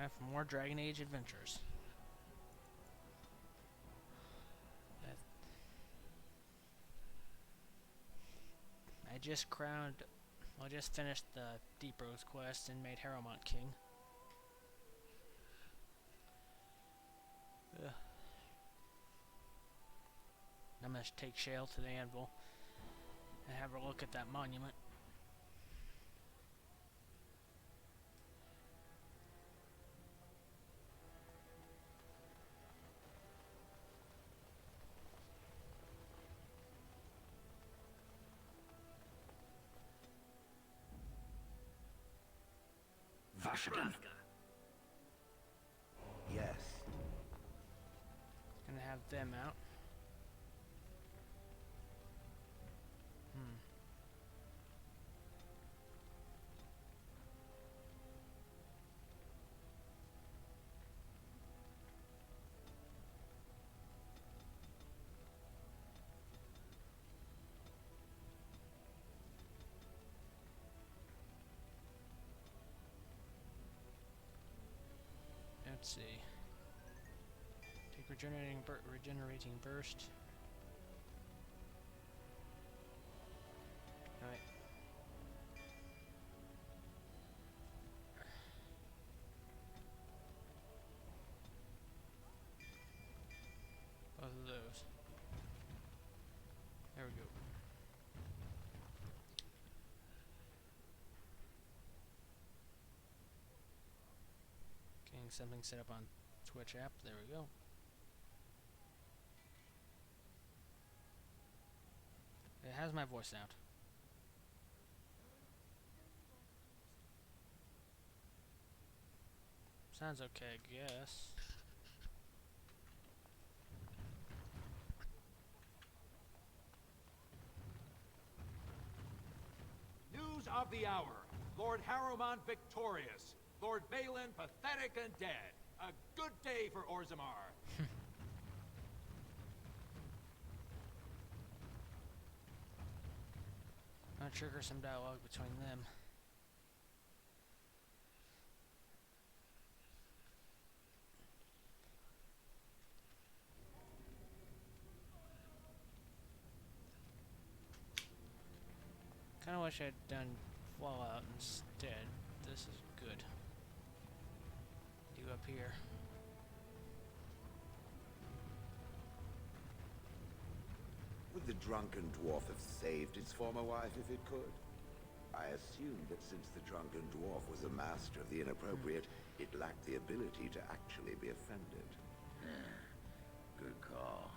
Time for more Dragon Age adventures. I just crowned... Well, I just finished the Deep Rose quest and made Harrowmont king. Ugh. I'm gonna take Shale to the anvil and have her look at that monument. Vashagan. Yes. Gonna have them out. Let's see. Take regenerating burst. Alright. Both of those. There we go. Getting something set up on Twitch app. There we go. It has my voice out. Sounds okay, I guess. News of the hour. Lord Harrowmont victorious. Lord Balin pathetic and dead. A good day for Orzammar. I'll trigger some dialogue between them. Kinda wish I'd done Fallout instead. This is good. Do up here. Would the drunken dwarf have saved its former wife if it could? I assumed that since the drunken dwarf was a master of the inappropriate, it lacked the ability to actually be offended. Good call.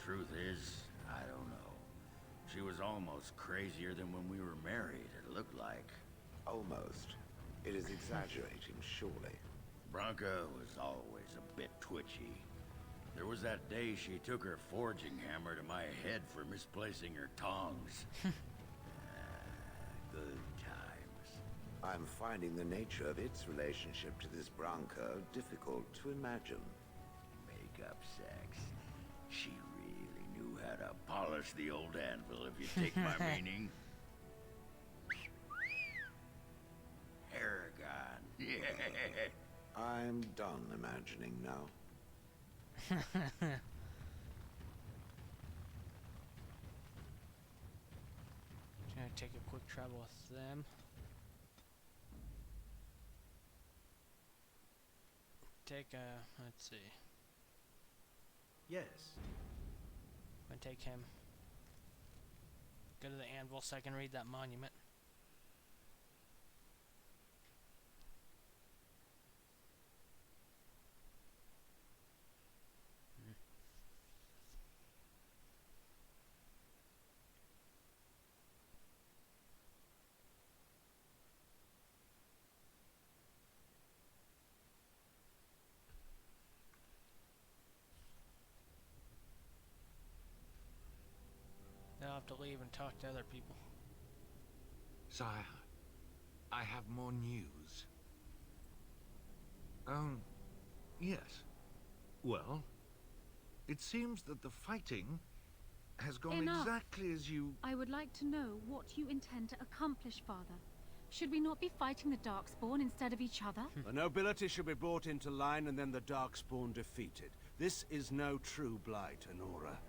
Truth is, I don't know. She was almost crazier than when we were married, it looked like. Almost. It is exaggerating, surely. Branka was always a bit twitchy. There was that day she took her forging hammer to my head for misplacing her tongs. Good times. I'm finding the nature of its relationship to this Branka difficult to imagine. Make-up sex. She really knew how to polish the old anvil, if you take my meaning. Aragon. Yeah. I'm done imagining now. Gonna take a quick travel with them. Take a, let's see. Yes. I'm gonna take him. Go to the anvil so I can read that monument. They'll have to leave and talk to other people. Sire, I have more news. Yes. Well, it seems that the fighting has gone Enough. exactly as you... I would like to know what you intend to accomplish, Father. Should we not be fighting the Darkspawn instead of each other? The nobility should be brought into line and then the Darkspawn defeated. This is no true blight, Honora.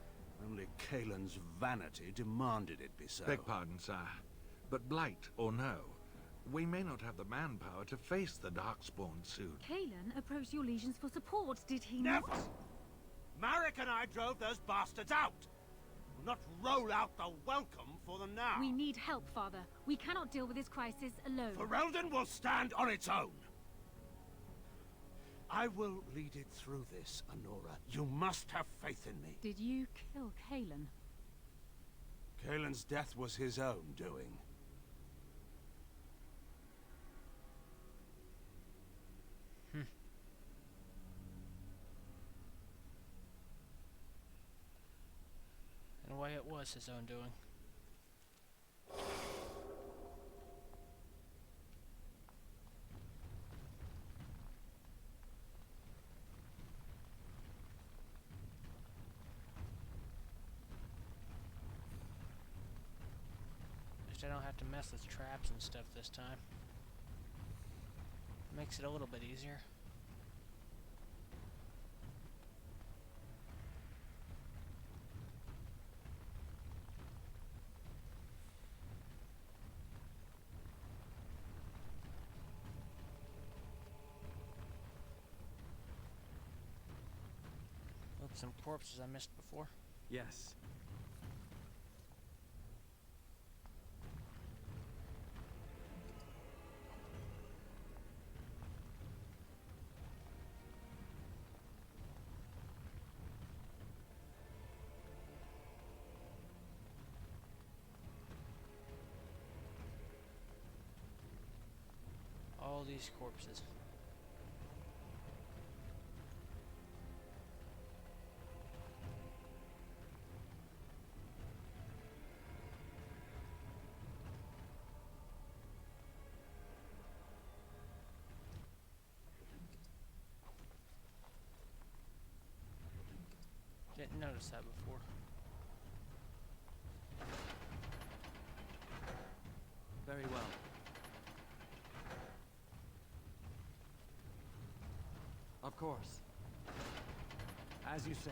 Only Kaelin's vanity demanded it be so. Beg pardon, sire. But blight or no, we may not have the manpower to face the Darkspawn soon. Kaelin approached your legions for support, did he not? Never! Marek and I drove those bastards out! We'll not roll out the welcome for them now. We need help, Father. We cannot deal with this crisis alone. Ferelden will stand on its own. I will lead it through this, Honora. You must have faith in me. Did you kill Kaelin? Kaelin's death was his own doing. In a way, it was his own doing. At least I don't have to mess with traps and stuff this time. Makes it a little bit easier. Some corpses I missed before. Yes. All these corpses. Didn't notice that before. Very well. Of course. As you say.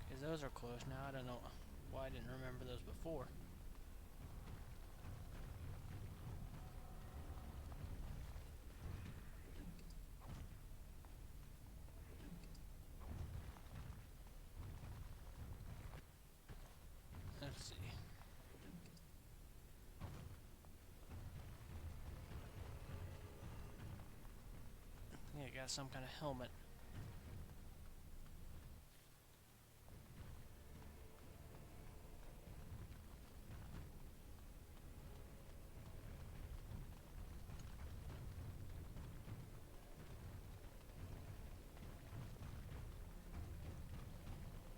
Because those are closed now. I don't know why I didn't remember those before. Let's see. Yeah, it got some kind of helmet.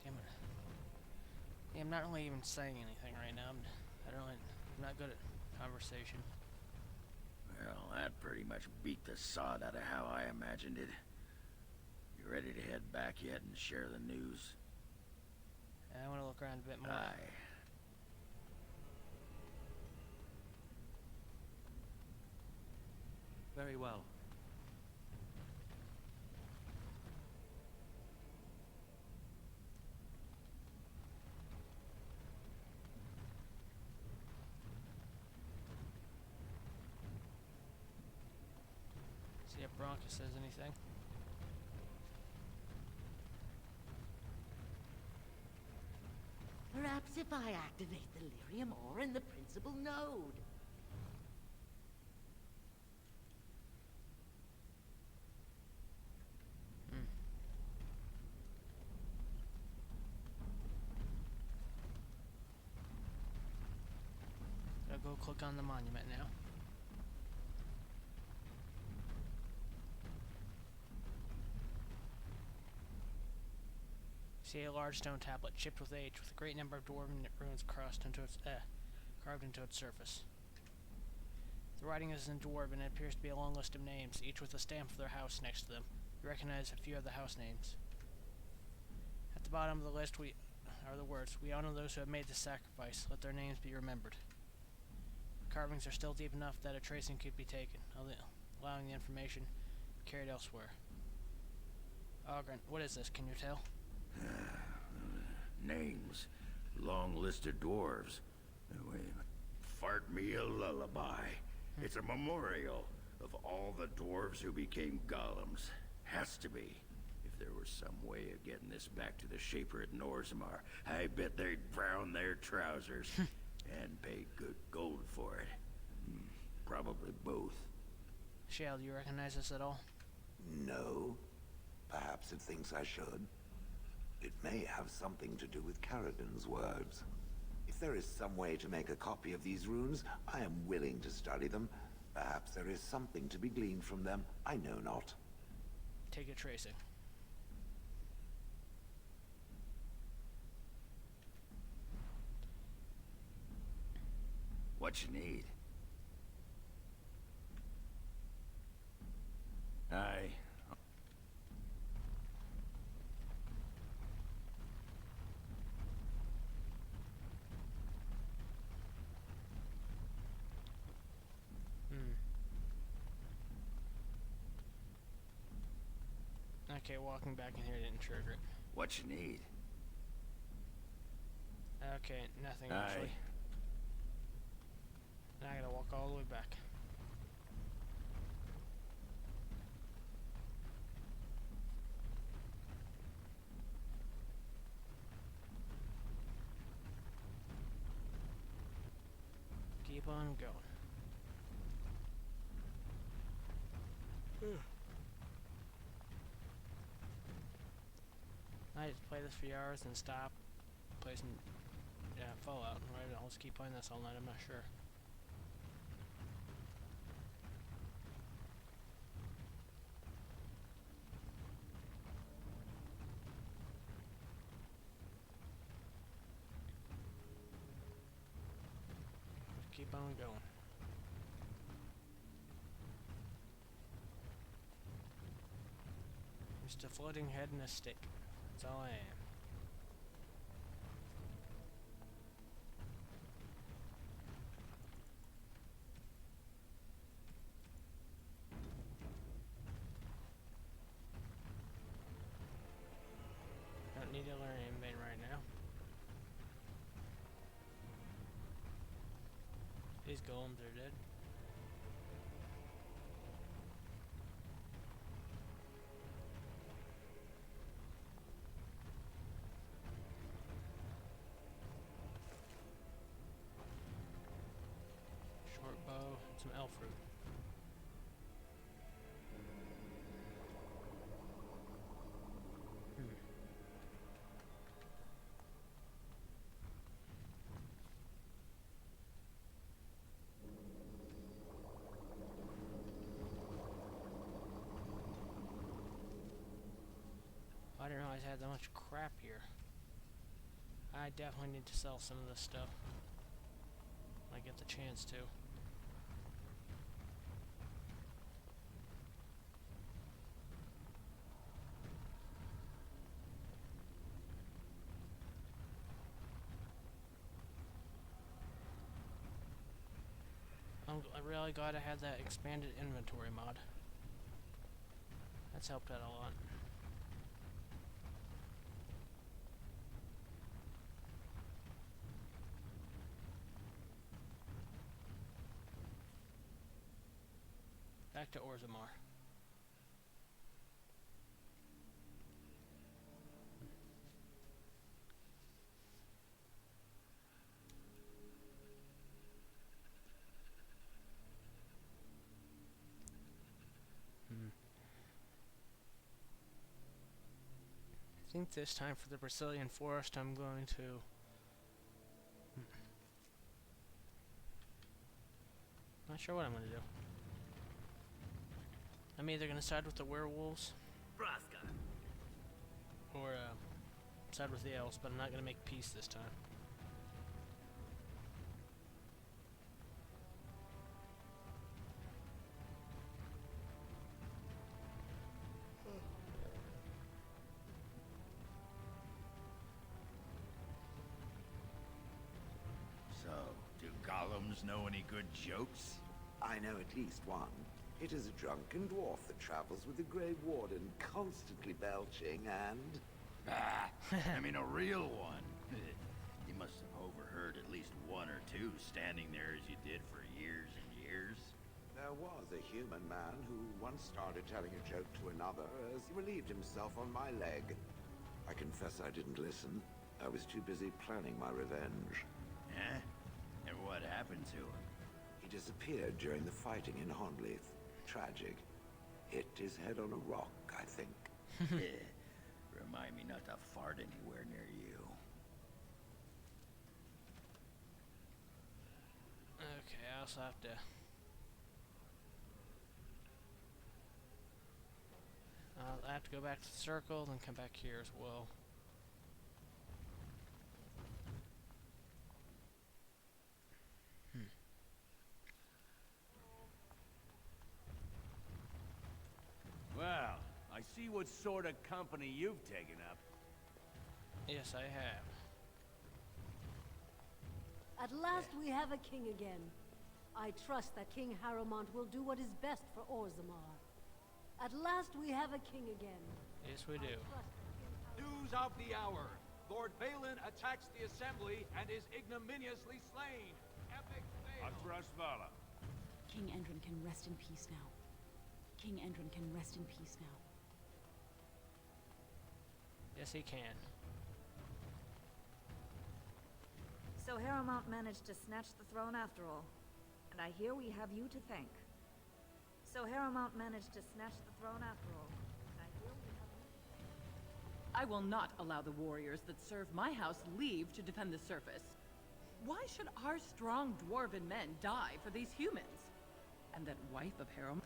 Damn it. Yeah, I'm not really even saying anything right now. I'm not good at conversation. Well, that pretty much beat the sod out of how I imagined it. You ready to head back yet and share the news? I want to look around a bit more. Aye. Very well. See if Bronca says anything. Perhaps if I activate the lyrium ore in the principal node. I'll go click on the monument now. See a large stone tablet chipped with age, with a great number of dwarven runes carved into its surface. The writing is in dwarven and appears to be a long list of names, each with a stamp of their house next to them. You recognize a few of the house names. At the bottom of the list, we are the words, "We honor those who have made this sacrifice. Let their names be remembered." The carvings are still deep enough that a tracing could be taken, allowing the information to be carried elsewhere. Ogren, what is this? Can you tell? Names. Long list of dwarves. Wait a minute. Fart me a lullaby. It's a memorial of all the dwarves who became golems. Has to be. If there was some way of getting this back to the Shaper at Norzamar, I bet they'd brown their trousers and pay good gold for it. Probably both. Shale, do you recognize this at all? No. Perhaps it thinks I should. It may have something to do with Carradin's words. If there is some way to make a copy of these runes, I am willing to study them. Perhaps there is something to be gleaned from them. I know not. Take a tracing. What you need? Aye. Okay, walking back in here didn't trigger it. What you need? Okay, nothing Aye. actually. Now I gotta walk all the way back. Keep on going. I just play this for hours and stop. Play some Fallout. Right, I'll just keep playing this all night. I'm not sure. Just keep on going. Just a floating head and a stick. That's all I am. Don't need to learn anything right now. These golems are dead. Short bow, some elf fruit. I didn't realize I had that much crap here. I definitely need to sell some of this stuff. When I get the chance to. I'm really glad I had that expanded inventory mod. That's helped out a lot. Back to Orzammar. I think this time for the Brazilian forest I'm going to not sure what I'm going to do. I'm either going to side with the werewolves or side with the elves, but I'm not going to make peace this time. golems know any good jokes? I know at least one. It is a drunken dwarf that travels with the Grey Warden, constantly belching and... Ah, I mean a real one. You must have overheard at least one or two standing there as you did for years and years. There was a human man who once started telling a joke to another as he relieved himself on my leg. I confess I didn't listen. I was too busy planning my revenge. Eh? And what happened to him? He disappeared during the fighting in Honleith. Tragic. Hit his head on a rock, I think. Remind me not to fart anywhere near you. Okay, I also have to... I have to go back to the circle, then come back here as well. Well, I see what sort of company you've taken up. Yes, I have. At last we have a king again. I trust that King Harrowmont will do what is best for Orzammar. At last we have a king again. Yes, we do. News of the hour. Lord Balin attacks the assembly and is ignominiously slain. Epic fail. Atrasvala. King Endrin can rest in peace now. King Endrin can rest in peace now. Yes, he can. So Harrowmont managed to snatch the throne after all. And I hear we have you to thank. So Harrowmont managed to snatch the throne after all. And I hear we have you to thank. I will not allow the warriors that serve my house leave to defend the surface. Why should our strong dwarven men die for these humans? And that wife of Harrowmont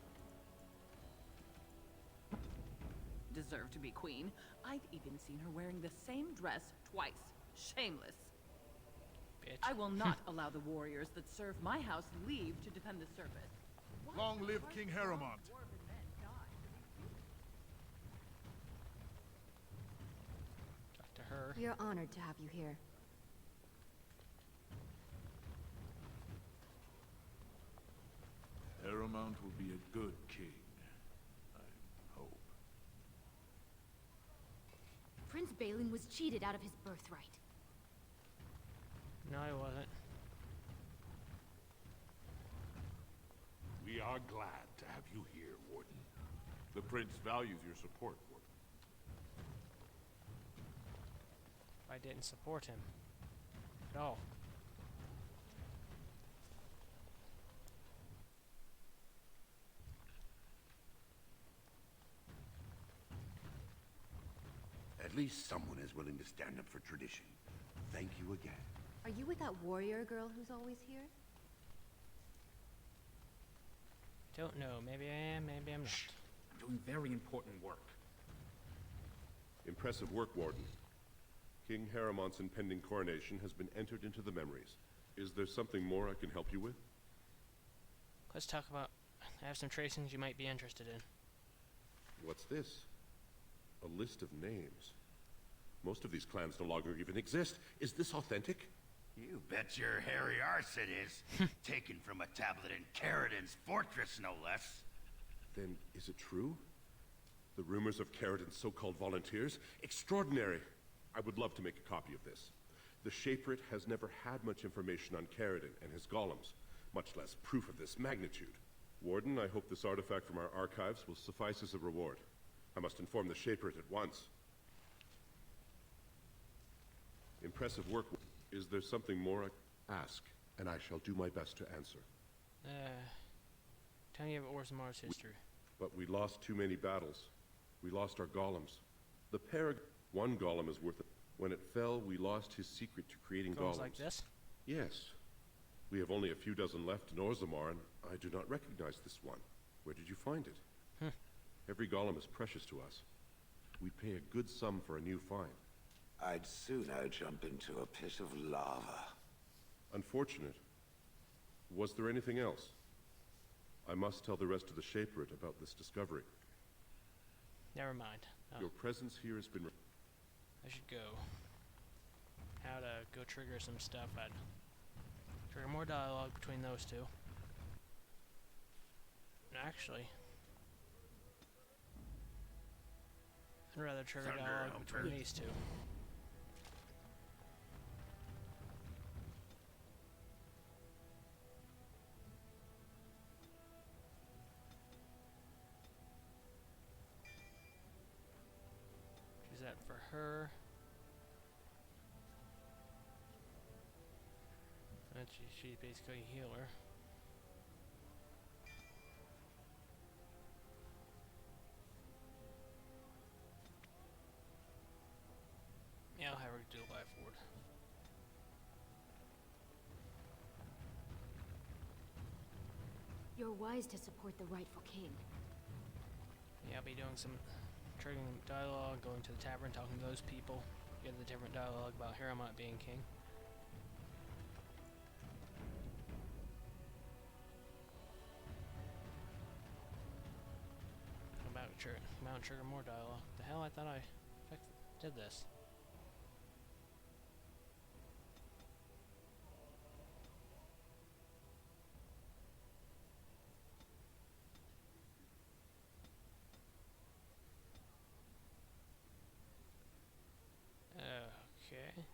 deserve to be queen. I've even seen her wearing the same dress twice. Shameless. Bitch. I will not allow the warriors that serve my house leave to defend the surface. Why Long should live our King strong Harrowmont. dwarven men die for these humans? Talk to her. We are honored to have you here. Harrowmont will be a good king, I hope. Prince Balin was cheated out of his birthright. No, he wasn't. We are glad to have you here, Warden. The Prince values your support, Warden. I didn't support him at all. At least someone is willing to stand up for tradition. Thank you again. Are you with that warrior girl who's always here? Don't know. Maybe I am, maybe I'm not. I'm doing very important work. Impressive work, Warden. King Harrowmont's impending coronation has been entered into the memories. Is there something more I can help you with? Let's talk about... I have some tracings you might be interested in. What's this? A list of names. Most of these clans no longer even exist. Is this authentic? You bet your hairy arse it is. Taken from a tablet in Caridin's fortress, no less. Then is it true? The rumors of Caridin's so-called volunteers? Extraordinary! I would love to make a copy of this. The Shaperate has never had much information on Caridin and his golems, much less proof of this magnitude. Warden, I hope this artifact from our archives will suffice as a reward. I must inform the Shaperate at once. Impressive work. Is there something more I ask, and I shall do my best to answer. Tell me about Orzammar's history. But we lost too many battles. We lost our golems. The one golem is worth it. When it fell, we lost his secret to creating golems. Like this? Yes. We have only a few dozen left in Orzammar, and I do not recognize this one. Where did you find it? Every golem is precious to us. We'd pay a good sum for a new find. I'd sooner jump into a pit of lava. Unfortunate. Was there anything else? I must tell the rest of the Shaperate about this discovery. Never mind. Oh. Your presence here has been... I should go. How to go trigger some stuff. I'd Trigger more dialogue between those two. Actually, I'd rather trigger Thunder dialogue between Elder. these two. Use that for her. And she's basically a healer. Yeah, I'll have her do the life ward. You're wise to support the rightful king. Yeah, I'll be doing some triggering dialogue, going to the tavern, talking to those people. Get the different dialogue about Haramont being king. Come out and trigger more dialogue. The hell, I thought I did this. Okay.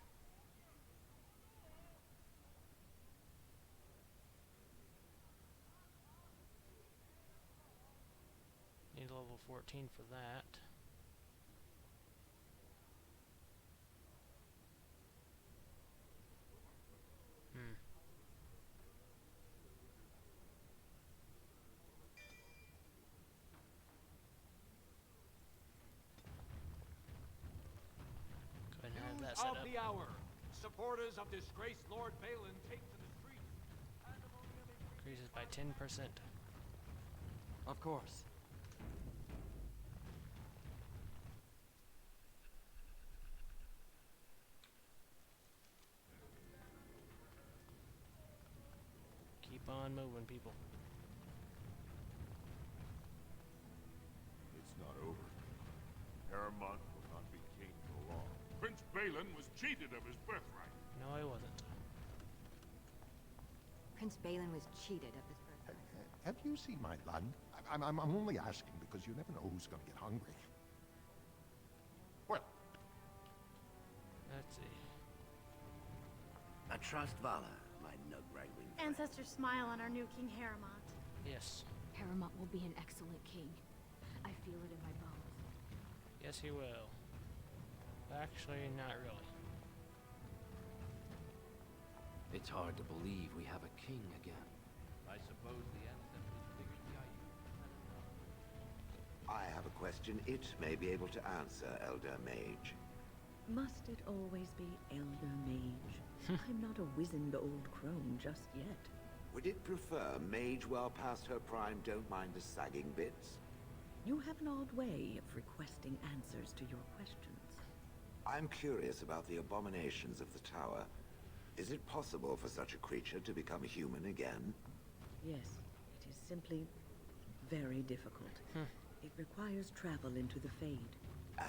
Need level 14 for that. Go ahead and have that set Of up. the hour. Supporters of disgraced Lord Balin take to the streets. Increases by 10%. Of course. Keep on moving, people. It's not over. Haramont will not be king for long. Prince Balin was cheated of his birthright. No, I wasn't. Prince Balin was cheated of his birthright. Have you seen my land? I'm only asking because you never know who's going to get hungry. Well, Let's see. I trust Vala, my nug-wrangling friend. Ancestors smile on our new King Haramont. Yes. Haramont will be an excellent king. I feel it in my bones. Yes, he will. Actually, not really. It's hard to believe we have a king again. I suppose the ancestors figured the IU. I have a question it may be able to answer, Elder Mage. Must it always be Elder Mage? I'm not a wizened old crone just yet. Would it prefer mage well past her prime don't mind the sagging bits? You have an odd way of requesting answers to your questions. I'm curious about the abominations of the tower. Is it possible for such a creature to become human again? Yes, it is simply very difficult. It requires travel into the Fade.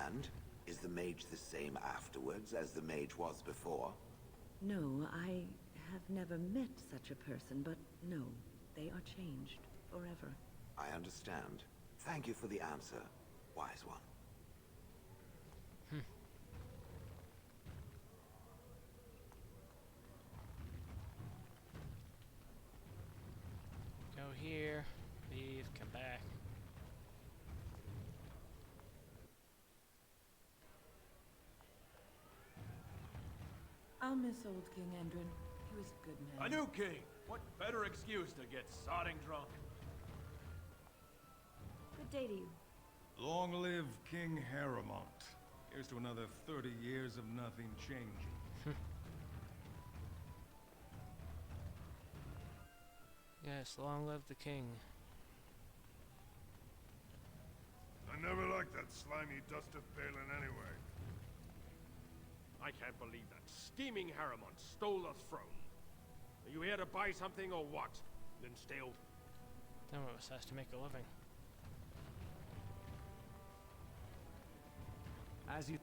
And is the mage the same afterwards as the mage was before? No, I have never met such a person, but no, they are changed forever. I understand. Thank you for the answer, wise one. Go here, leave, come back. I'll miss old King Endrin. He was a good man. A new king! What better excuse to get sodding drunk? Good day to you. Long live King Haramont. Here's to another 30 years of nothing changing. Yes, long live the king. I never liked that slimy dust of Balin anyway. I can't believe that scheming Haramont stole the throne. Are you here to buy something or what? Then steal. Some of us has to make a living. As you...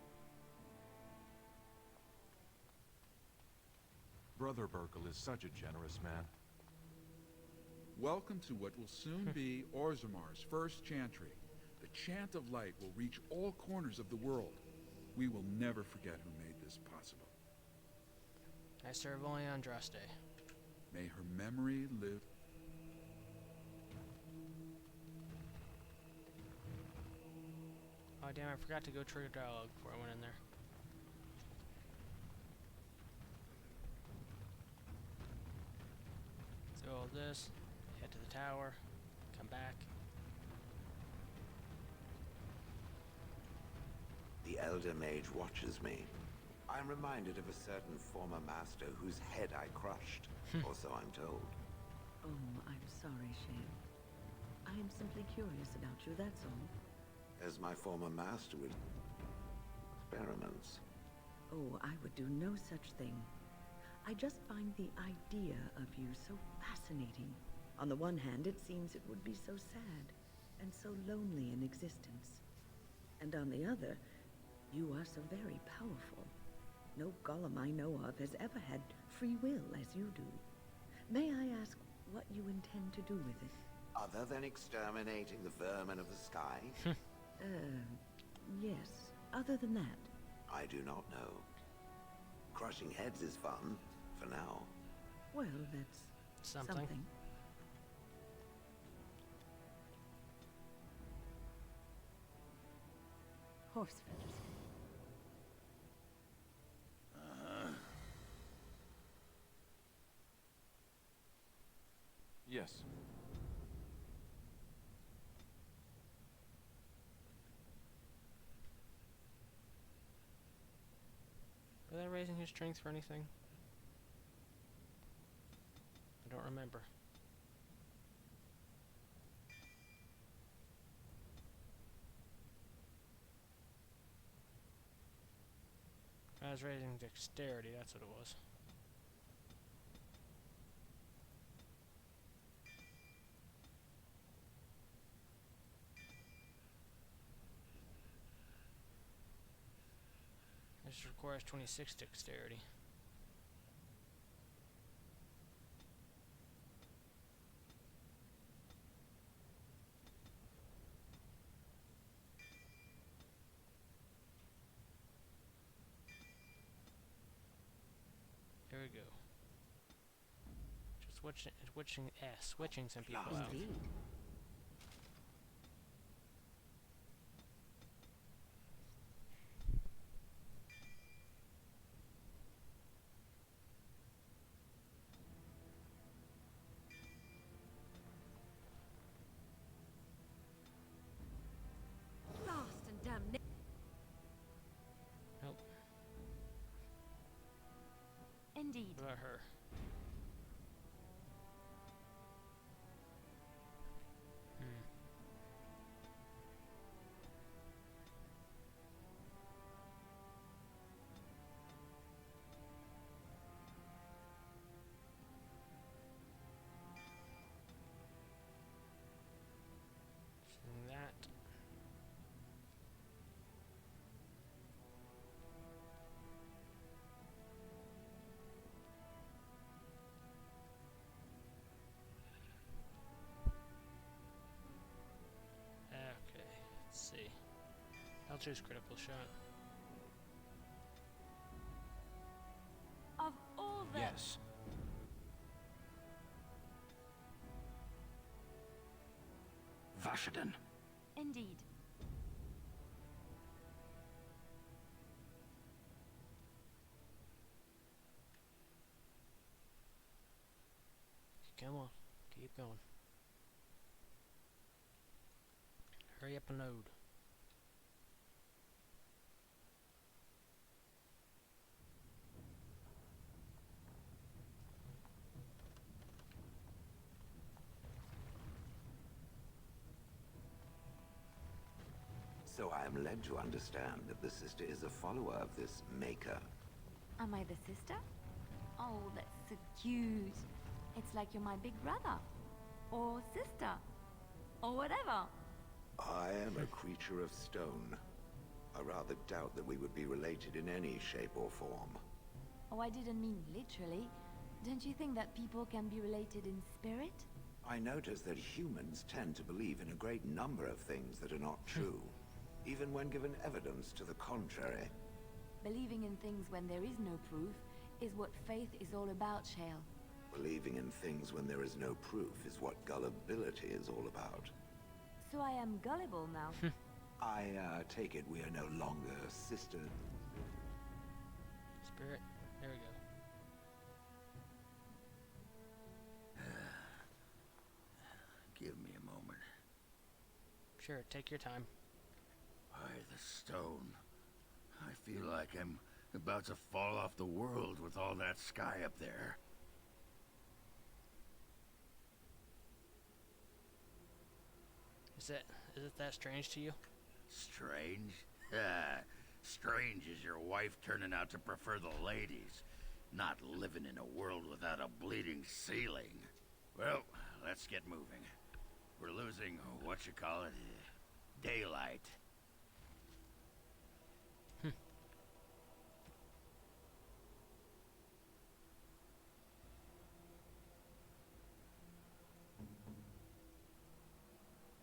Brother Burkle is such a generous man. Welcome to what will soon be Orzamar's first chantry. The chant of light will reach all corners of the world. We will never forget who made this possible. I serve only Andraste. May her memory live. Oh damn, I forgot to go trigger dialogue before I went in there. So all this, head to the tower, come back. The Elder Mage watches me. I'm reminded of a certain former master whose head I crushed, or so I'm told. Oh, I'm sorry, Shane. I am simply curious about you, that's all. As my former master with experiments. Oh, I would do no such thing. I just find the idea of you so fascinating. On the one hand, it seems it would be so sad and so lonely in existence. And on the other, you are so very powerful. No golem I know of has ever had free will as you do. May I ask what you intend to do with it? Other than exterminating the vermin of the sky? Yes. Other than that? I do not know. Crushing heads is fun, for now. Well, that's something. Horse feathers. Yes. Was I raising his strength for anything? I don't remember. I was raising dexterity, that's what it was. This requires 26 dexterity. There we go. Just switching some people out. Indeed. Lost and damned. Nope. Indeed. What about her? That. Okay, let's see. I'll choose critical shot. Of all the... Yes. Vashaden. Indeed. Come on, keep going. Hurry up and load. So I am led to understand that the sister is a follower of this maker. Am I the sister? Oh, that's so cute. It's like you're my big brother. Or sister. Or whatever. I am a creature of stone. I rather doubt that we would be related in any shape or form. Oh, I didn't mean literally. Don't you think that people can be related in spirit? I notice that humans tend to believe in a great number of things that are not true, even when given evidence to the contrary. Believing in things when there is no proof is what faith is all about, Shale. Believing in things when there is no proof is what gullibility is all about. So I am gullible now. I take it we are no longer sisters. Spirit. There we go. Give me a moment. Sure, take your time. By the stone. I feel like I'm about to fall off the world with all that sky up there. Is it that strange to you? Strange? Strange is your wife turning out to prefer the ladies, not living in a world without a bleeding ceiling. Well, let's get moving. We're losing, daylight.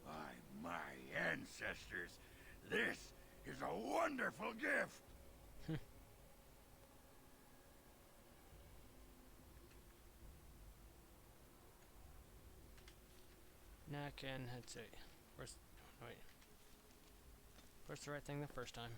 By my ancestors, this is a wonderful gift! Now I can, let's see. Wait. Where's the right thing the first time?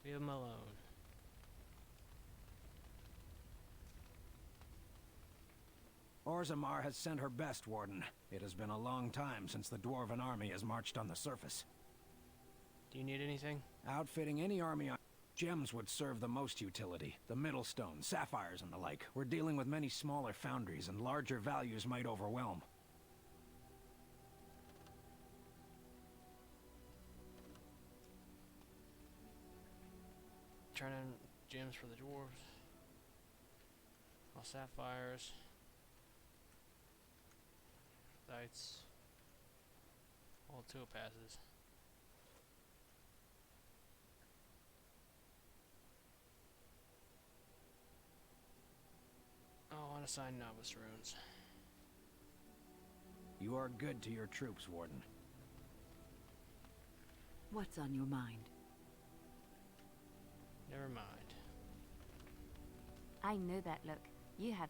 Leave him alone. Orzammar has sent her best, Warden. It has been a long time since the Dwarven army has marched on the surface. Do you need anything? Outfitting any army on gems would serve the most utility. The Middlestone, sapphires, and the like. We're dealing with many smaller foundries, and larger values might overwhelm. Turn in gems for the dwarves. All sapphires. Lights. All topazes. Oh, unassigned novice runes. You are good to your troops, Warden. What's on your mind? Never mind. I know that look. You have...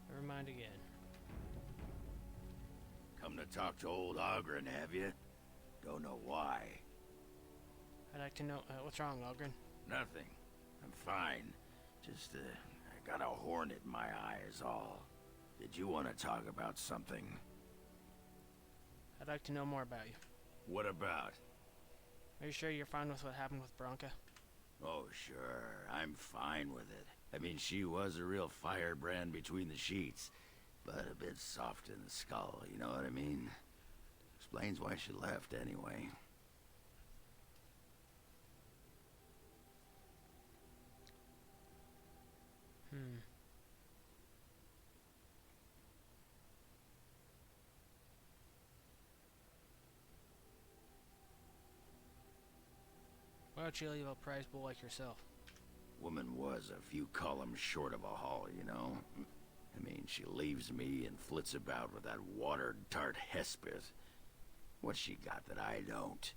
Never mind again. Come to talk to old Ogren, have you? Don't know why. I'd like to know, what's wrong, Ogren? Nothing. I'm fine. Just, I got a hornet in my eye is all. Did you want to talk about something? I'd like to know more about you. What about? Are you sure you're fine with what happened with Bronca? Oh, sure. I'm fine with it. I mean, she was a real firebrand between the sheets, but a bit soft in the skull, you know what I mean? Explains why she left, anyway. Why don't you leave a prize bull like yourself? Woman was a few columns short of a haul, you know? I mean, she leaves me and flits about with that water-tart Hespeth. What's she got that I don't?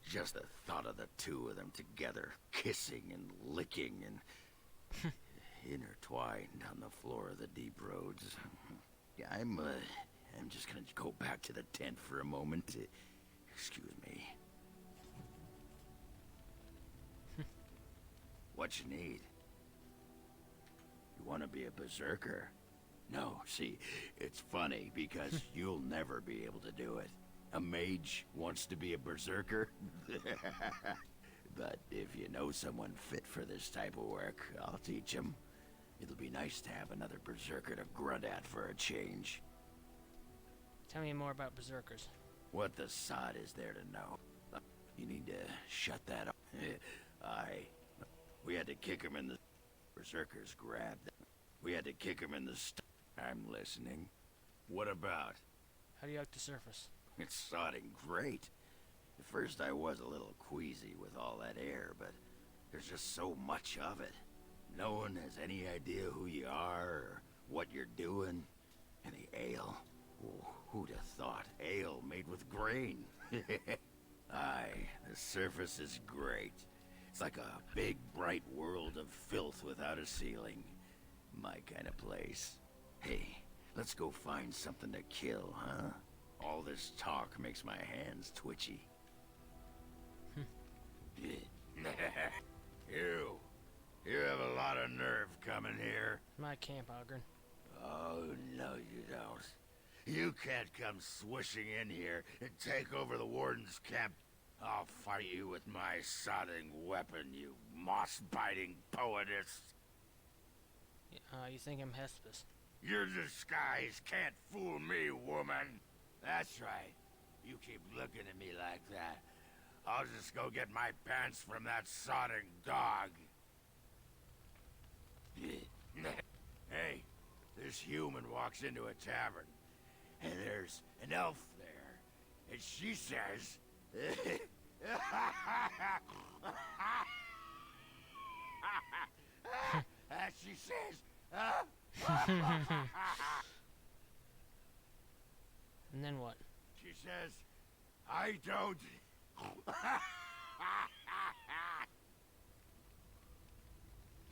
Just the thought of the two of them together, kissing and licking and intertwined on the floor of the deep roads. Yeah, I'm just gonna go back to the tent for a moment. Excuse me. What you need? You want to be a berserker? No, see, it's funny because you'll never be able to do it. A mage wants to be a berserker? But if you know someone fit for this type of work, I'll teach him. It'll be nice to have another berserker to grunt at for a change. Tell me more about berserkers. What the sod is there to know? You need to shut that up. We had to kick him in the... Berserkers grabbed them. We had to kick him in the... I'm listening. What about? How do you like the surface? It's sodding great. At first I was a little queasy with all that air, but there's just so much of it. No one has any idea who you are or what you're doing. And the ale. Oh, who'd have thought ale made with grain? Aye, the surface is great. It's like a big, bright world of filth without a ceiling. My kind of place. Hey, let's go find something to kill, huh? All this talk makes my hands twitchy. You have a lot of nerve coming here. My camp, Ogren. Oh, no you don't. You can't come swishing in here and take over the Warden's camp. I'll fight you with my sodding weapon, you moss-biting poetess. You think I'm Hespus? Your disguise can't fool me, woman. That's right. You keep looking at me like that. I'll just go get my pants from that sodding dog. Hey, this human walks into a tavern, and there's an elf there, and she says... she says... And then what? She says, I don't...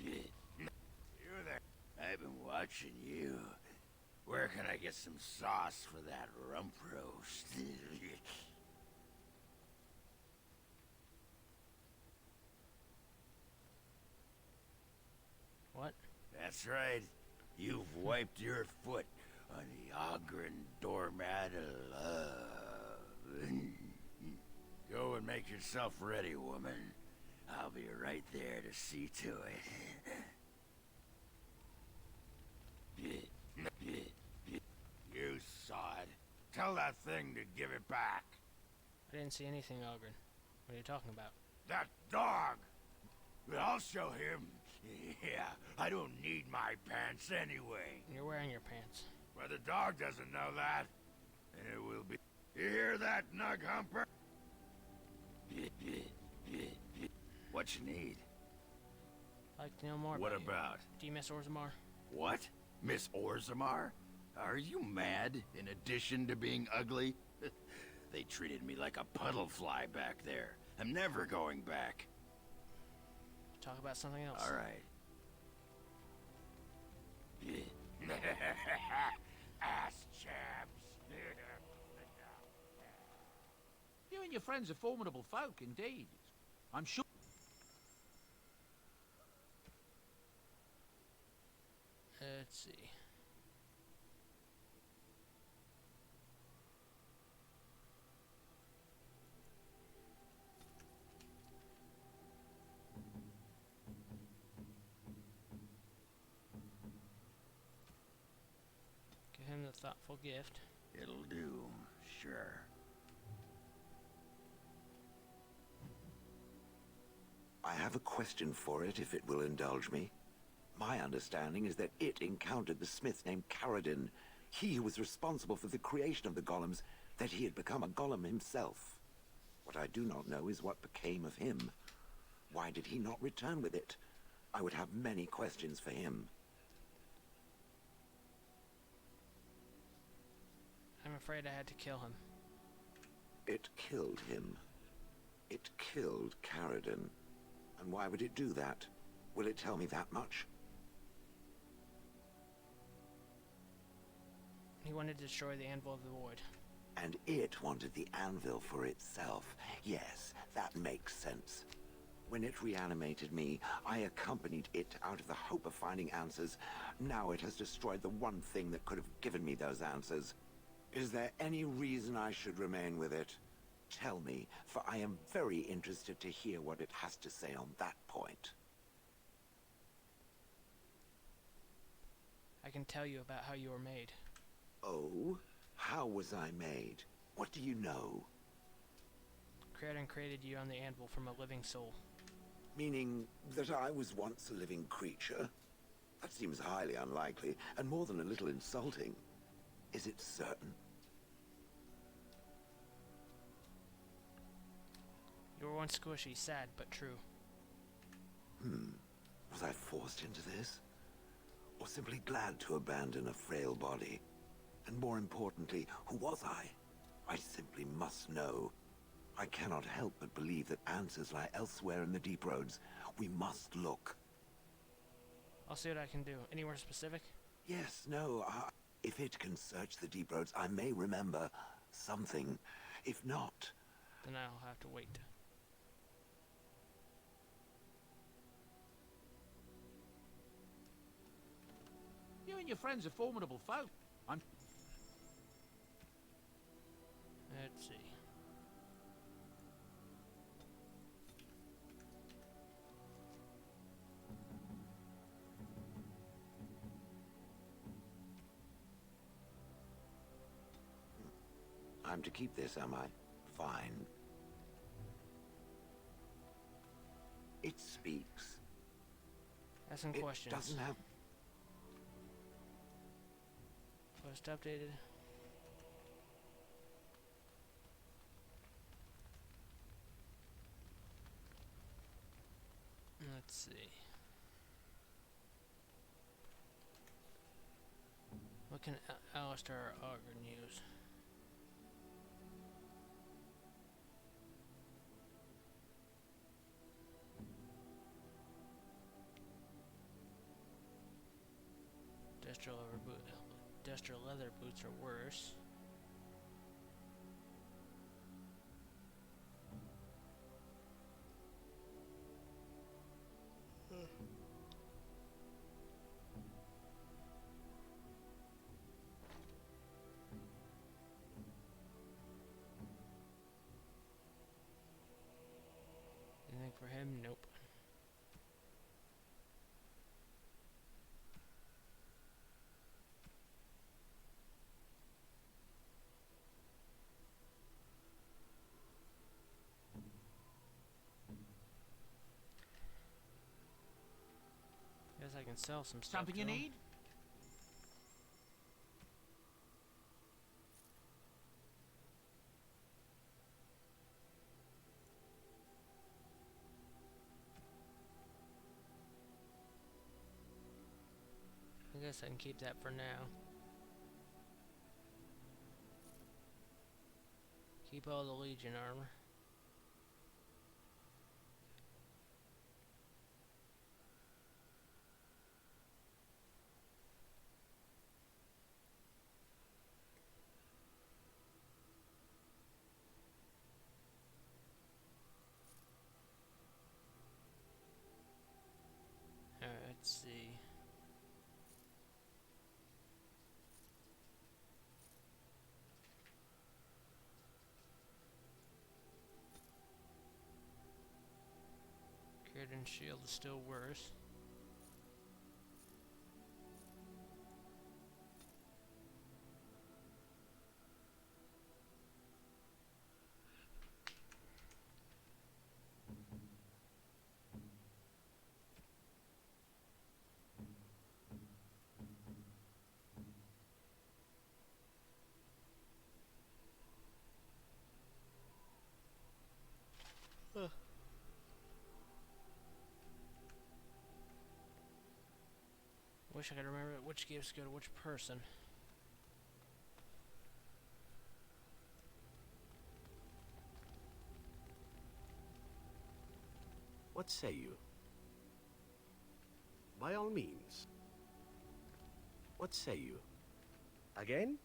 You there. I've been watching you. Where can I get some sauce for that rump roast? What? That's right. You've wiped your foot on the Ogren doormat of love. Go and make yourself ready, woman. I'll be right there to see to it. You sod. Tell that thing to give it back. I didn't see anything, Ogren. What are you talking about? That dog! I'll show him. Yeah, I don't need my pants anyway. You're wearing your pants. But the dog doesn't know that. And it will be... You hear that, Nug Humper? What you need? I'd like to know more What about about? You. Do you miss Orzammar? What? Miss Orzammar? Are you mad, in addition to being ugly? They treated me like a puddle fly back there. I'm never going back. Talk about something else. All right. Ass chaps. You and your friends are formidable folk, indeed. I'm sure... Let's see. Give him the thoughtful gift. It'll do, sure. I have a question for it, if it will indulge me. My understanding is that it encountered the smith named Caradin, he who was responsible for the creation of the golems, that he had become a golem himself. What I do not know is what became of him. Why did he not return with it? I would have many questions for him. I'm afraid I had to kill him. It killed him. It killed Caradin. And why would it do that? Will it tell me that much? He wanted to destroy the Anvil of the Void. And it wanted the anvil for itself. Yes, that makes sense. When it reanimated me, I accompanied it out of the hope of finding answers. Now it has destroyed the one thing that could have given me those answers. Is there any reason I should remain with it? Tell me, for I am very interested to hear what it has to say on that point. I can tell you about how you were made. Oh? How was I made? What do you know? Caradin created you on the Anvil from a living soul. Meaning that I was once a living creature? That seems highly unlikely, and more than a little insulting. Is it certain? You were once squishy, sad, but true. Was I forced into this? Or simply glad to abandon a frail body? And more importantly, who was I? I simply must know. I cannot help but believe that answers lie elsewhere in the deep roads. We must look. I'll see what I can do. Anywhere specific? Yes, no, if it can search the deep roads, I may remember something. If not... Then I'll have to wait. You and your friends are formidable folk. Let's see. I'm to keep this, am I? Fine. It speaks. Ask some questions. It doesn't have... Post updated. Let's see. What can Alistair Ogren use? Industrial leather boots are worse. Anything for him? Nope. Guess I can sell some stuff. Something you need? I guess I can keep that for now. Keep all the Legion armor. Alright, let's see. Curaden shield is still worse. Wish I could remember which gifts go to which person. What say you? By all means. What say you? Again?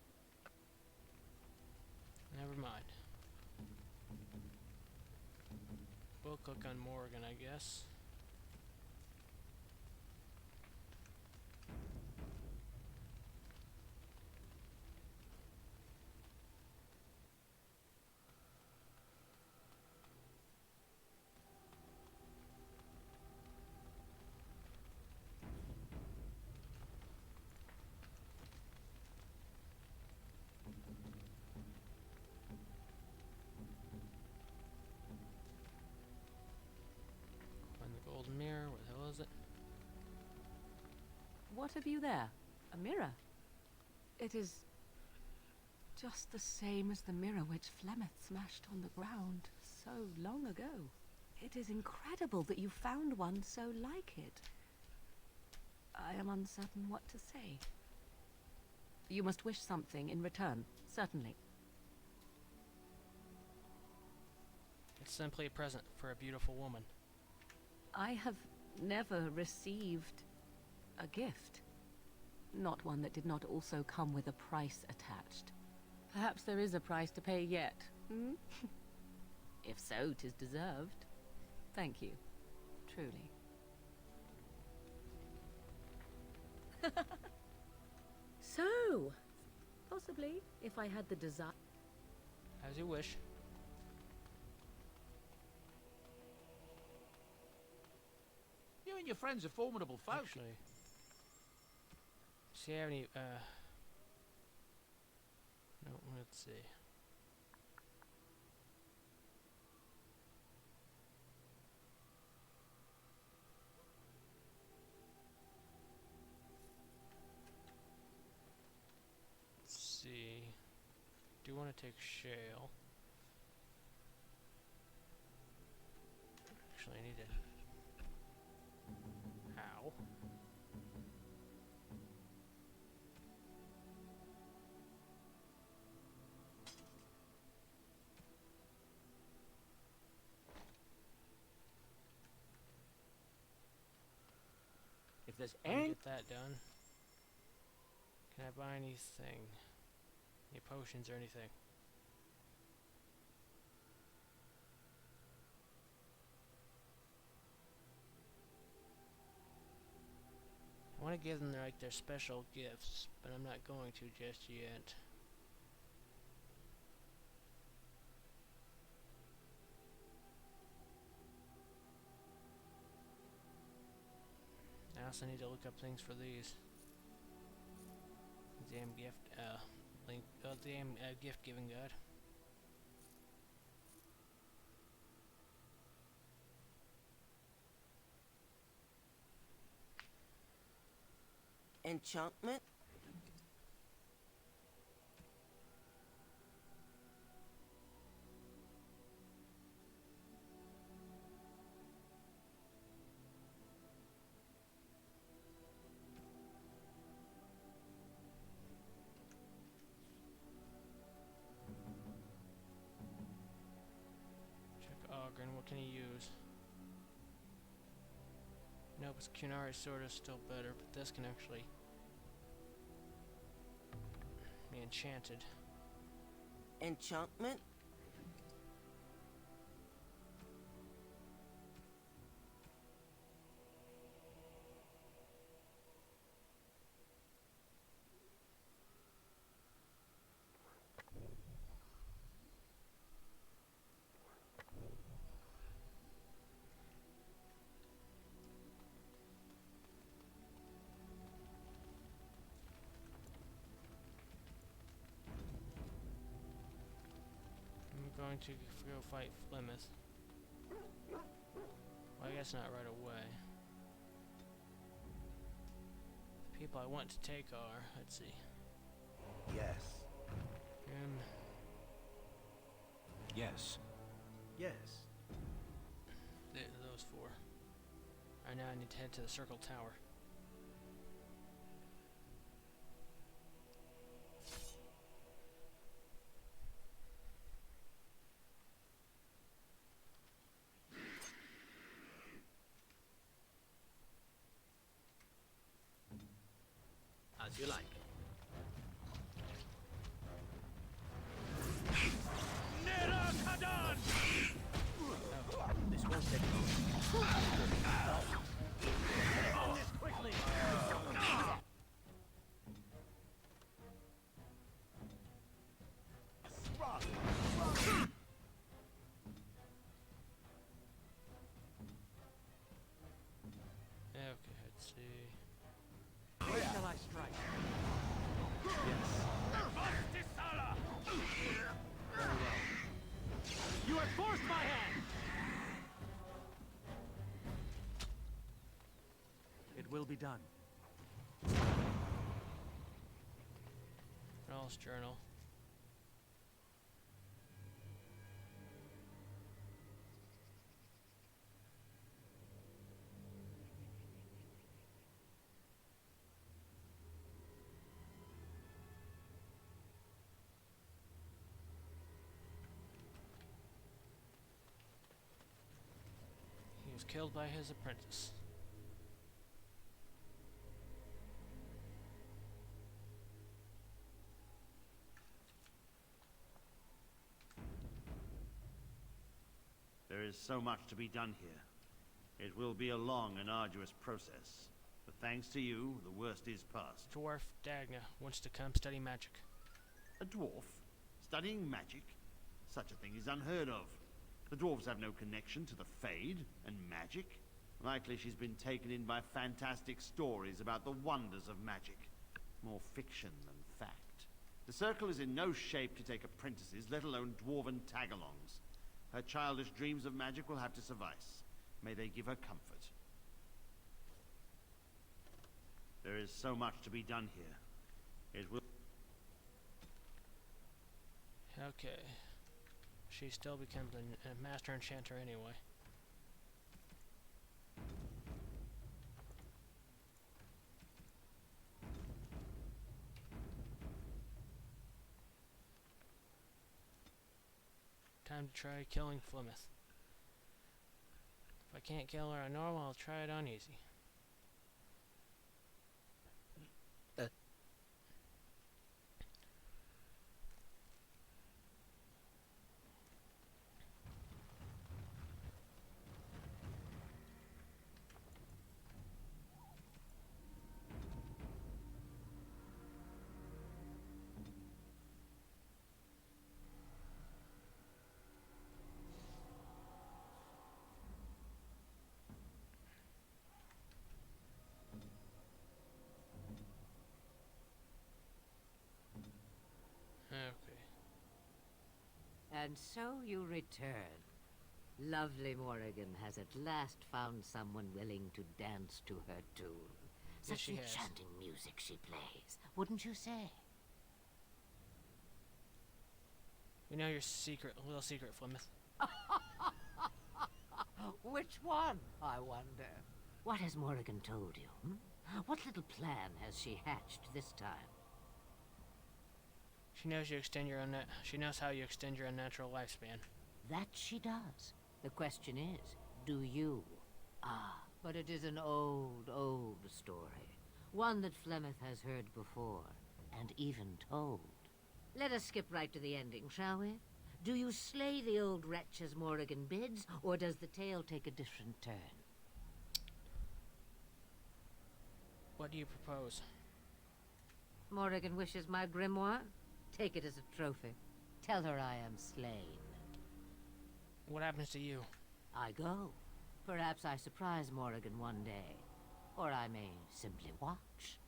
Never mind. We'll click on Morgan, I guess. What have you there? A mirror? It is just the same as the mirror which Flemeth smashed on the ground so long ago. It is incredible that you found one so like it. I am uncertain what to say. You must wish something in return, certainly. It's simply a present for a beautiful woman. I have never received a gift. Not one that did not also come with a price attached. Perhaps there is a price to pay yet, hmm? If so, 'tis deserved. Thank you. Truly. So, possibly, if I had the desire... As you wish. You and your friends are formidable folk. Actually, see, I have any, no, let's see. Let's see. Do you want to take shale? Actually, I need to. How? If there's Can I any... get that done? Can I buy anything? Any potions or anything? I want to give them their special gifts, but I'm not going to just yet. I also need to look up things for these. Damn gift, gift giving god. Enchantment? Check Ogren, what can he use? Nope, his Kunari sword is still better, but this can actually be enchanted. Enchantment? I'm going to go fight Flemeth. Well, I guess not right away. The people I want to take are, let's see. Yes. Yes. Yes. Those four. Right now I need to head to the Circle Tower. As you like. This won't take long. End this quickly. Okay, let's see. Where shall I strike? You have forced my hand! It will be done. Charles' journal. He was killed by his apprentice. There is so much to be done here. It will be a long and arduous process. But thanks to you, the worst is past. Dwarf Dagna wants to come study magic. A dwarf? Studying magic? Such a thing is unheard of. The dwarves have no connection to the Fade and magic. Likely she's been taken in by fantastic stories about the wonders of magic. More fiction than fact. The Circle is in no shape to take apprentices, let alone dwarven tagalongs. Her childish dreams of magic will have to suffice. May they give her comfort. There is so much to be done here. It will... Okay. She still becomes a master enchanter anyway. Time to try killing Flemeth. If I can't kill her on normal, I'll try it on easy. Okay. And so you return. Lovely Morrigan has at last found someone willing to dance to her tune. Yes, Such she has. enchanting music she plays, wouldn't you say? We know your secret, little secret, Flemeth. Which one, I wonder? What has Morrigan told you? What little plan has she hatched this time? She knows you extend your she knows how you extend your unnatural lifespan. That she does. The question is, do you? Ah, but it is an old, old story. One that Flemeth has heard before, and even told. Let us skip right to the ending, shall we? Do you slay the old wretch as Morrigan bids, or does the tale take a different turn? What do you propose? Morrigan wishes my grimoire? Take it as a trophy. Tell her I am slain. What happens to you? I go. Perhaps I surprise Morrigan one day. Or I may simply watch.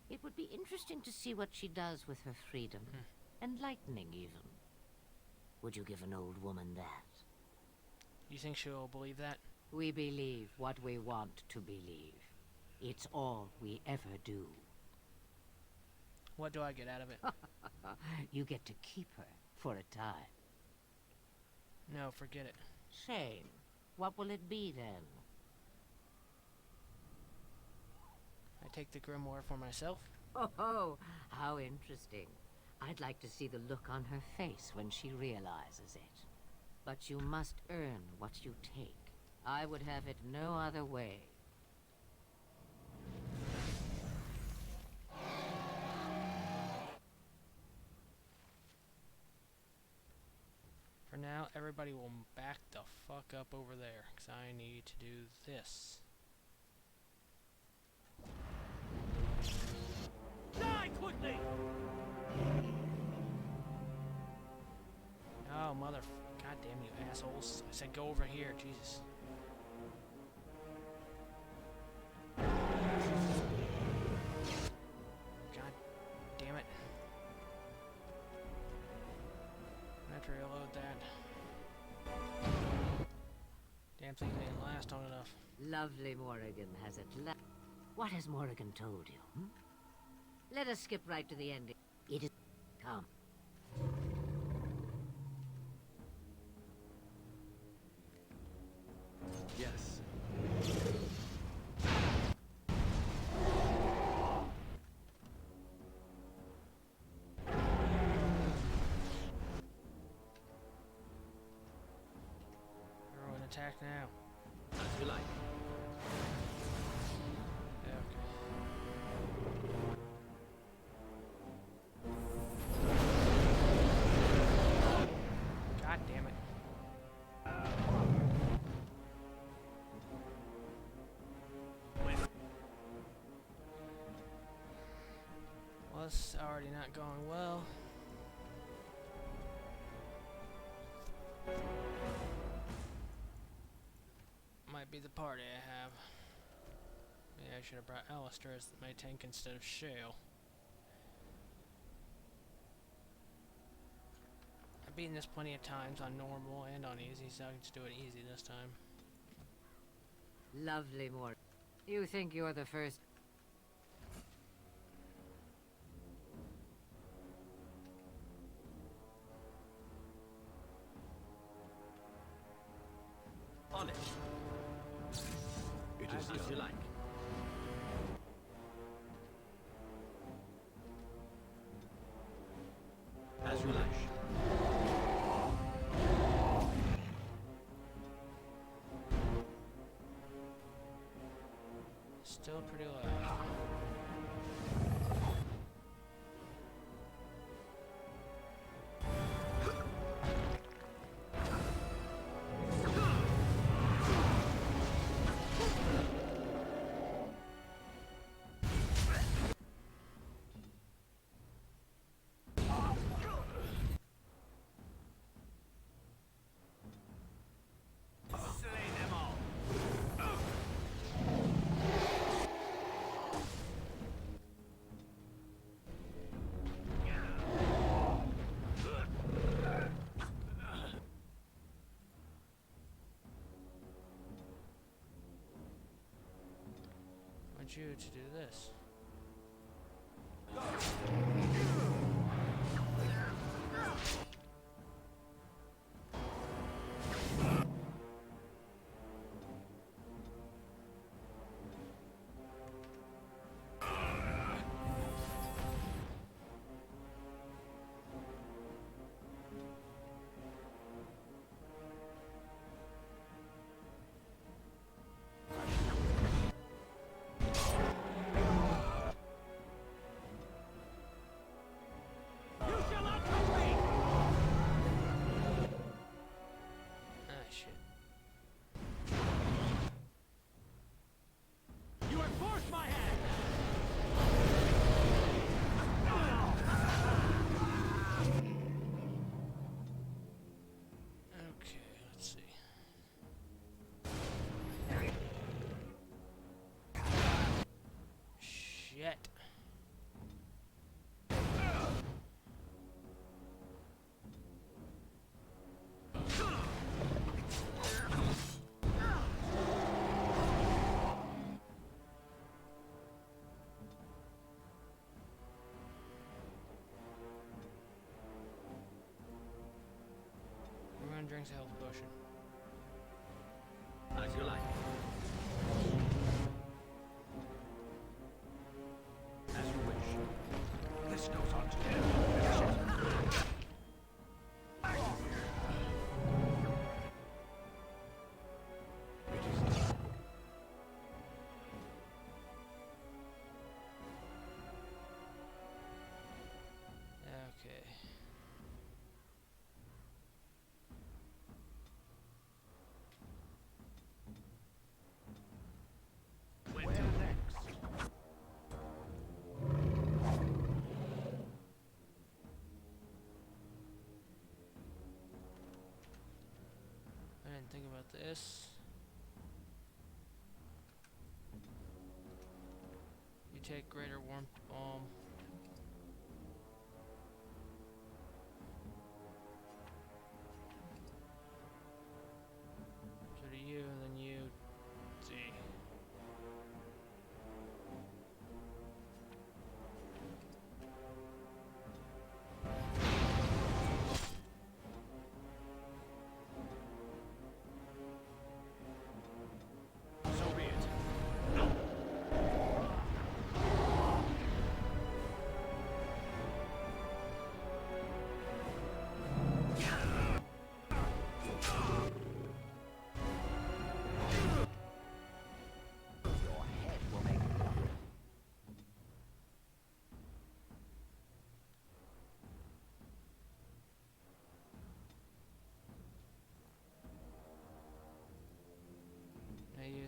It would be interesting to see what she does with her freedom. Enlightening, even. Would you give an old woman that? You think she'll believe that? We believe what we want to believe. It's all we ever do. What do I get out of it? You get to keep her for a time. No, forget it. Shame. What will it be, then? I take the grimoire for myself? Oh, how interesting. I'd like to see the look on her face when she realizes it. But you must earn what you take. I would have it no other way. For now, everybody will back the fuck up over there, because I need to do this. Die quickly! Oh, mother... God damn you assholes. I said go over here, Jesus. God damn it. I have to reload that. Damn thing didn't last long enough. Lovely Morrigan has at last... What has Morrigan told you? Let us skip right to the ending. It is... Come. Yes. Everyone attack now. As you like. God damn it. Well, it's already not going well. Might be the party I have. Maybe I should have brought Alistair as my tank instead of Shale. I've beaten this plenty of times on normal and on easy, so I can just do it easy this time. Lovely, Mort. You think you're the first... On it. It is As you done. like. As you like. Still pretty low. I want you to do this. Ah, shit. You have forced my hand! Okay, let's see. Shit. Everyone drinks a health potion. As you like. As you wish. This goes on to Okay. Where next? I didn't think about this. You take greater warmth balm. So do you, and then you. See.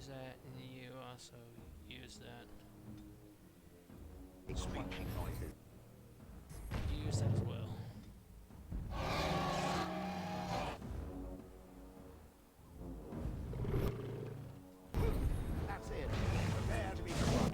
use that, and you also use that. Screeching noises. You use that as well. That's it. Prepare to be crushed.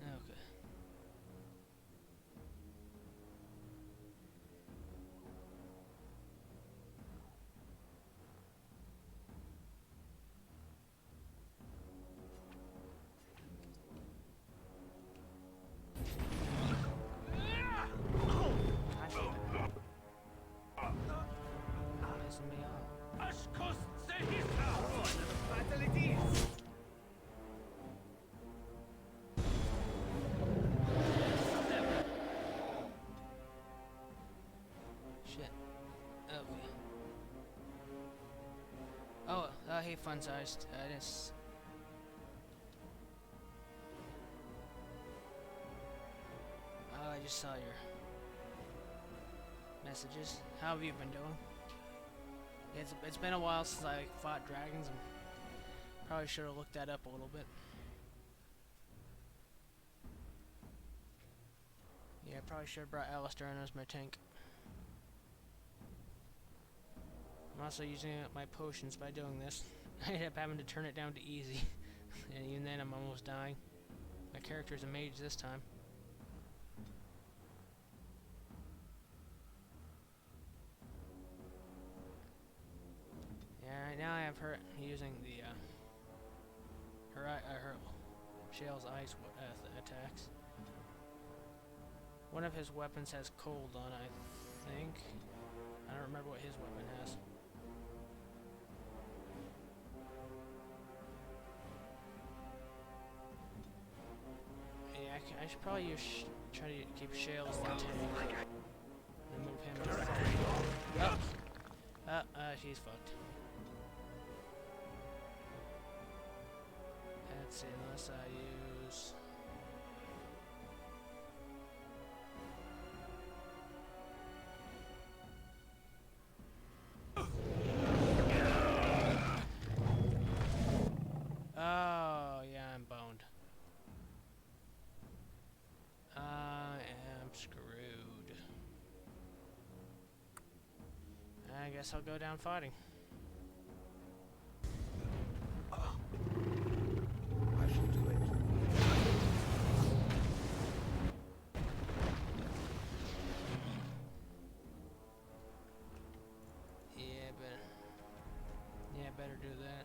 Okay. Messing me up. Shit. Okay. Oh, hey, fun-sized. This. I just saw your messages. How have you been doing? It's been a while since I fought dragons, and probably should have looked that up a little bit. Yeah, I probably should have brought Alistair in as my tank. I'm also using up my potions by doing this. I ended up having to turn it down to easy, and even then I'm almost dying. My character's a mage this time. Yeah, right now I have her using the her Shale's ice attacks. One of his weapons has cold on, I think. I don't remember what his weapon has. Yeah, I should probably try to keep Shale as the tank. And move him to the she's fucked. Let's see, unless I use... Oh, yeah, I'm boned. I am screwed. I guess I'll go down fighting. I shall do it. Yeah, better do that.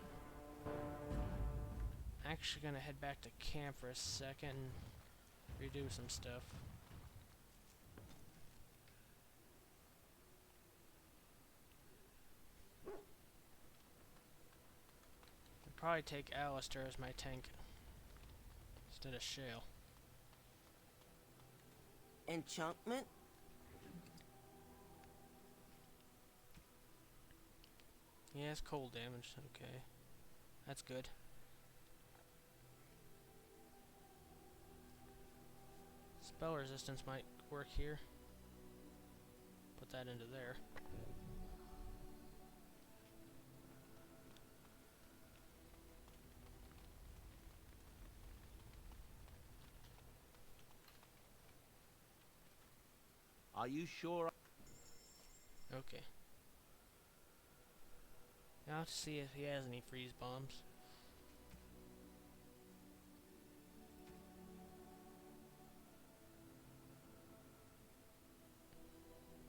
Actually gonna head back to camp for a second and redo some stuff. I'll probably take Alistair as my tank instead of Shale. Enchantment? Yeah, it's cold damage. Okay. That's good. Spell resistance might work here. Put that into there. Are you sure? Okay. Now I'll have to see if he has any freeze bombs.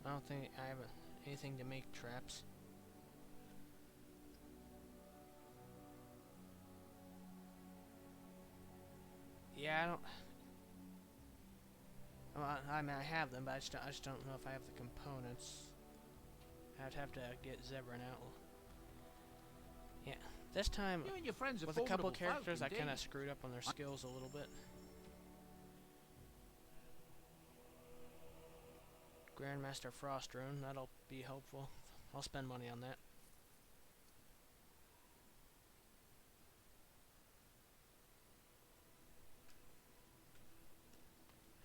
I don't think I have anything to make traps. Yeah, I don't. Well, I mean, I have them, but I just don't know if I have the components. I'd have to get Zebrin out. Yeah, this time You and your friends are with a couple formidable folk, characters, I kind of indeed. screwed up on their skills a little bit. Grandmaster Frost Rune, that'll be helpful. I'll spend money on that.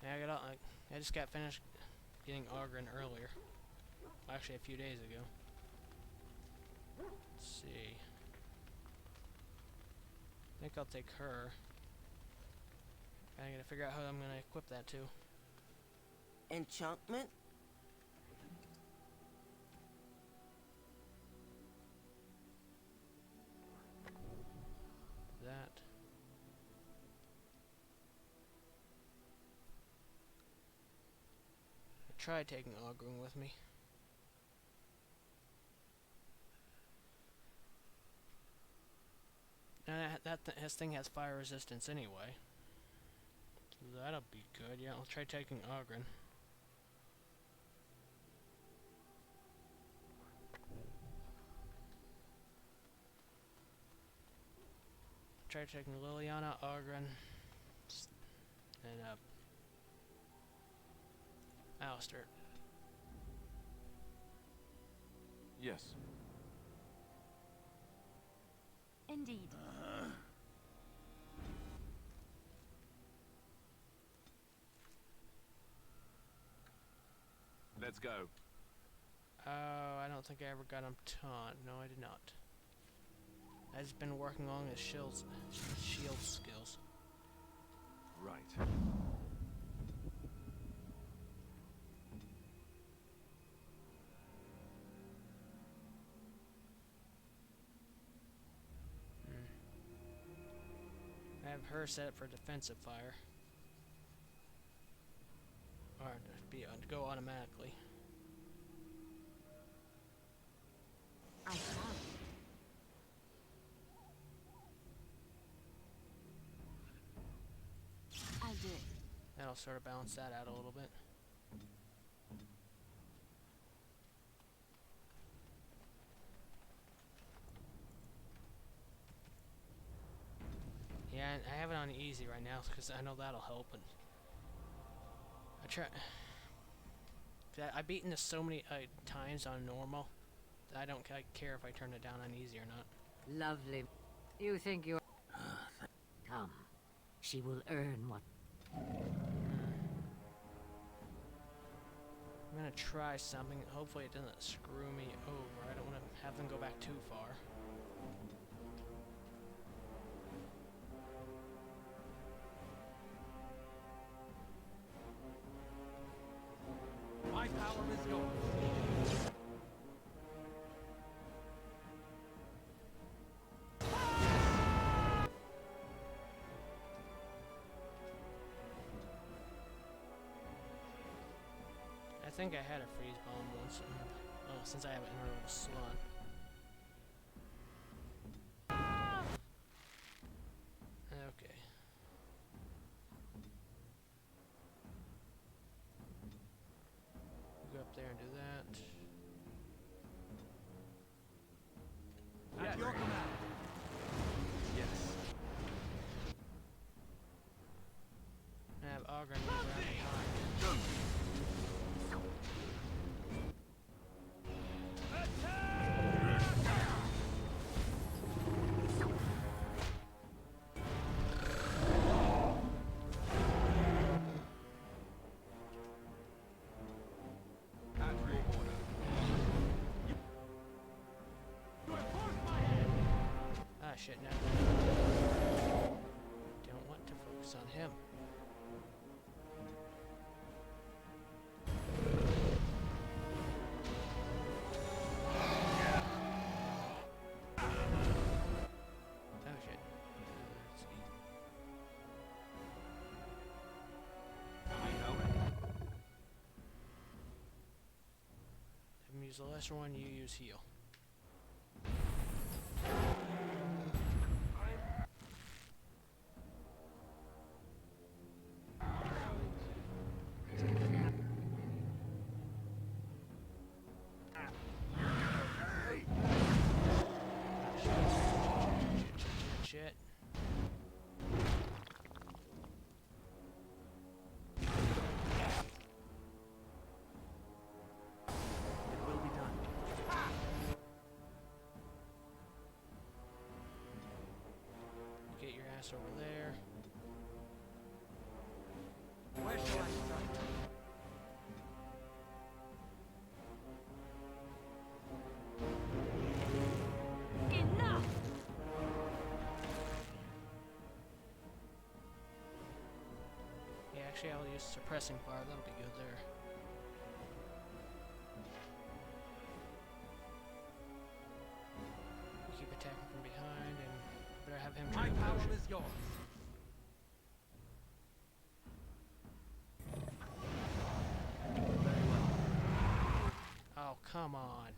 Yeah, I just got finished getting Ogren earlier. Actually, a few days ago. Let's see. I think I'll take her. I gotta figure out how I'm gonna equip that too. Enchantment? That. I tried taking Ogren with me. And his thing has fire resistance anyway. So that'll be good. Yeah, I'll try taking Ogren. Try taking Liliana, Ogren, and Alistair. Yes. Indeed. Let's go. Oh, I don't think I ever got him taunt. No, I did not. I've just been working on his shield skills. Right. I have her set up for defensive fire. Or to go automatically. I have. I did. That'll sort of balance that out a little bit. Yeah, I have it on easy right now because I know that'll help. And I try. I've beaten this so many times on normal that I don't care if I turn it down on easy or not. Lovely. You think you're... Come. She will earn what... I'm gonna try something. Hopefully it doesn't screw me over. I don't want to have them go back too far. My power is yours. I think I had a freeze bomb once. Oh, since I have it in a slot. Okay. Go up there and do that. At your command. Yes. I have Ogren move around behind. Ah, shit, no. Don't want to focus on him. Oh, shit. Let's see. I know it. Have him use use the lesser one, you use heal. Shit. It will be done. Get your ass over there. Where shall I start? Enough! Yeah, actually I'll use suppressing fire, that'll be good there. Keep attacking from behind and better have him My drink power potion. is yours. Very well. Oh, come on.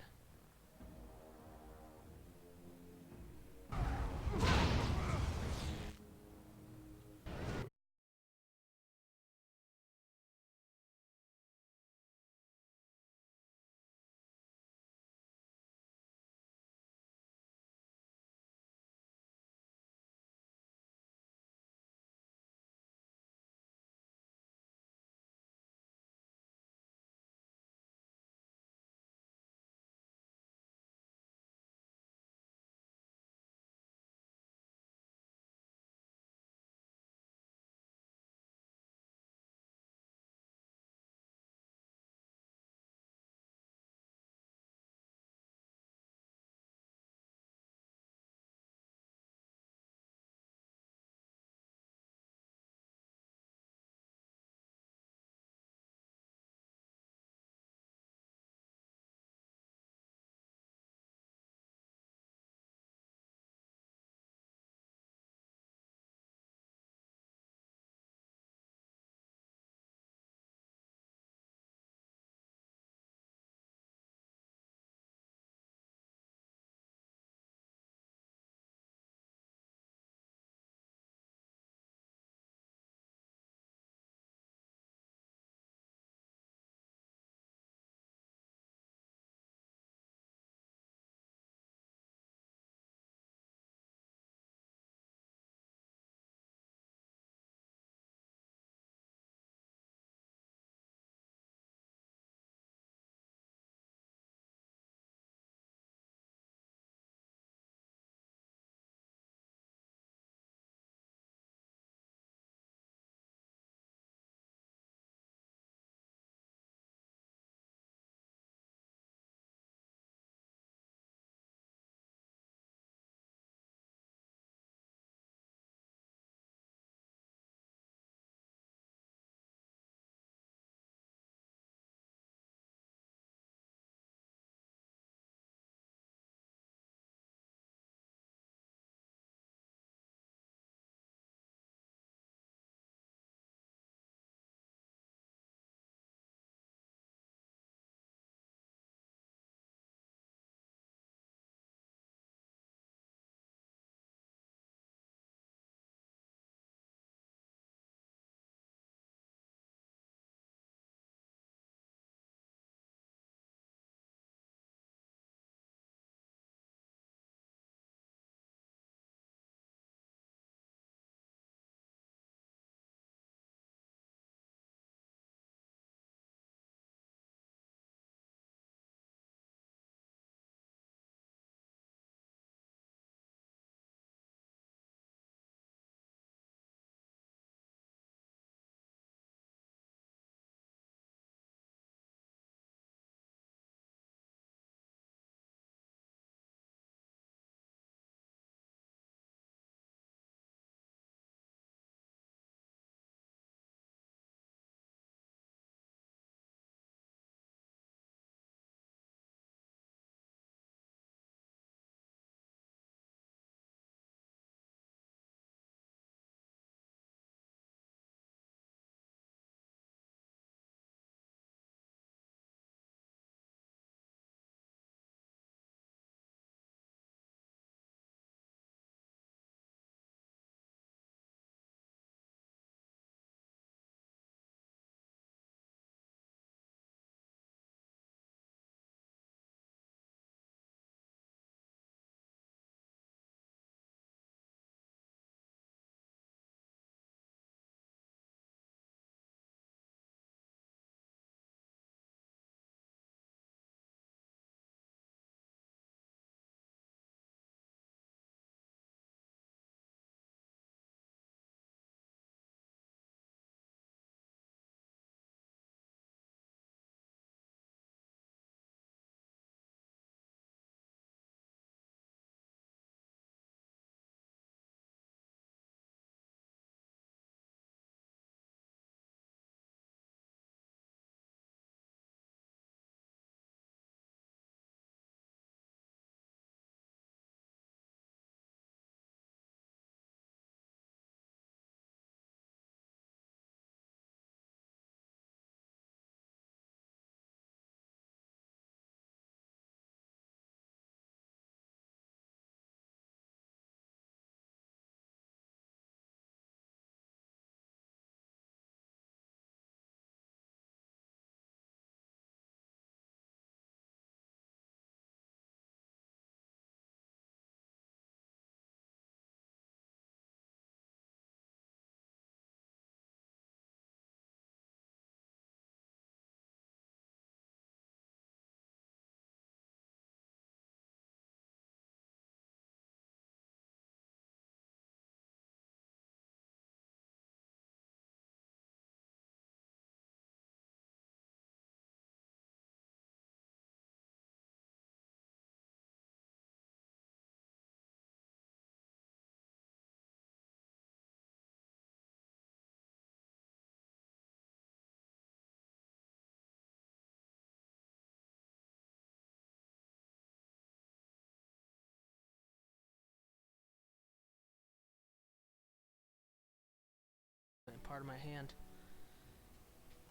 part of my hand.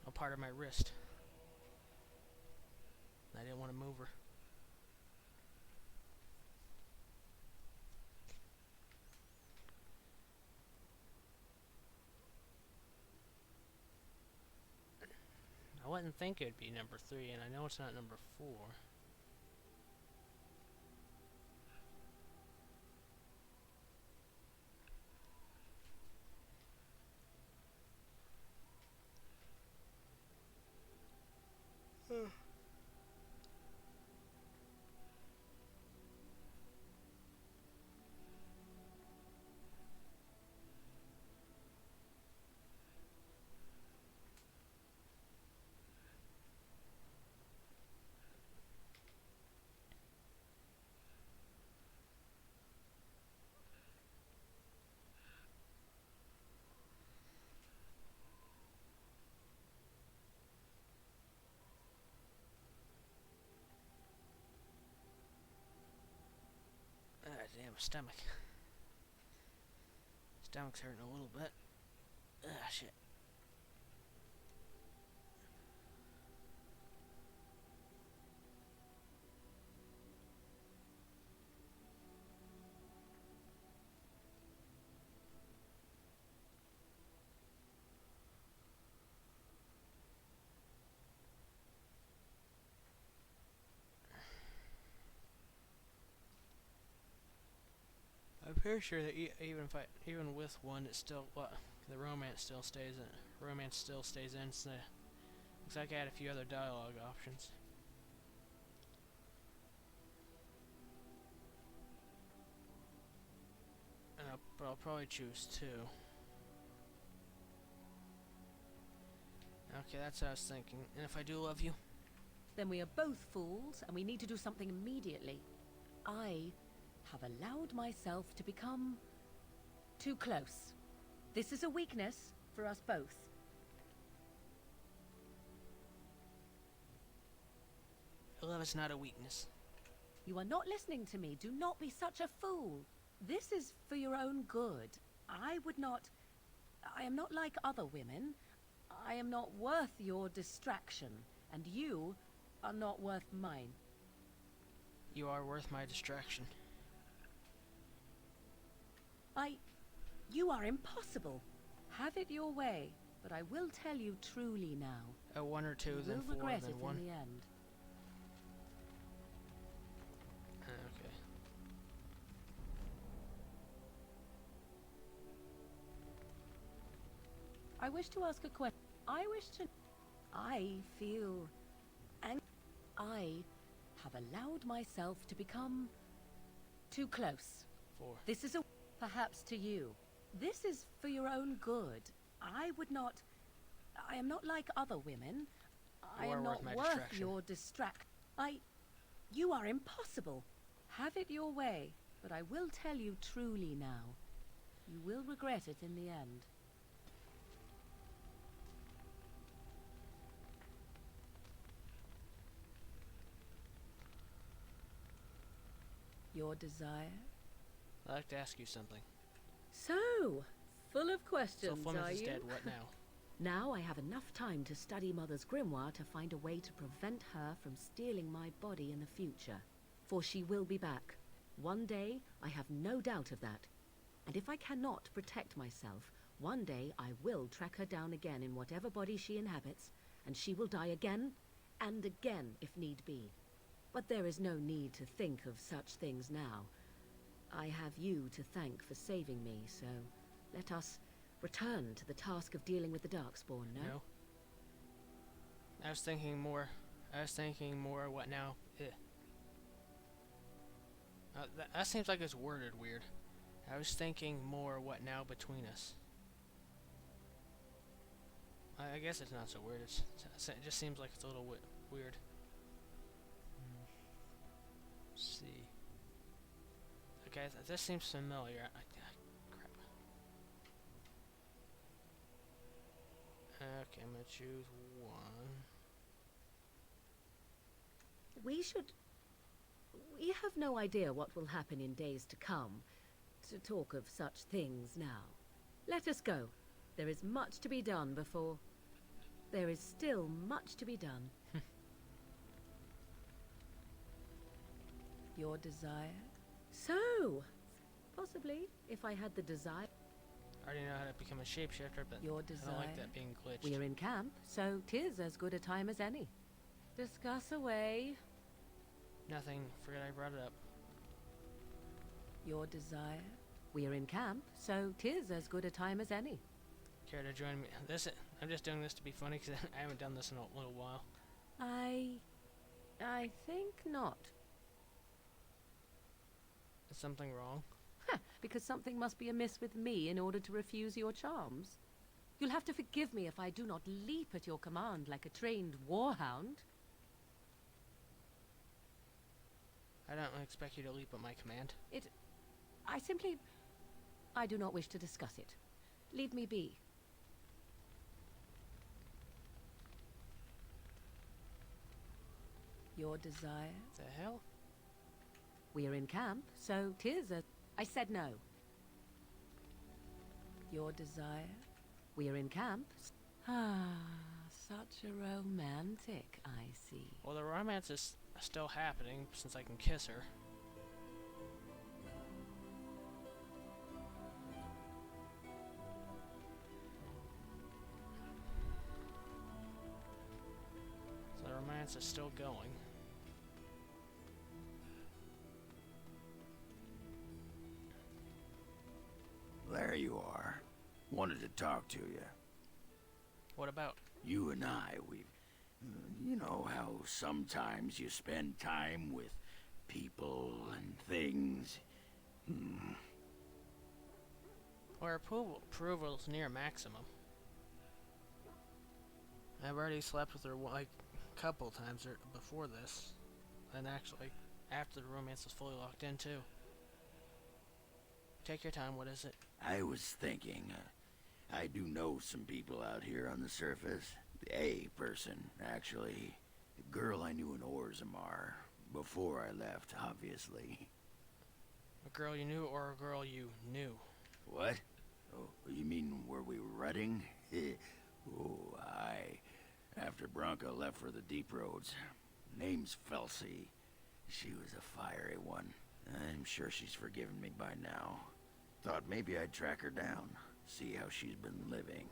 A part of my wrist. I didn't want to move her. I wouldn't think it'd be number 3, and I know it's not number 4. Ah, damn, stomach. Stomach's hurting a little bit. Ah, shit. I'm pretty sure that even with one, it's still the romance still stays in. Romance still stays in. So looks like I had a few other dialogue options. But I'll probably choose 2. Okay, that's what I was thinking. And if I do love you? Then we are both fools, and we need to do something immediately. I have allowed myself to become too close. This is a weakness for us both. Love is not a weakness. You are not listening to me. Do not be such a fool. This is for your own good. I am not like other women. I am not worth your distraction, and you are not worth mine. You are worth my distraction. You are impossible. Have it your way, but I will tell you truly now. A 1 or 2, you then will 4, regret then it 1. in the end. Okay. I wish to ask a question. I feel I have allowed myself to become too close. 4. This is perhaps to you. This is for your own good. I am not like other women. I am not worth your distraction. You are impossible. Have it your way, but I will tell you truly now. You will regret it in the end. Your desire? I'd like to ask you something. So, full of questions, so Flemeth are is you? dead, what now? Now I have enough time to study Mother's grimoire to find a way to prevent her from stealing my body in the future. For she will be back. One day, I have no doubt of that. And if I cannot protect myself, one day I will track her down again in whatever body she inhabits, and she will die again and again if need be. But there is no need to think of such things now. I have you to thank for saving me, so let us return to the task of dealing with the Darkspawn, no? No. I was thinking more what now? That seems like it's worded weird. I was thinking more what now between us. I guess it's not so weird. It just seems like it's a little weird. Let's see. Okay, this seems familiar. Crap. Okay, I'm gonna choose 1. We have no idea what will happen in days to come, to talk of such things now. Let us go. There is much to be done before... There is still much to be done. Your desire? So, possibly, if I had the desire... I already know how to become a shapeshifter, but Your I desire? don't like that being glitched. We are in camp, so 'tis as good a time as any. Discuss away. Nothing. Forget I brought it up. Your desire? We are in camp, so 'tis as good a time as any. Care to join me? I'm just doing this to be funny because I haven't done this in a little while. I think not. Is something wrong? Because something must be amiss with me in order to refuse your charms. You'll have to forgive me if I do not leap at your command like a trained warhound. I don't expect you to leap at my command. I do not wish to discuss it. Leave me be. Your desire? The hell? We are in camp, so 'tis a... I said no. Your desire? We are in camp. Ah, such a romantic, I see. Well, the romance is still happening since I can kiss her. So the romance is still going. There you are. Wanted to talk to you. What about? You and I, you know how sometimes you spend time with people and things. Our approval's near maximum. I've already slept with her like a couple times before this, and actually after the romance was fully locked in too. Take your time. What is it? I was thinking, I do know some people out here on the surface. A person, actually. A girl I knew in Orzammar. Before I left, obviously. A girl you knew or a girl you knew? What? Oh, you mean were we rutting? Oh, aye. After Bronco left for the deep roads. Name's Felsi. She was a fiery one. I'm sure she's forgiven me by now. Thought maybe I'd track her down. See how she's been living.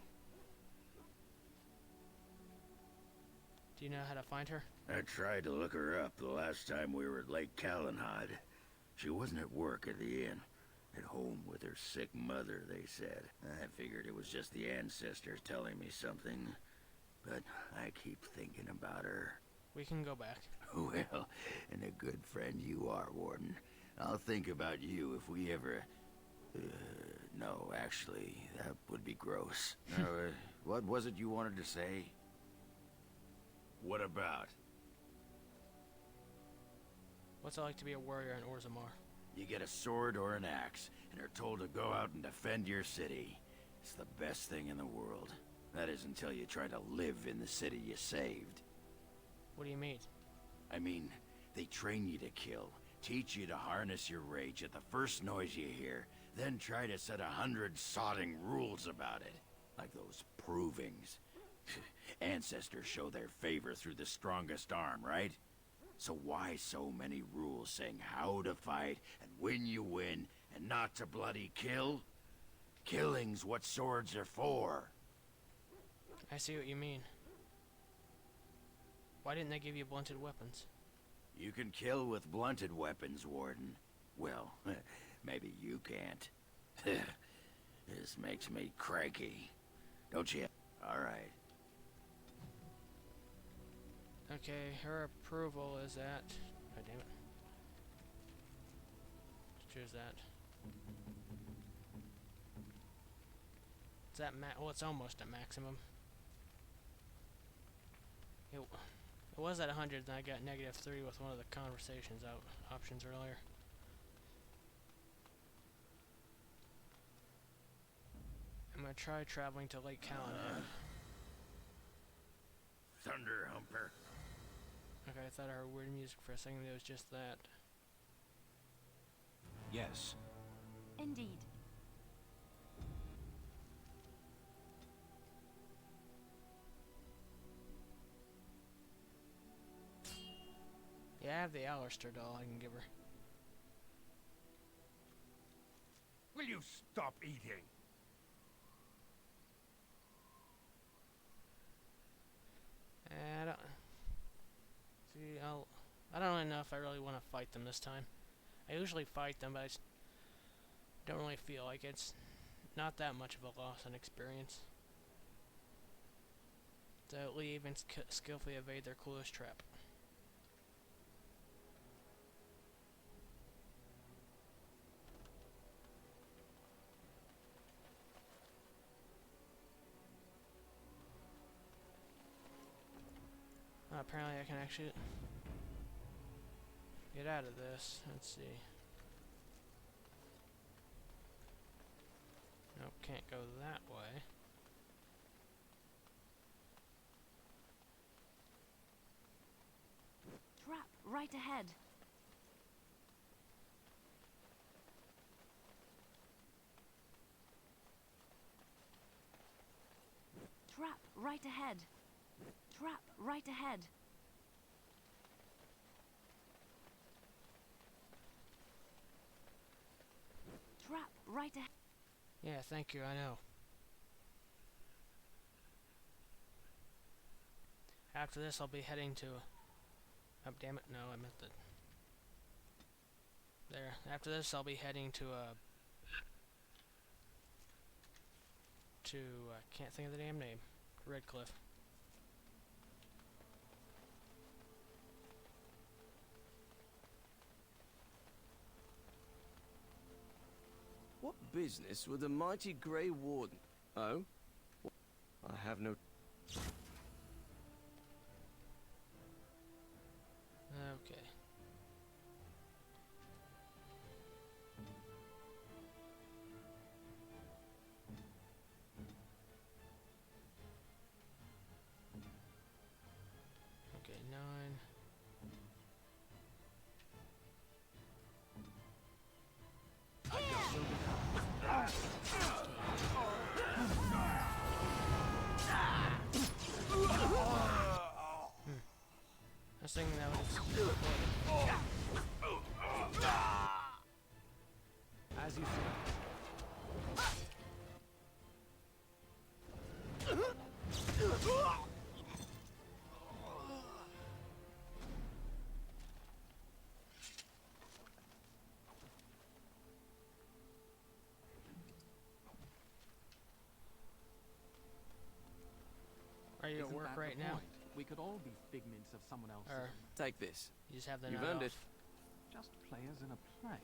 Do you know how to find her? I tried to look her up the last time we were at Lake Calenhod. She wasn't at work at the inn. At home with her sick mother, they said. I figured it was just the ancestors telling me something. But I keep thinking about her. We can go back. Well, and a good friend you are, Warden. I'll think about you if we ever... no, actually, that would be gross. What was it you wanted to say? What about? What's it like to be a warrior in Orzammar? You get a sword or an axe, and are told to go out and defend your city. It's the best thing in the world. That is until you try to live in the city you saved. What do you mean? I mean, they train you to kill, teach you to harness your rage at the first noise you hear, then try to set 100 sodding rules about it. Like those provings. Ancestors show their favor through the strongest arm, right? So why so many rules saying how to fight, and when you win, and not to bloody kill? Killing's what swords are for. I see what you mean. Why didn't they give you blunted weapons? You can kill with blunted weapons, Warden. Well, maybe you can't. This makes me cranky. Don't you? All right. Okay, her approval is at... God damn it. Let's choose that. It's at well, it's almost at maximum. It was at 100, then I got -3 with one of the conversations options earlier. I'm gonna try traveling to Lake Calenhod. Thunder Humper. Okay, I thought I heard weird music for a second, but it was just that. Yes. Indeed. have the Alistair doll I can give her. Will you stop eating? I don't... See, I don't really know if I really want to fight them this time. I usually fight them, but I just don't really feel like it's not that much of a loss in experience. To leave and skillfully evade their coolest trap. Apparently I can actually get out of this. Let's see. Nope, can't go that way. Trap right ahead. Trap right ahead. Trap right ahead. Trap right ahead. Yeah, thank you, I know. After this, I'll be heading to... Oh, damn it, no, I meant that. There. After this, I'll be heading to, can't think of the damn name. Redcliffe. What business would the mighty Grey Warden... Oh? I have no... Okay. Okay, 9. I was thinking that was... As you Are you at Isn't work that the right now? point? We could all be figments of someone else. Or take this. you just have the You've night earned off. it. Just players in a play.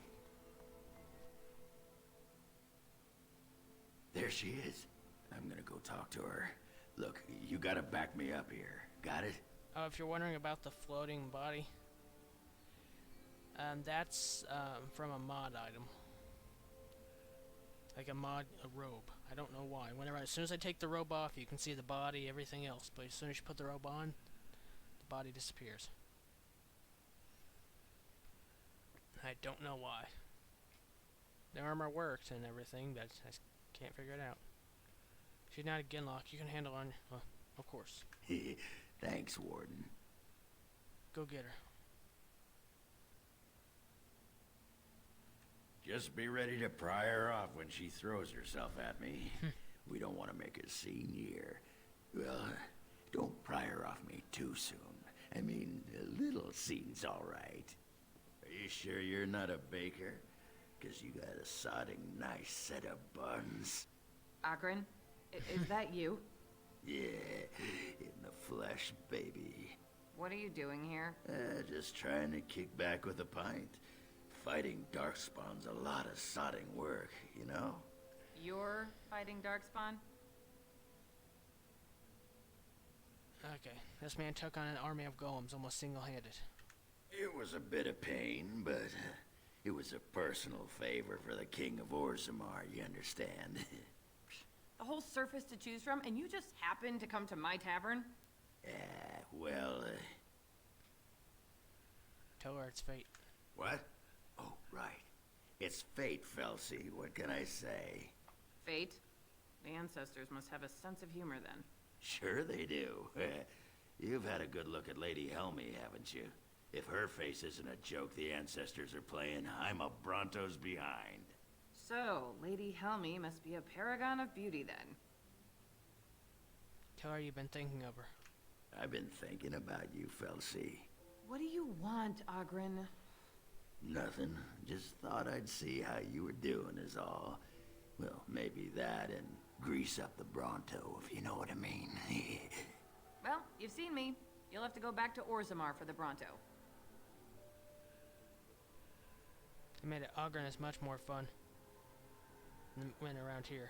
There she is. I'm gonna go talk to her. Look, you gotta back me up here. Got it? Oh, if you're wondering about the floating body, that's from a mod item. Like a robe. I don't know why. As soon as I take the robe off, you can see the body, everything else. But as soon as you put the robe on, the body disappears. I don't know why. The armor worked and everything, but I just can't figure it out. She's not a Ginlock. You can handle on. Well, of course. Thanks, Warden. Go get her. Just be ready to pry her off when she throws herself at me. We don't want to make a scene here. Well, don't pry her off me too soon. I mean, a little scene's all right. Are you sure you're not a baker? 'Cause you got a sodding nice set of buns. Akron, is that you? Yeah, in the flesh, baby. What are you doing here? Just trying to kick back with a pint. Fighting Darkspawn's a lot of sodding work, you know? You're fighting Darkspawn? Okay, this man took on an army of golems almost single-handed. It was a bit of pain, but it was a personal favor for the King of Orzammar, you understand? The whole surface to choose from, and you just happened to come to my tavern? Well, Tell her it's fate. What? Oh, right. It's fate, Felsie. What can I say? Fate? The ancestors must have a sense of humor then. Sure they do. You've had a good look at Lady Helmy, haven't you? If her face isn't a joke the ancestors are playing, I'm a Bronto's behind. So, Lady Helmy must be a paragon of beauty then. Tell her you've been thinking of her. I've been thinking about you, Felsi. What do you want, Ogren? Nothing. Just thought I'd see how you were doing is all. Well, maybe that and grease up the Bronto, if you know what I mean. Well, you've seen me. You'll have to go back to Orzammar for the Bronto. I made it Ogren is much more fun than when around here.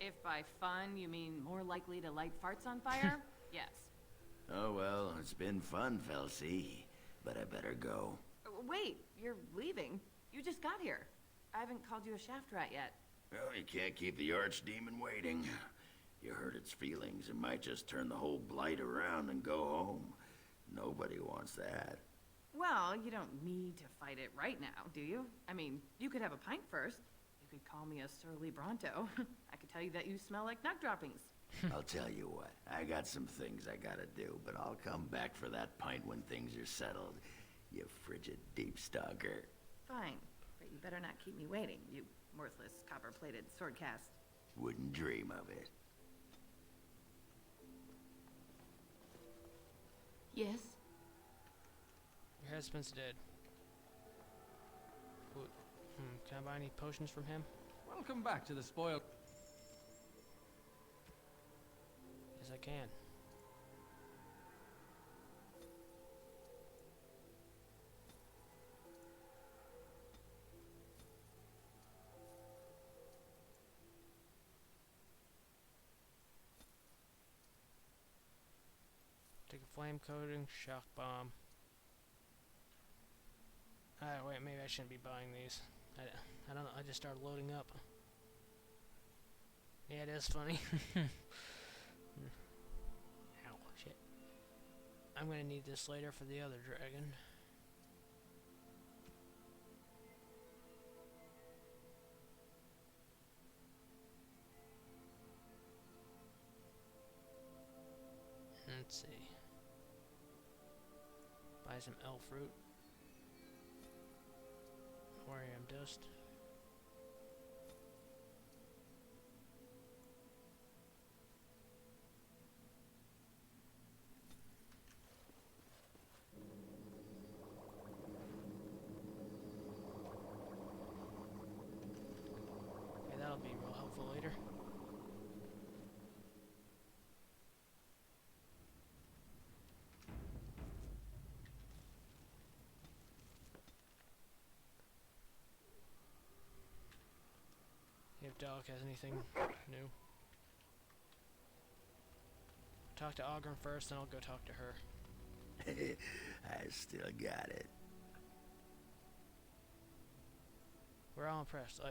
If by fun you mean more likely to light farts on fire, yes. Oh well, it's been fun, Felsi. But I better go. Wait, you're leaving? You just got here. I haven't called you a shaft rat yet. Well, you can't keep the archdemon waiting. You hurt its feelings, it might just turn the whole blight around and go home. Nobody wants that. Well, you don't need to fight it right now, do you? I mean, you could have a pint first. You could call me a surly Bronto. I could tell you that you smell like nut droppings. I'll tell you what, I got some things I gotta do, but I'll come back for that pint when things are settled. You frigid deep stalker. Fine, but you better not keep me waiting, you worthless copper-plated sword cast. Wouldn't dream of it. Yes? Your husband's dead. Can I buy any potions from him? Welcome back to the spoiled... Yes, I can. Take a flame coating, shock bomb. Wait, maybe I shouldn't be buying these. I don't know, I just started loading up. Yeah, it is funny. Ow, shit. I'm gonna need this later for the other dragon. Let's see. Buy some elf fruit. Aquarium dust. Okay, that'll be real helpful later. If Doc has anything new. Talk to Ogren first, then I'll go talk to her. I still got it. We're all impressed. So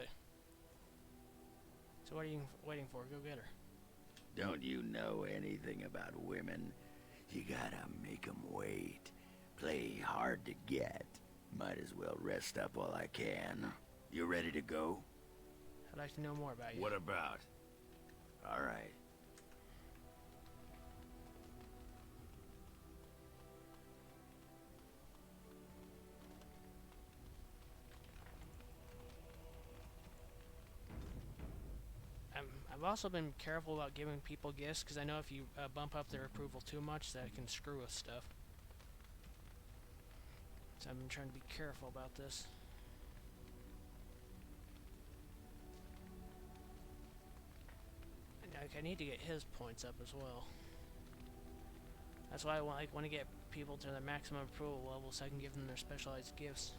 what are you waiting for? Go get her. Don't you know anything about women? You gotta make 'em wait. Play hard to get. Might as well rest up while I can. You ready to go? I'd like to know more about you. What about? All right. I've also been careful about giving people gifts, because I know if you bump up their approval too much, that can screw with stuff. So I've been trying to be careful about this. I need to get his points up as well. That's why I want to get people to their maximum approval level so I can give them their specialized gifts.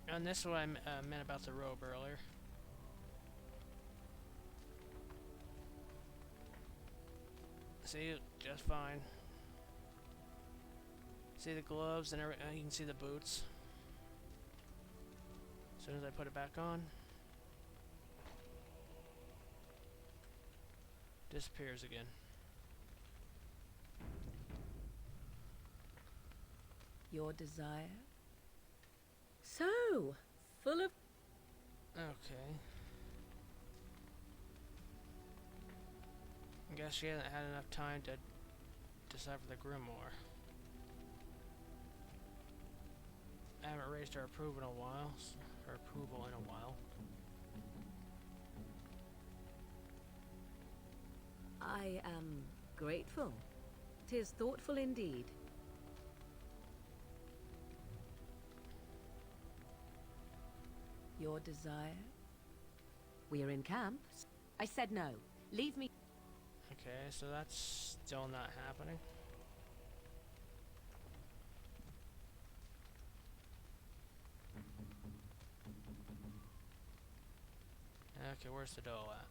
And this is what I meant about the robe earlier. See, just fine. See the gloves and you can see the boots. As soon as I put it back on, disappears again. Your desire? So, full of... Okay. I guess she hasn't had enough time to decipher the grimoire. I haven't raised her approval in a while. I am grateful. 'Tis thoughtful indeed. Your desire? We are in camp. I said no. Leave me. Okay, so that's still not happening. Okay, where's the doll at?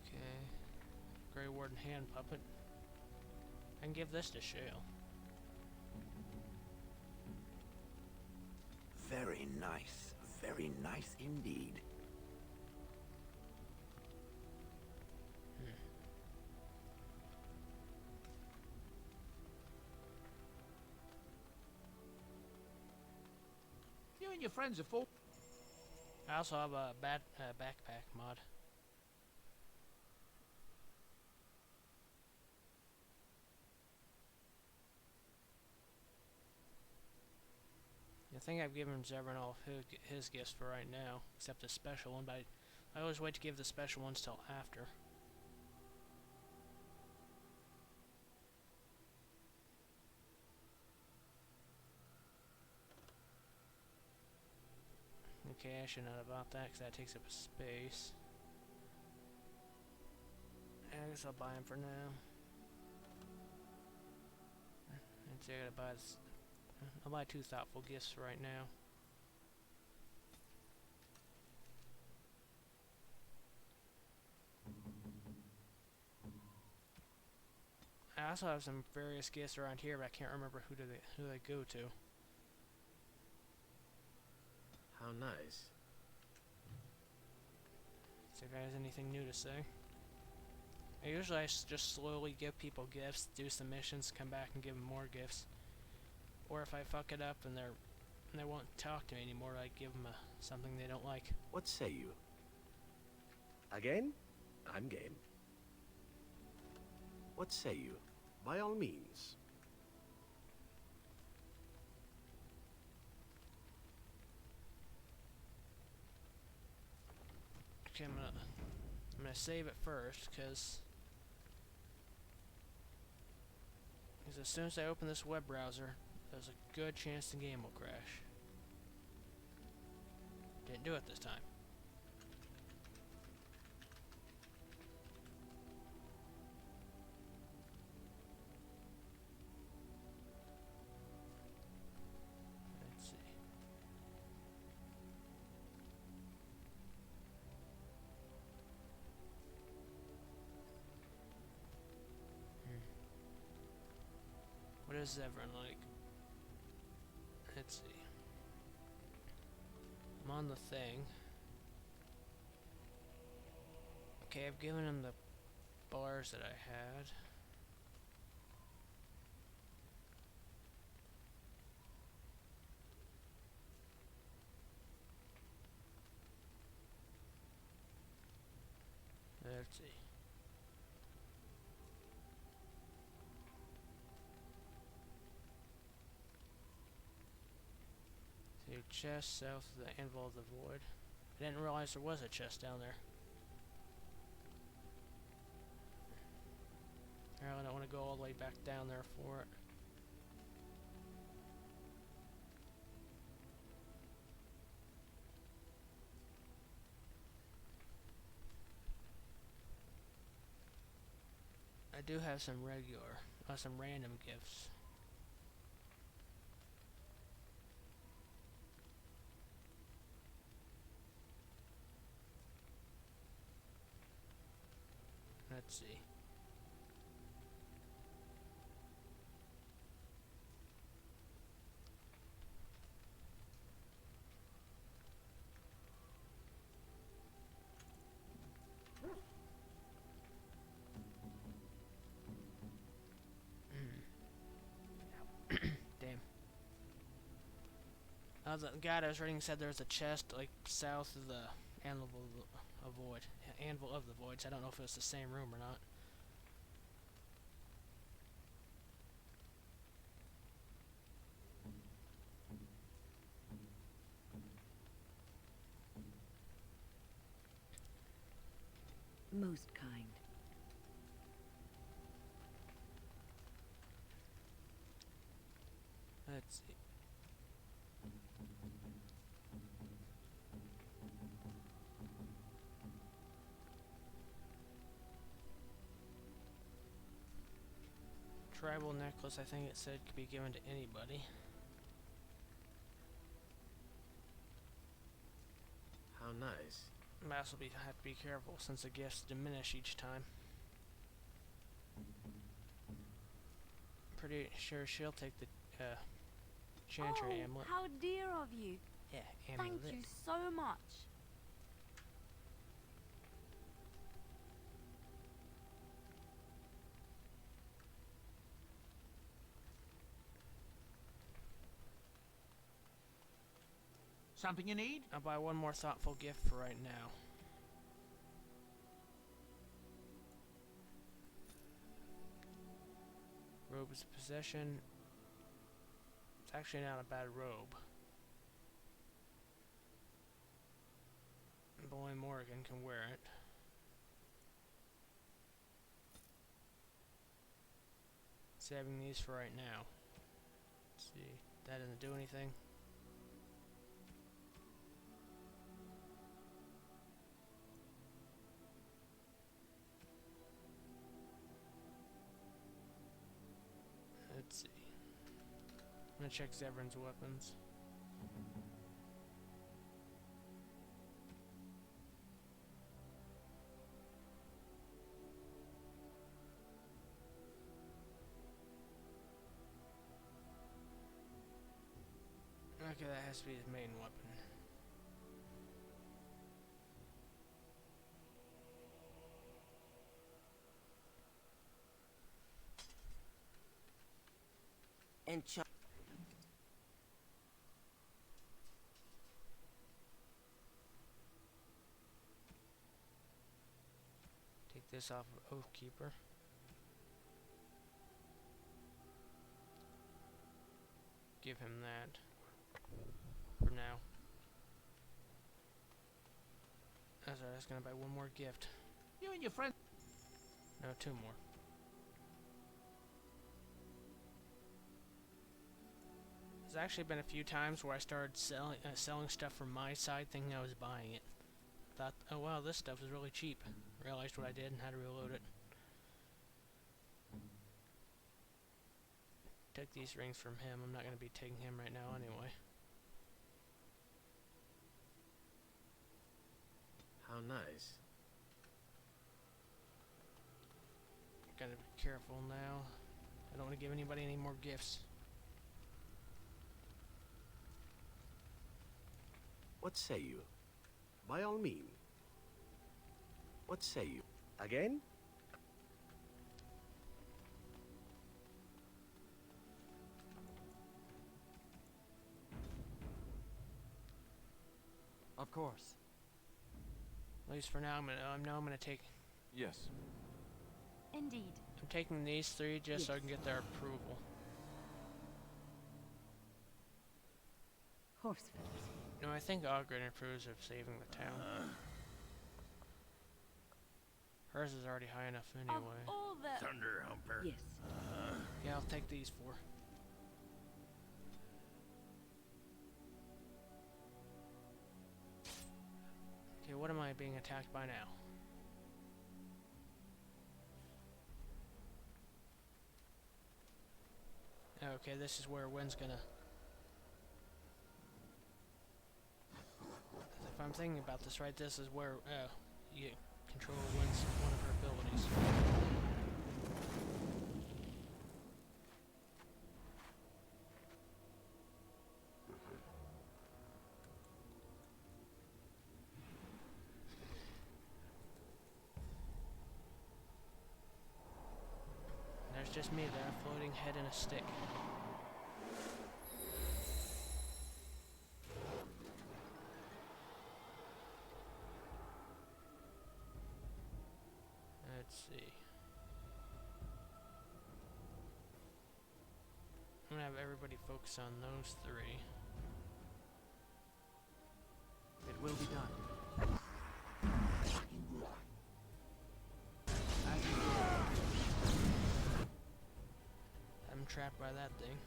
Okay. Grey Warden hand puppet. I can give this to Shale. Very nice. Very nice indeed. You and your friends are full. I also have a backpack mod. I think I've given Zevran all of his gifts for right now, except the special one, but I always wait to give the special ones till after. Okay, I should know about that, because that takes up space. I guess I'll buy him for now. Let's see, I gotta buy this. I'll buy 2 thoughtful gifts for right now. I also have some various gifts around here, but I can't remember who they go to. How nice. So, guys, anything new to say? Usually I just slowly give people gifts, do some missions, come back and give them more gifts. Or if I fuck it up and they won't talk to me anymore, I give them something they don't like. What say you? Again? I'm game. What say you? By all means. Okay, I'm gonna save it first, because as soon as I open this web browser, there's a good chance the game will crash. Didn't do it this time. Let's see. What is everyone like? Let's see. I'm on the thing. Okay, I've given him the bars that I had. Let's see. See, chest south of the Anvil of the Void. I didn't realize there was a chest down there. I really don't want to go all the way back down there for it. I do have some some random gifts. Let's see. The guide I was reading said there was a chest like south of the Anvil of Void. Anvil of the Voids. I don't know if it was the same room or not. Most kind. Let's see. Tribal necklace, I think it said, could be given to anybody. How nice. I also have to be careful since the gifts diminish each time. Pretty sure she'll take the Chantry amulet. How dear of you. Yeah, amulet. Thank you so much. Something you need? I'll buy one more thoughtful gift for right now. Robe is a possession. It's actually not a bad robe. Boy Morgan can wear it. Saving these for right now. Let's see. That doesn't do anything. Let's see. I'm gonna check Zevran's weapons. Okay, that has to be his main weapon. Take this off of Oathkeeper. Give him that for now. That's right, I was gonna buy one more gift. You and your friend. No, two more. There's actually been a few times where I started selling stuff from my side thinking I was buying it. Thought, oh wow, this stuff is really cheap. Realized what I did and how to reload it. Took these rings from him. I'm not going to be taking him right now anyway. How nice. Gotta be careful now. I don't want to give anybody any more gifts. What say you? By all means. What say you? Again? Of course. At least for now, I'm gonna take. Yes. Indeed. I'm taking these three just so I can get their approval. Horsefit. No, I think Ogren approves of saving the town. Hers is already high enough anyway. Of all the Thunder Humper. Yes. Yeah, I'll take these four. Okay, what am I being attacked by now? Okay, this is where Wen's gonna... If I'm thinking about this right, this is where you control Wen's one of her abilities. There's just me there, a floating head and a stick. I'm gonna have everybody focus on those three. It will be done. I'm trapped by that thing.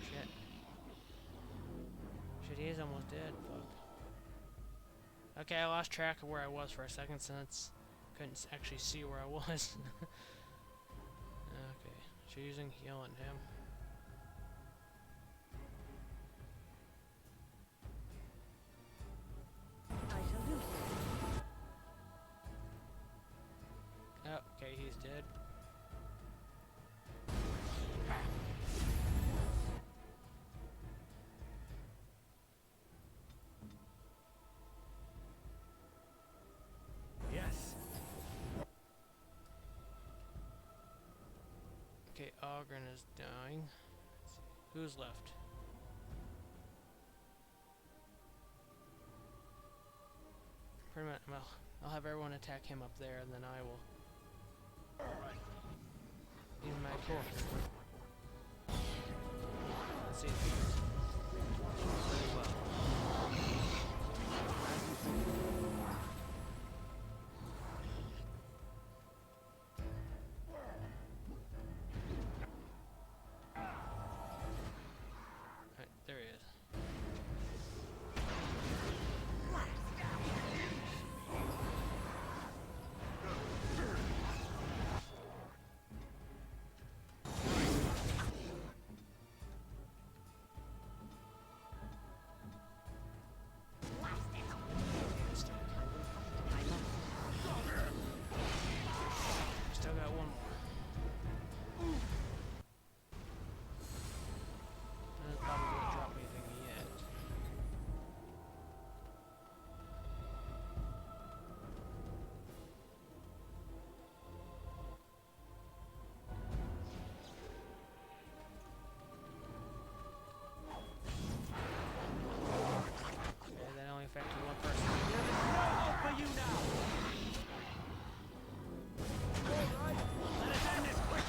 Shit. Shit, he is almost dead. Fuck. Okay, I lost track of where I was for a second since I couldn't actually see where I was. Okay, she's using heal on him. I shall do so. Oh, okay, he's dead. Yes. Okay, Ogren is dying. Let's see. Who's left? Pretty much, well, I'll have everyone attack him up there, and then I will. Even my cool. Let's see. Very well. Alright, there he is. Still got one more. That probably won't drop anything yet. Okay, that only affected one person. For you now. Let us end this quick.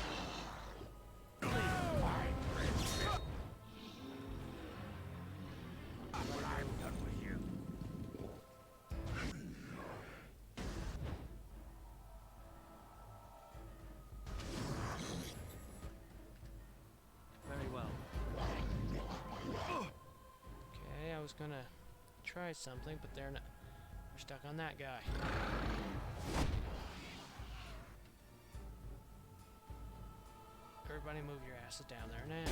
I'm done with you. Very well. Okay, I was gonna try something, but they're not. They're stuck on that guy. Everybody move your asses down there now.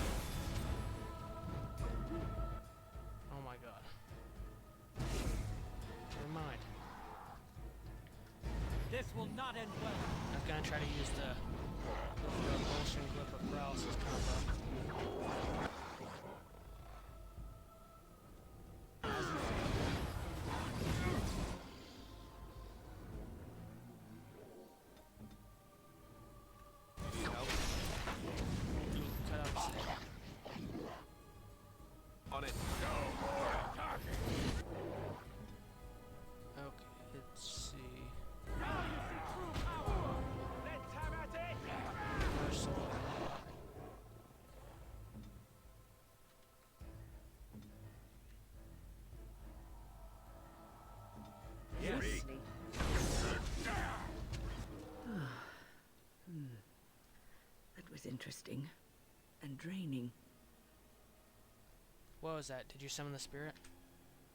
Oh my god. Never mind. This will not end well. I was gonna try to use the Repulsion Grip of Paralysis combo. Cut out his head. On it. Okay, let's see. Reversal. Seriously. That was interesting. And draining. What was that? Did you summon the spirit?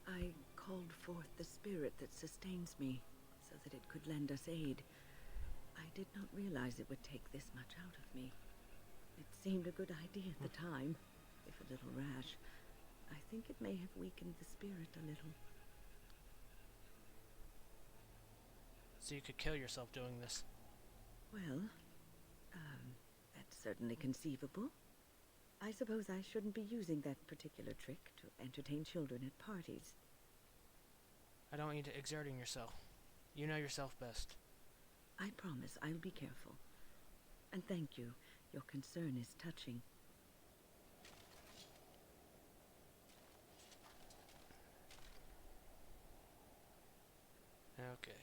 I called forth the spirit that sustains me, so that it could lend us aid. I did not realize it would take this much out of me. It seemed a good idea at the time, if a little rash. I think it may have weakened the spirit a little. So you could kill yourself doing this. Well, that's certainly conceivable. I suppose I shouldn't be using that particular trick to entertain children at parties. I don't want you to exerting yourself. You know yourself best. I promise I'll be careful. And thank you. Your concern is touching. Okay.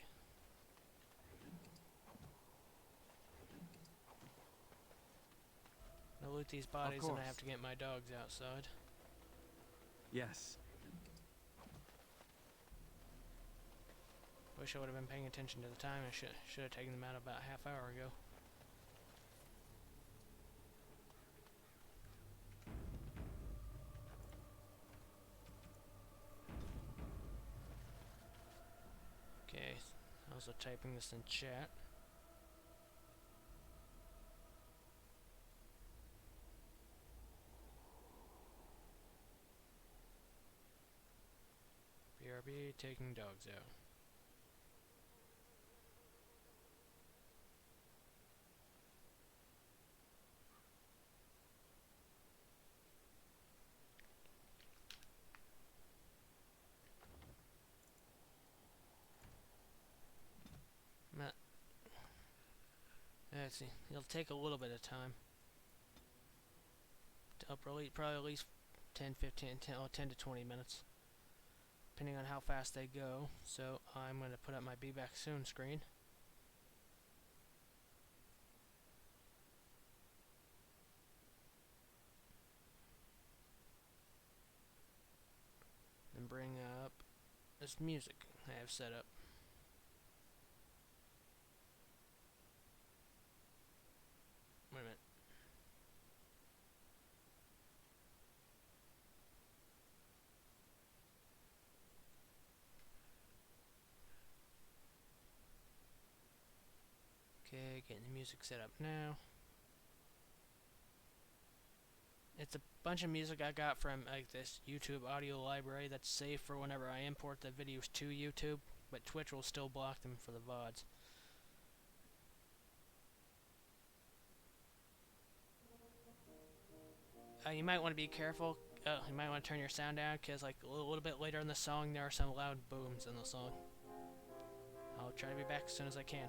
I'll loot these bodies and I have to get my dogs outside. Yes. Wish I would have been paying attention to the time. I should have taken them out about a half hour ago. Okay, also typing this in chat. BRB taking dogs out. Let's see, it'll take a little bit of time. Probably at least 10 to 20 minutes. Depending on how fast they go. So I'm going to put up my Be Back Soon screen. And bring up this music I have set up. Wait a minute. Okay, getting the music set up now. It's a bunch of music I got from like this YouTube audio library that's saved for whenever I import the videos to YouTube, but Twitch will still block them for the VODs. You might want to be careful. You might want to turn your sound down because like a little bit later in the song there are some loud booms in the song. I'll try to be back as soon as I can.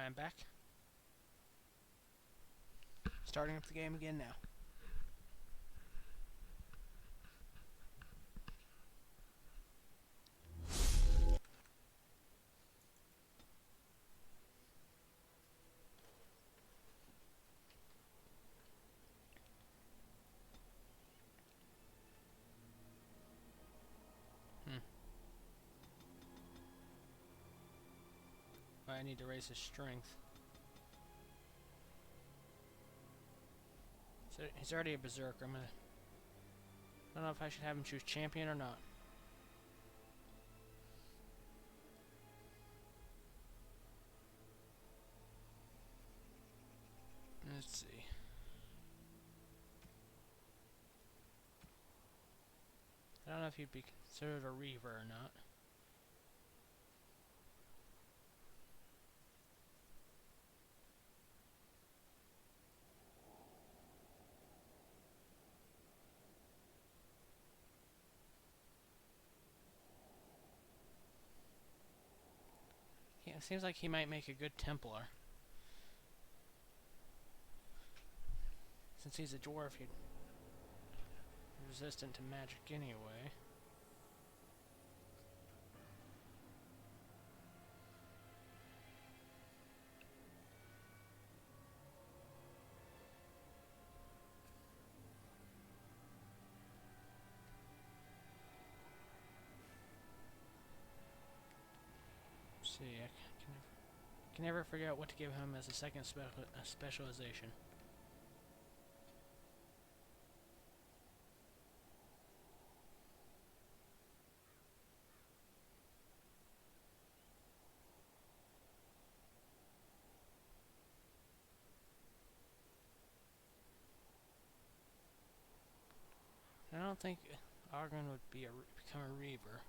I'm back. Starting up the game again now. I need to raise his strength. So he's already a berserker. I don't know if I should have him choose champion or not. Let's see. I don't know if he'd be considered a reaver or not. Yeah, it seems like he might make a good Templar. Since he's a dwarf, he'd be resistant to magic anyway. See, I can never figure out what to give him as a second specialization. I don't think Argon would become a reaver.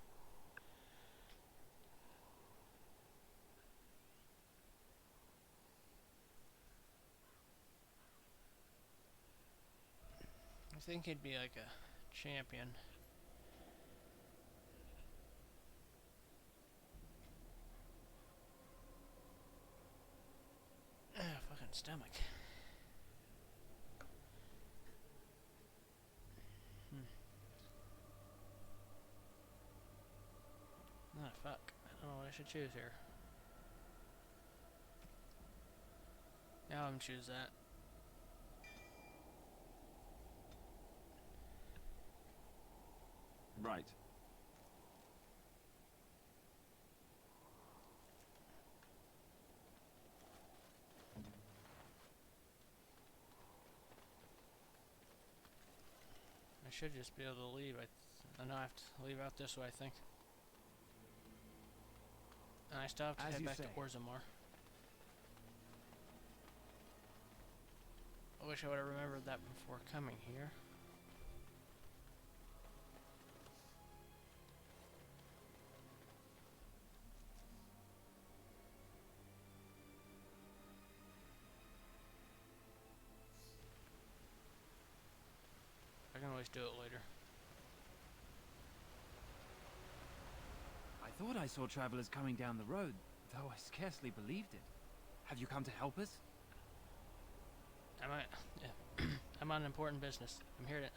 I think he'd be like a champion. Fucking stomach. Ah, fuck. I don't know what I should choose here. Now I'm choose that. Right. I should just be able to leave. I know I have to leave out this way, I think. And I still have to head back to Orzammar. I wish I would have remembered that before coming here. I can always do it later. I thought I saw travelers coming down the road, though I scarcely believed it. Have you come to help us? I'm on important business.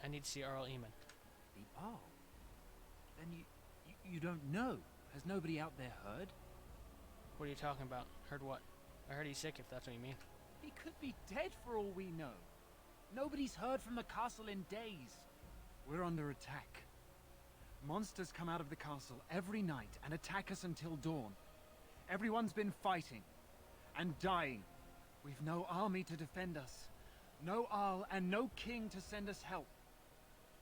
I need to see Arl Eamon. The Arl? Then you don't know. Has nobody out there heard? What are you talking about? Heard what? I heard he's sick, if that's what you mean. He could be dead for all we know. Nobody's heard from the castle in days. We're under attack. Monsters come out of the castle every night and attack us until dawn. Everyone's been fighting and dying. We've no army to defend us. No Arl and no king to send us help.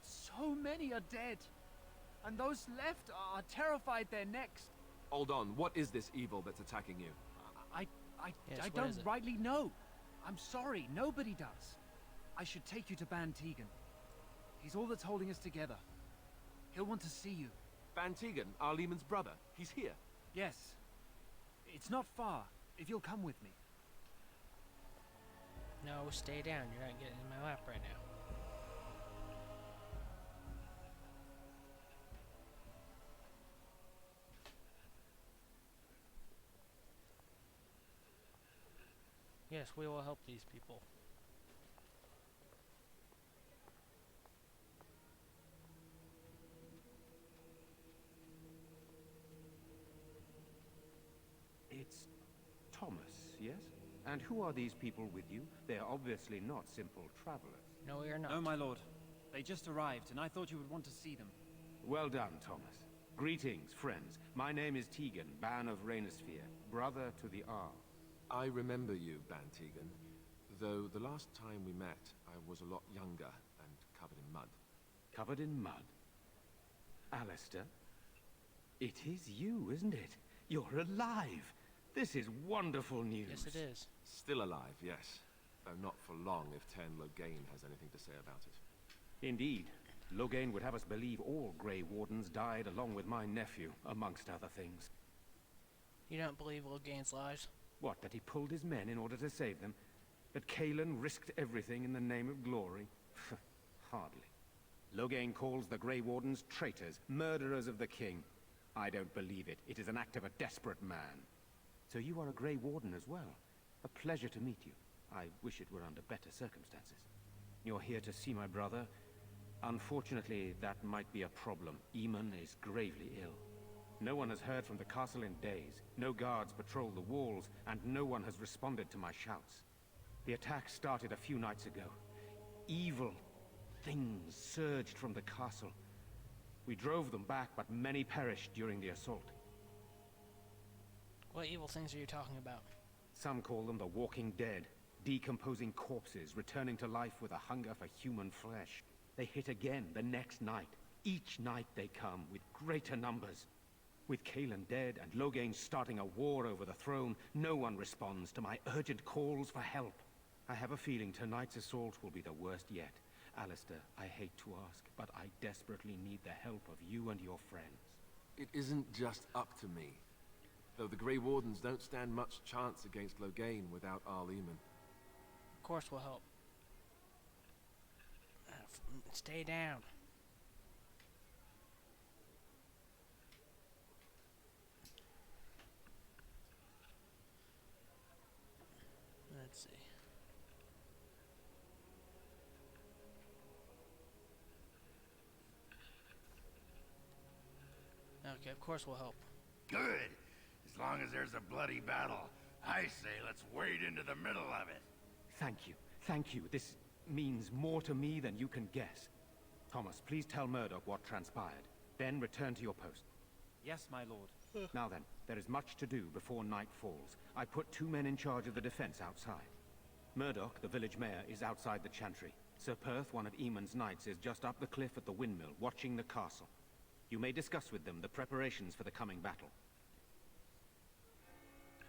So many are dead. And those left are terrified they're next. Hold on, what is this evil that's attacking you? I Yes, don't rightly know. I'm sorry, nobody does. I should take you to Ban Tegan. He's all that's holding us together. He'll want to see you. Ban Tegan, our Lehman's brother. He's here. Yes. It's not far, if you'll come with me. No, stay down. You're not getting in my lap right now. Yes, we will help these people. It's Thomas, yes? And who are these people with you? They're obviously not simple travelers. No, we are not. No, my lord. They just arrived, and I thought you would want to see them. Well done, Thomas. Greetings, friends. My name is Tegan, Ban of Rainersphere, brother to the Arl. I remember you, Bantegan. Though the last time we met, I was a lot younger and covered in mud. Covered in mud? Alistair? It is you, isn't it? You're alive! This is wonderful news. Yes, it is. Still alive, yes. Though not for long if Ten Loghain has anything to say about it. Indeed. Loghain would have us believe all Grey Wardens died along with my nephew, amongst other things. You don't believe Loghain's lies? What, that he pulled his men in order to save them? That Cailan risked everything in the name of glory? Hardly. Loghain calls the Grey Wardens traitors, murderers of the king. I don't believe it. It is an act of a desperate man. So you are a Grey Warden as well. A pleasure to meet you. I wish it were under better circumstances. You're here to see my brother. Unfortunately, that might be a problem. Eamon is gravely ill. No one has heard from the castle in days. No guards patrol the walls, and no one has responded to my shouts. The attack started a few nights ago. Evil things surged from the castle. We drove them back, but many perished during the assault. What evil things are you talking about? Some call them the walking dead, decomposing corpses, returning to life with a hunger for human flesh. They hit again the next night. Each night they come, with greater numbers. With Cailan dead and Loghain starting a war over the throne, no one responds to my urgent calls for help. I have a feeling tonight's assault will be the worst yet. Alistair, I hate to ask, but I desperately need the help of you and your friends. It isn't just up to me. Though the Grey Wardens don't stand much chance against Loghain without Arl Eamon. Of course we'll help. Stay down. Let's see. Okay, of course we'll help. Good. As long as there's a bloody battle, I say let's wade into the middle of it. Thank you. Thank you. This means more to me than you can guess. Thomas, please tell Murdoch what transpired. Then return to your post. Yes, my lord. Now then, there is much to do before night falls. I put 2 men in charge of the defense outside. Murdoch, the village mayor, is outside the chantry. Sir Perth, one of Eamon's knights, is just up the cliff at the windmill, watching the castle. You may discuss with them the preparations for the coming battle.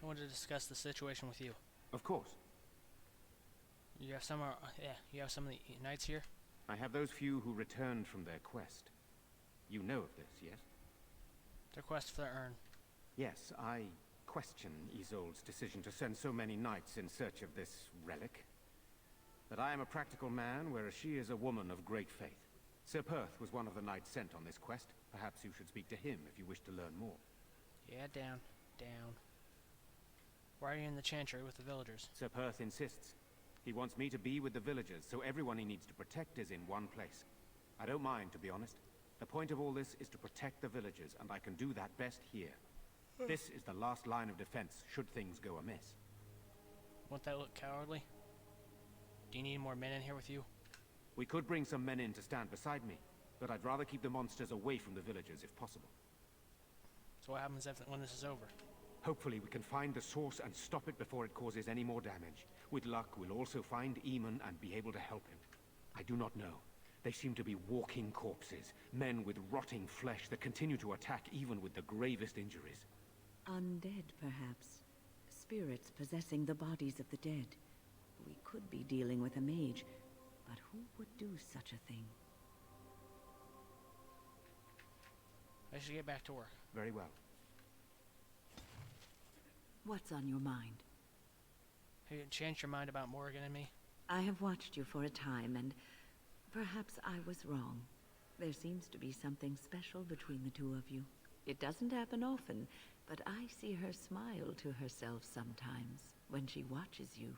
I want to discuss the situation with you. Of course. You have some, you have some of the knights here? I have those few who returned from their quest. You know of this, yes? Their quest for the urn. Yes, I question Isolde's decision to send so many knights in search of this relic. But I am a practical man, whereas she is a woman of great faith. Sir Perth was one of the knights sent on this quest. Perhaps you should speak to him if you wish to learn more. Yeah, down. Why are you in the chantry with the villagers? Sir Perth insists. He wants me to be with the villagers, so everyone he needs to protect is in one place. I don't mind, to be honest. The point of all this is to protect the villagers, and I can do that best here. This is the last line of defense, should things go amiss. Won't that look cowardly? Do you need more men in here with you? We could bring some men in to stand beside me, but I'd rather keep the monsters away from the villagers if possible. So what happens when this is over? Hopefully we can find the source and stop it before it causes any more damage. With luck, we'll also find Eamon and be able to help him. I do not know. They seem to be walking corpses, men with rotting flesh that continue to attack even with the gravest injuries. Undead, perhaps. Spirits possessing the bodies of the dead. We could be dealing with a mage, but who would do such a thing? I should get back to work. Very well. What's on your mind? Have you changed your mind about Morgan and me? I have watched you for a time, and perhaps I was wrong. There seems to be something special between the two of you. It doesn't happen often, but I see her smile to herself sometimes when she watches you.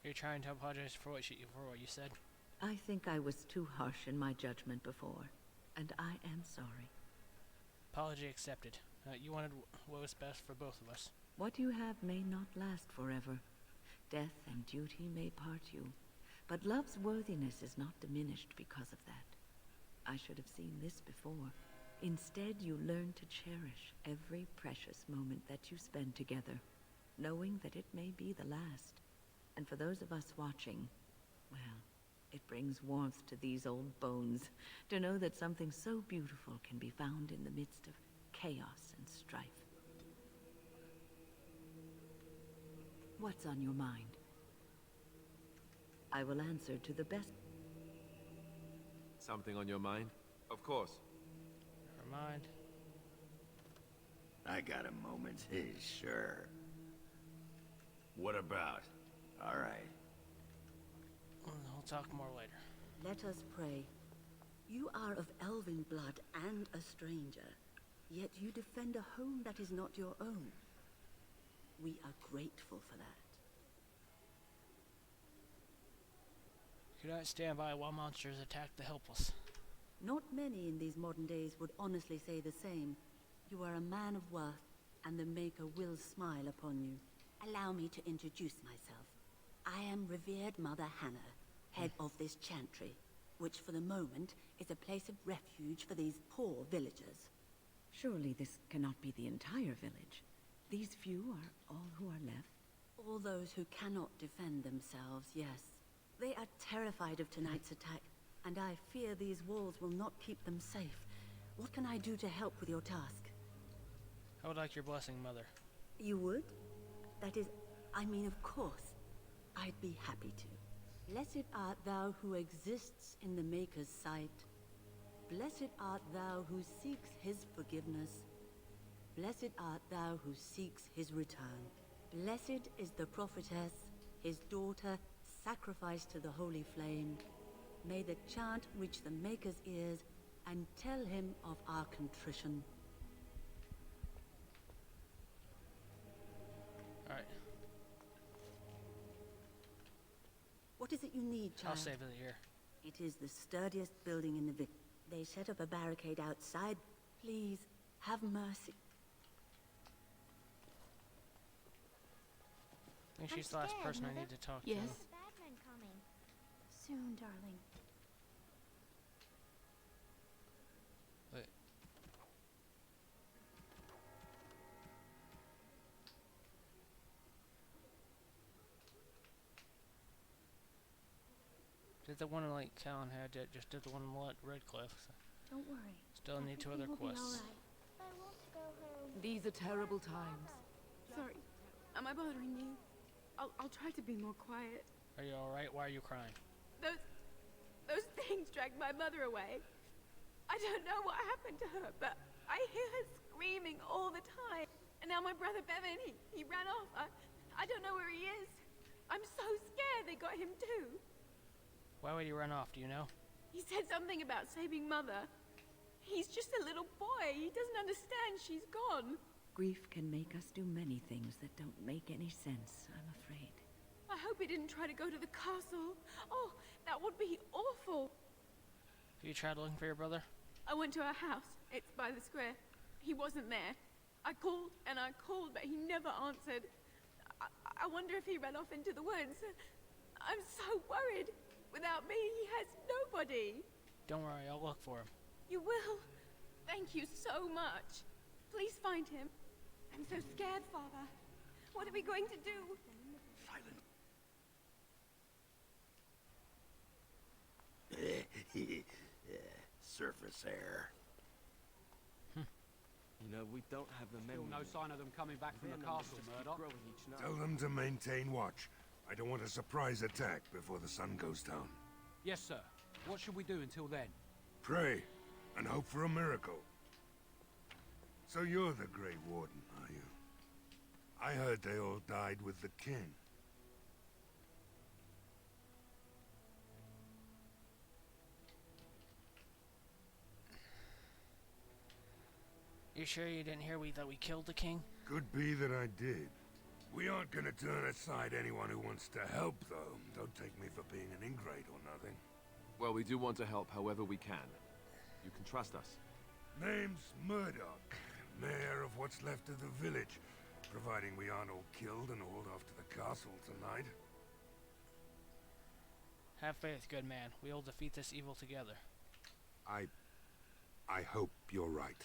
Are you trying to apologize for what you said? I think I was too harsh in my judgment before, and I am sorry. Apology accepted. You wanted what was best for both of us. What you have may not last forever. Death and duty may part you, but love's worthiness is not diminished because of that. I should have seen this before. Instead, you learn to cherish every precious moment that you spend together, knowing that it may be the last. And for those of us watching, well, it brings warmth to these old bones to know that something so beautiful can be found in the midst of chaos and strife. What's on your mind? I will answer to the best. Something on your mind? Of course. Never mind. I got a moment. Sure. What about? All right. We'll talk more later. Let us pray. You are of elven blood and a stranger, yet you defend a home that is not your own. We are grateful for that. You cannot stand by while monsters attack the helpless. Not many in these modern days would honestly say the same. You are a man of worth, and the Maker will smile upon you. Allow me to introduce myself. I am revered Mother Hannah, head of this chantry, which for the moment is a place of refuge for these poor villagers. Surely this cannot be the entire village. These few are all who are left? All those who cannot defend themselves, yes. They are terrified of tonight's attack, and I fear these walls will not keep them safe. What can I do to help with your task? I would like your blessing, Mother. You would? That is, I mean, of course. I'd be happy to. Blessed art thou who exists in the Maker's sight. Blessed art thou who seeks his forgiveness. Blessed art thou who seeks his return. Blessed is the prophetess, his daughter, sacrificed to the holy flame. May the chant reach the Maker's ears and tell him of our contrition. Alright. What is it you need, child? I'll save it here. It is the sturdiest building in the village. They set up a barricade outside. Please, have mercy. I think she's the last person I need to talk to. Yes. Badman coming. Soon, darling. Wait. Did the one in Lake Callan had just did the one in Red Cliff. So Don't worry. still need 2 other quests. I want to go home. These are terrible times. Sorry. Am I bothering you? I'll try to be more quiet. Are you alright? Why are you crying? Those things dragged my mother away. I don't know what happened to her, but I hear her screaming all the time. And now my brother Bevan, he ran off. I don't know where he is. I'm so scared they got him too. Why would he run off? Do you know? He said something about saving Mother. He's just a little boy. He doesn't understand she's gone. Grief can make us do many things that don't make any sense, I'm afraid. I hope he didn't try to go to the castle. Oh, that would be awful. Have you tried looking for your brother? I went to our house. It's by the square. He wasn't there. I called and I called, but he never answered. I wonder if he ran off into the woods. I'm so worried. Without me, he has nobody. Don't worry, I'll look for him. You will? Thank you so much. Please find him. I'm so scared, Father. What are we going to do? Silent. Surface air. You know, we don't have the men. Still no sign of them coming back from the castle, Murdoch. Tell them to maintain watch. I don't want a surprise attack before the sun goes down. Yes, sir. What should we do until then? Pray, and hope for a miracle. So you're the Grey Warden, are you? I heard they all died with the king. You sure you didn't hear that we killed the king? Could be that I did. We aren't gonna turn aside anyone who wants to help, though. Don't take me for being an ingrate or nothing. Well, we do want to help however we can. You can trust us. Name's Murdoch, mayor of what's left of the village, providing we aren't all killed and hauled off to the castle tonight. Have faith, good man. We'll defeat this evil together. I hope you're right.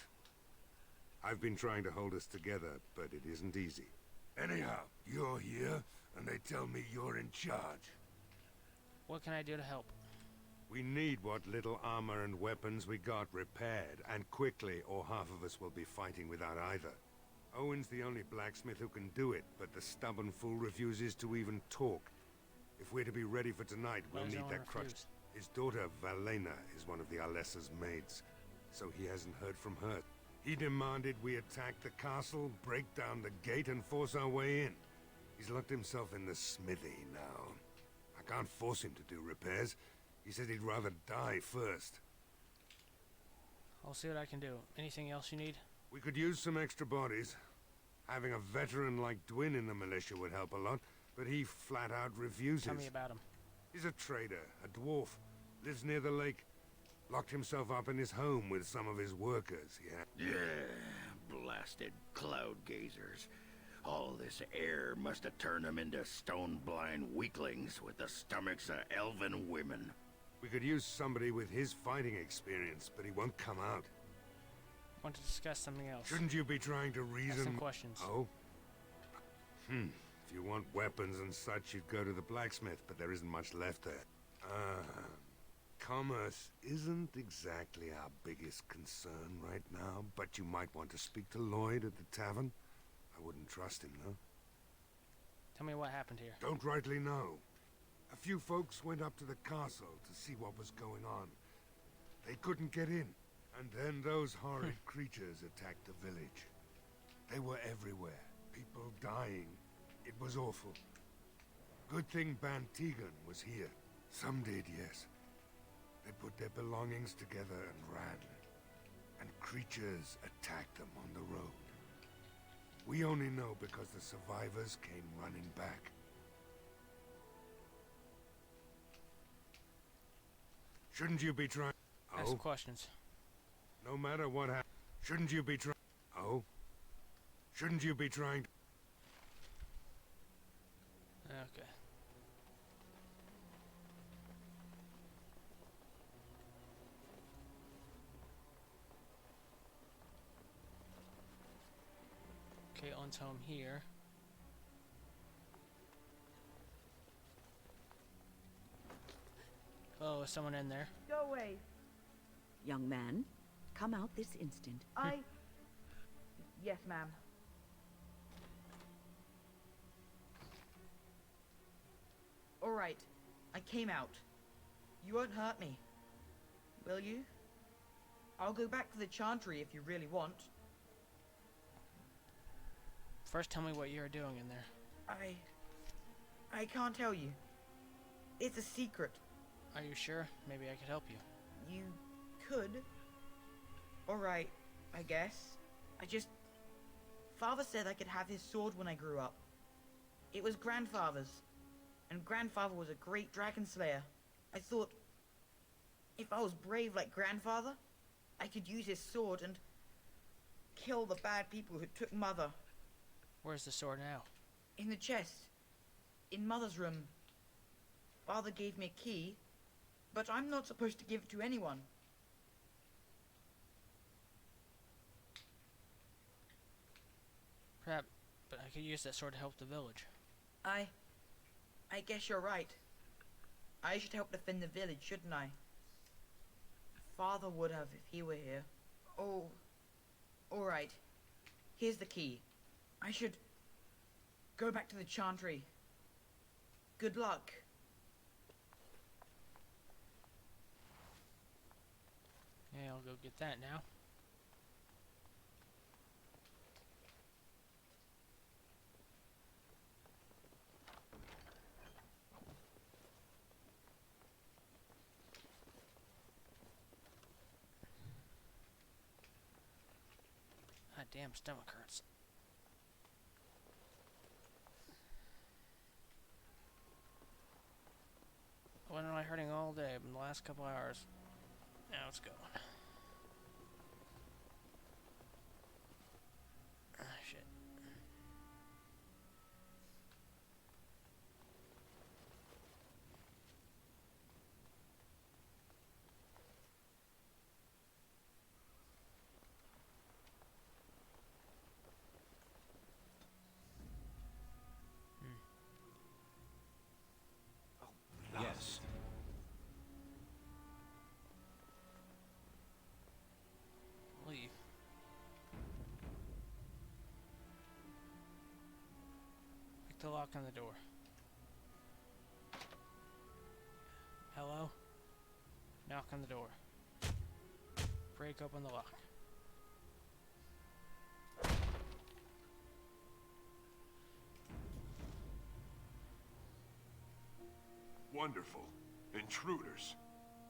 I've been trying to hold us together, but it isn't easy. Anyhow, you're here, and they tell me you're in charge. What can I do to help? We need what little armor and weapons we got repaired, and quickly, or half of us will be fighting without either. Owen's the only blacksmith who can do it, but the stubborn fool refuses to even talk. If we're to be ready for tonight, we'll need that crutch. His daughter, Valena, is one of the Alessa's maids, so he hasn't heard from her. He demanded we attack the castle, break down the gate, and force our way in. He's locked himself in the smithy now. I can't force him to do repairs. He said he'd rather die first. I'll see what I can do. Anything else you need? We could use some extra bodies. Having a veteran like Dwin in the militia would help a lot, but he flat out refuses. Tell me about him. He's a trader, a dwarf, lives near the lake. Locked himself up in his home with some of his workers, yeah. Yeah, blasted cloud gazers. All this air must have turned them into stone-blind weaklings with the stomachs of elven women. We could use somebody with his fighting experience, but he won't come out. Want to discuss something else? Shouldn't you be trying to reason? Ask some questions. Oh? If you want weapons and such, you'd go to the blacksmith, but there isn't much left there. Commerce isn't exactly our biggest concern right now, but you might want to speak to Lloyd at the tavern. I wouldn't trust him, though. Tell me what happened here. Don't rightly know. A few folks went up to the castle to see what was going on. They couldn't get in, and then those horrid creatures attacked the village. They were everywhere, people dying. It was awful. Good thing Bantegan was here. Some did, yes. They put their belongings together and ran. And creatures attacked them on the road. We only know because the survivors came running back. Shouldn't you be trying... Ask some questions. No matter what happens, shouldn't you be trying... Oh? Shouldn't you be trying... Okay. Caitlin's home here. Oh, is someone in there? Go away. Young man, come out this instant. Yes, ma'am. All right, I came out. You won't hurt me, will you? I'll go back to the chantry if you really want. First, tell me what you're doing in there. I can't tell you. It's a secret. Are you sure? Maybe I could help you. You could. All right, I guess. Father said I could have his sword when I grew up. It was Grandfather's. And Grandfather was a great dragon slayer. I thought, if I was brave like Grandfather, I could use his sword and kill the bad people who took Mother. Where's the sword now? In the chest. In Mother's room. Father gave me a key, but I'm not supposed to give it to anyone. Perhaps, but I could use that sword to help the village. I guess you're right. I should help defend the village, shouldn't I? Father would have if he were here. Oh, all right. Here's the key. I should go back to the chantry. Good luck. Yeah, I'll go get that now. My damn stomach hurts. all day, but in the last couple hours, now it's going. Ah, shit. Yes. Leave. Pick the lock on the door. Hello? Knock on the door. Break open the lock. Wonderful. Intruders.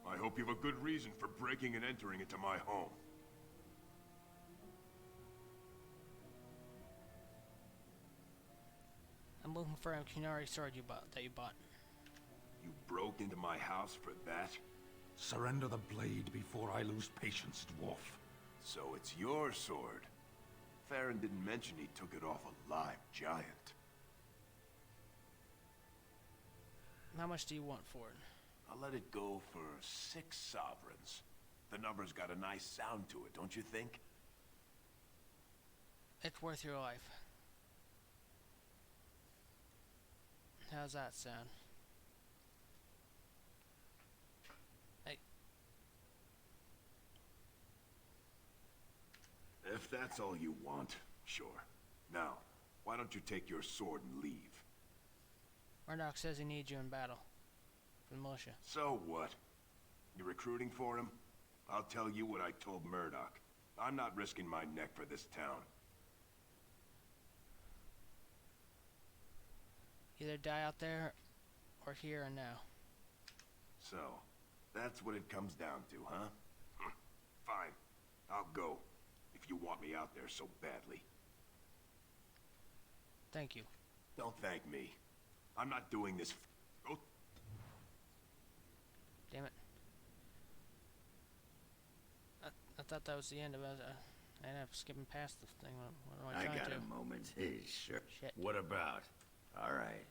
I hope you have a good reason for breaking and entering into my home. I'm looking for a Kunari sword you bought. You broke into my house for that? Surrender the blade before I lose patience, dwarf. So it's your sword. Farron didn't mention he took it off a live giant. How much do you want for it? I'll let it go for 6 sovereigns. The number's got a nice sound to it, don't you think? It's worth your life. How's that sound? Hey. If that's all you want, sure. Now, why don't you take your sword and leave? Murdoch says he needs you in battle. For the militia. So what? You recruiting for him? I'll tell you what I told Murdoch. I'm not risking my neck for this town. Either die out there, or here and now. So, that's what it comes down to, huh? Fine. I'll go. If you want me out there so badly. Thank you. Don't thank me. I'm not doing this. Go. Damn it. I thought that was the end of it. I ended up skipping past the thing. What am I trying got to? a moment. Hey, sure. Shit. What about? All right.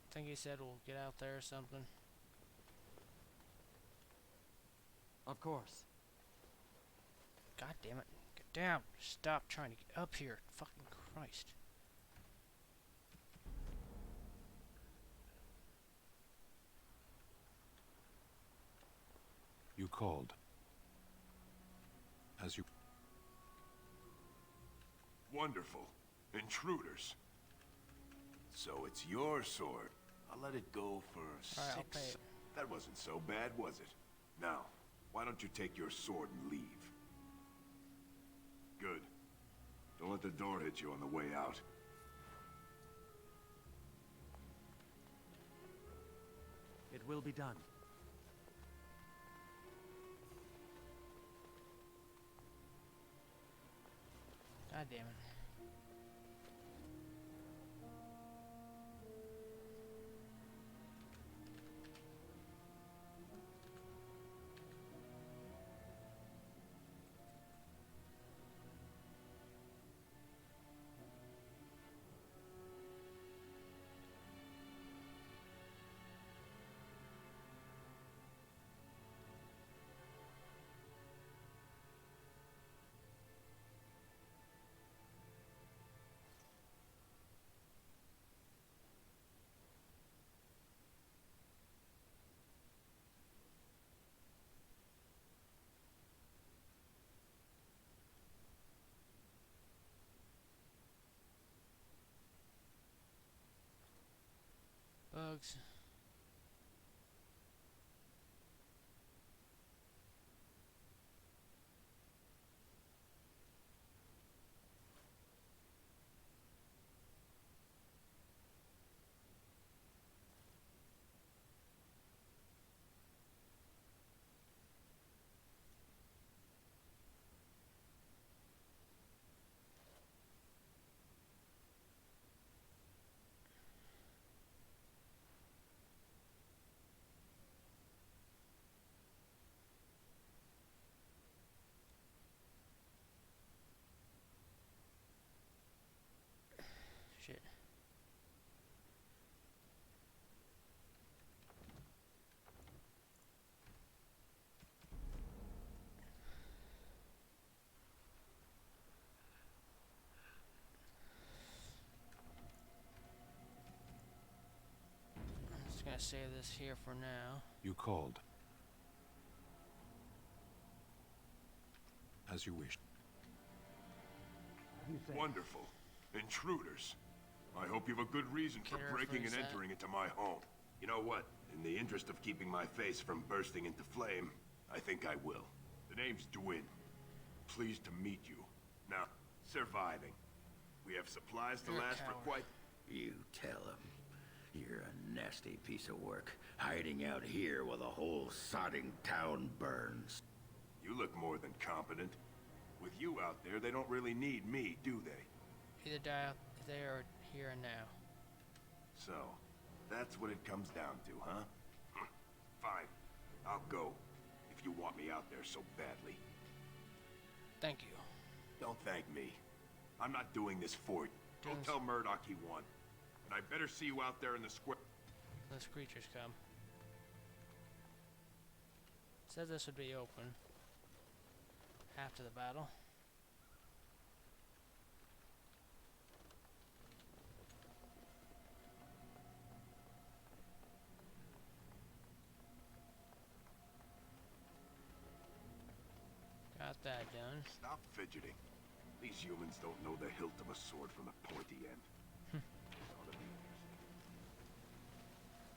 I think he said we'll get out there or something. Of course. God damn it. Get down. Stop trying to get up here. Fucking Christ. You called. As you... Wonderful. Intruders. So it's your sword. I'll let it go for All right, I'll 6. pay it. That wasn't so bad, was it? Now, why don't you take your sword and leave? Good. Don't let the door hit you on the way out. It will be done. God damn it. Bugs. gonna save this here for now. You called. As you wish. Wonderful. Intruders. I hope you have a good reason for breaking and entering into my home. You know what? In the interest of keeping my face from bursting into flame, I think I will. The name's Dwyn. Pleased to meet you. Now, surviving. We have supplies to last for quite... You tell him. You're a nasty piece of work, hiding out here while the whole sodding town burns. You look more than competent. With you out there, they don't really need me, do they? Either die out there or here and now. So, that's what it comes down to, huh? Fine. I'll go, if you want me out there so badly. Thank you. Don't thank me. I'm not doing this for you. Go tell Murdoch he won. And I better see you out there in the square. Those creatures come. Said this would be open after the battle. Got that done. Stop fidgeting. These humans don't know the hilt of a sword from the pointy end.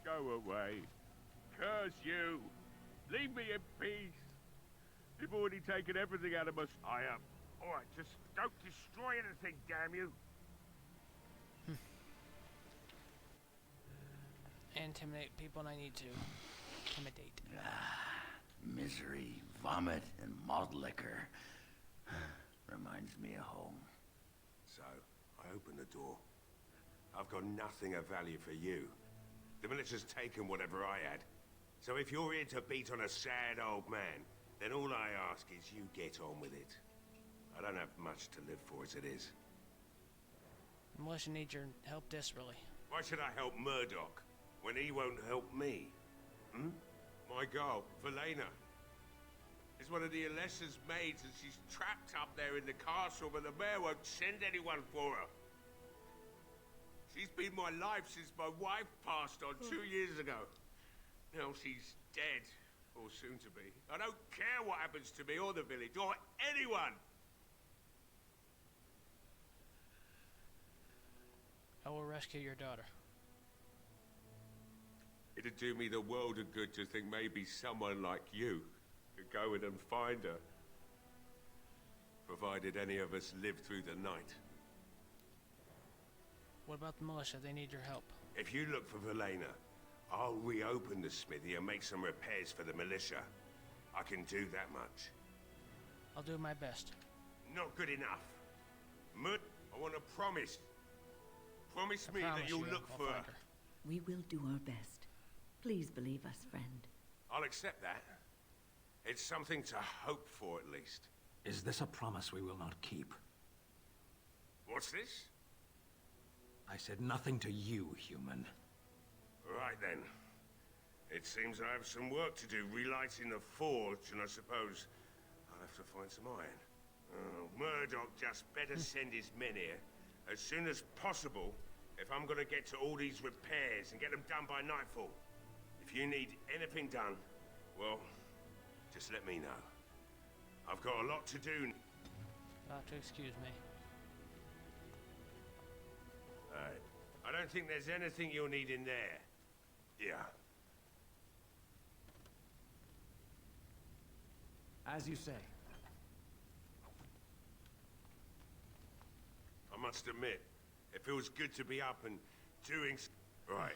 Go away. Curse you. Leave me in peace. You've already taken everything out of us. Alright, just don't destroy anything, damn you. Intimidate people when I need to. Intimidate. Misery, vomit, and malt liquor. Reminds me of home. So, I open the door. I've got nothing of value for you. The militia's taken whatever I had. So if you're here to beat on a sad old man, then all I ask is you get on with it. I don't have much to live for as it is. The militia needs your help desperately. Why should I help Murdoch when he won't help me? My girl, Velena, is one of the Alessa's maids, and she's trapped up there in the castle, but the mayor won't send anyone for her. She's been my life since my wife passed on 2 years ago. Now she's dead, or soon to be. I don't care what happens to me or the village, or anyone! I will rescue your daughter. It'd do me the world of good to think maybe someone like you could go in and find her. Provided any of us live through the night. What about the militia? They need your help. If you look for Velena, I'll reopen the smithy and make some repairs for the militia. I can do that much. I'll do my best. Not good enough. Mud, I want to promise. Promise me that you'll look for her. We will do our best. Please believe us, friend. I'll accept that. It's something to hope for, at least. Is this a promise we will not keep? What's this? I said nothing to you, human. Right then. It seems I have some work to do relighting the forge, and I suppose I'll have to find some iron. Oh, Murdoch just better send his men here as soon as possible if I'm gonna get to all these repairs and get them done by nightfall. If you need anything done, well, just let me know. I've got a lot to do. You'll have to excuse me. Alright. I don't think there's anything you'll need in there. Yeah. As you say. I must admit, it feels good to be up and doing right.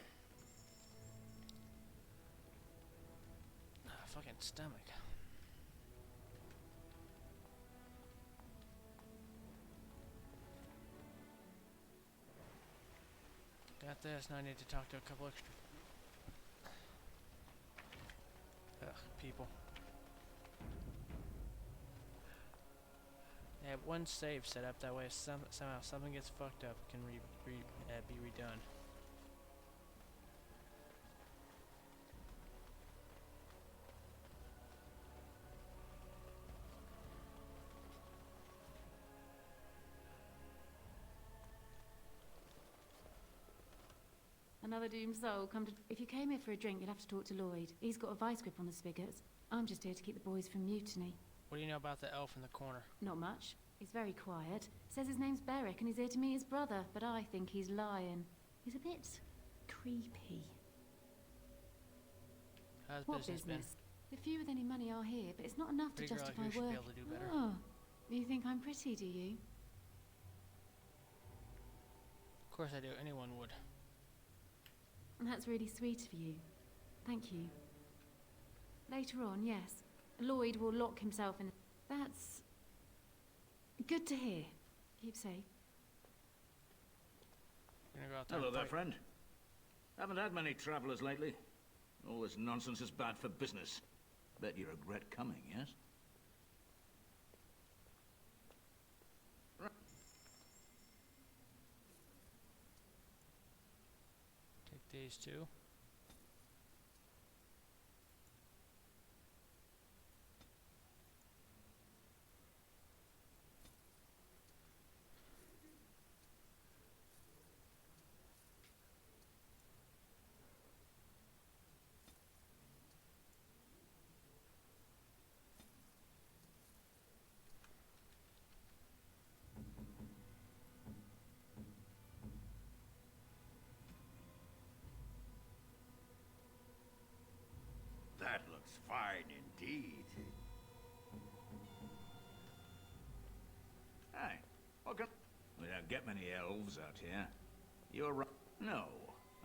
Fucking stomach. Got this, now I need to talk to a couple extra... people. They have one save set up, that way if somehow something gets fucked up, it can be redone. An Another doomed soul come to... If you came here for a drink, you'll have to talk to Lloyd. He's got a vice grip on the spigots. I'm just here to keep the boys from mutiny. What do you know about the elf in the corner? Not much. He's very quiet. Says his name's Beric and he's here to meet his brother, but I think he's lying. He's a bit creepy. How's What business business? The few with any money are here, but it's not enough Pretty to girl justify like you should work. be able to do better. Oh, you think I'm pretty, do you? Of course I do. Anyone would. That's really sweet of you. Thank you. Later on, yes. Lloyd will lock himself in... That's... good to hear. Keep safe. Gonna go out there Hello and there, fight. friend. Haven't had many travelers lately. All this nonsense is bad for business. Bet you regret coming, yes? Take these two. That looks fine indeed. Hey, welcome. We don't get many elves out here. You're right. No,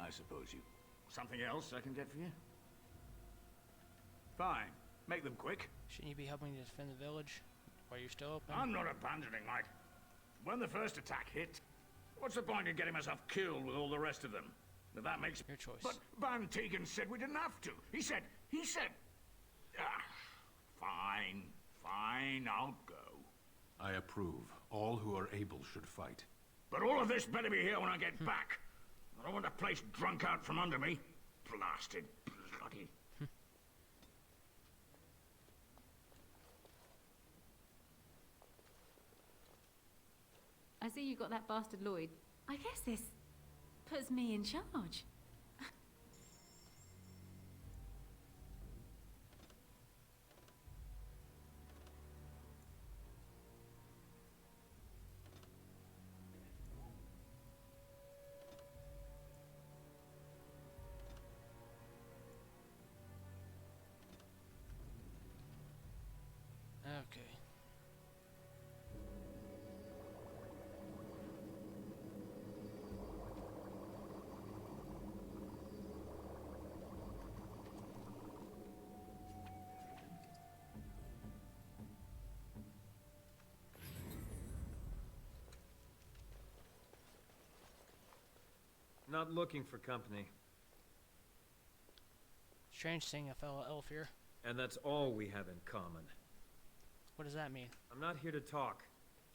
I suppose you... Something else I can get for you? Fine. Make them quick. Shouldn't you be helping to defend the village while you're still open? I'm not abandoning, mate. When the first attack hit, what's the point in getting myself killed with all the rest of them? If that makes... Your choice. But Van Tegan said we didn't have to. He said... Fine, I'll go. I approve. All who are able should fight. But all of this better be here when I get back. I don't want the place drunk out from under me. Blasted bloody... I see you got that bastard Lloyd. I guess this puts me in charge. Okay. Not looking for company. Strange seeing a fellow elf here. And that's all we have in common. What does that mean? I'm not here to talk.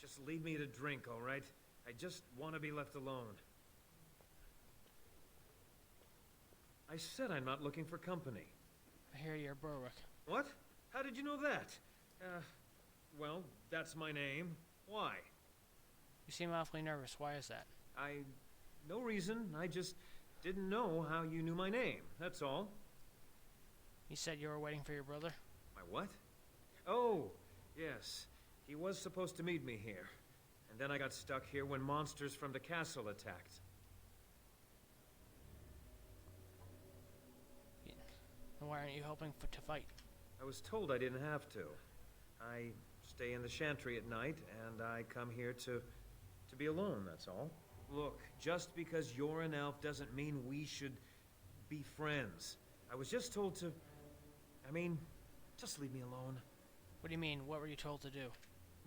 Just leave me to drink, all right? I just want to be left alone. I said I'm not looking for company. I hear you're Berwick. What? How did you know that? Well, that's my name. Why? You seem awfully nervous. Why is that? No reason. I just didn't know how you knew my name. That's all. You said you were waiting for your brother? My what? Oh, yes. He was supposed to meet me here. And then I got stuck here when monsters from the castle attacked. Then why aren't you helping to fight? I was told I didn't have to. I stay in the chantry at night, and I come here to be alone, that's all. Look, just because you're an elf doesn't mean we should be friends. I was just told to... just leave me alone. What do you mean? What were you told to do?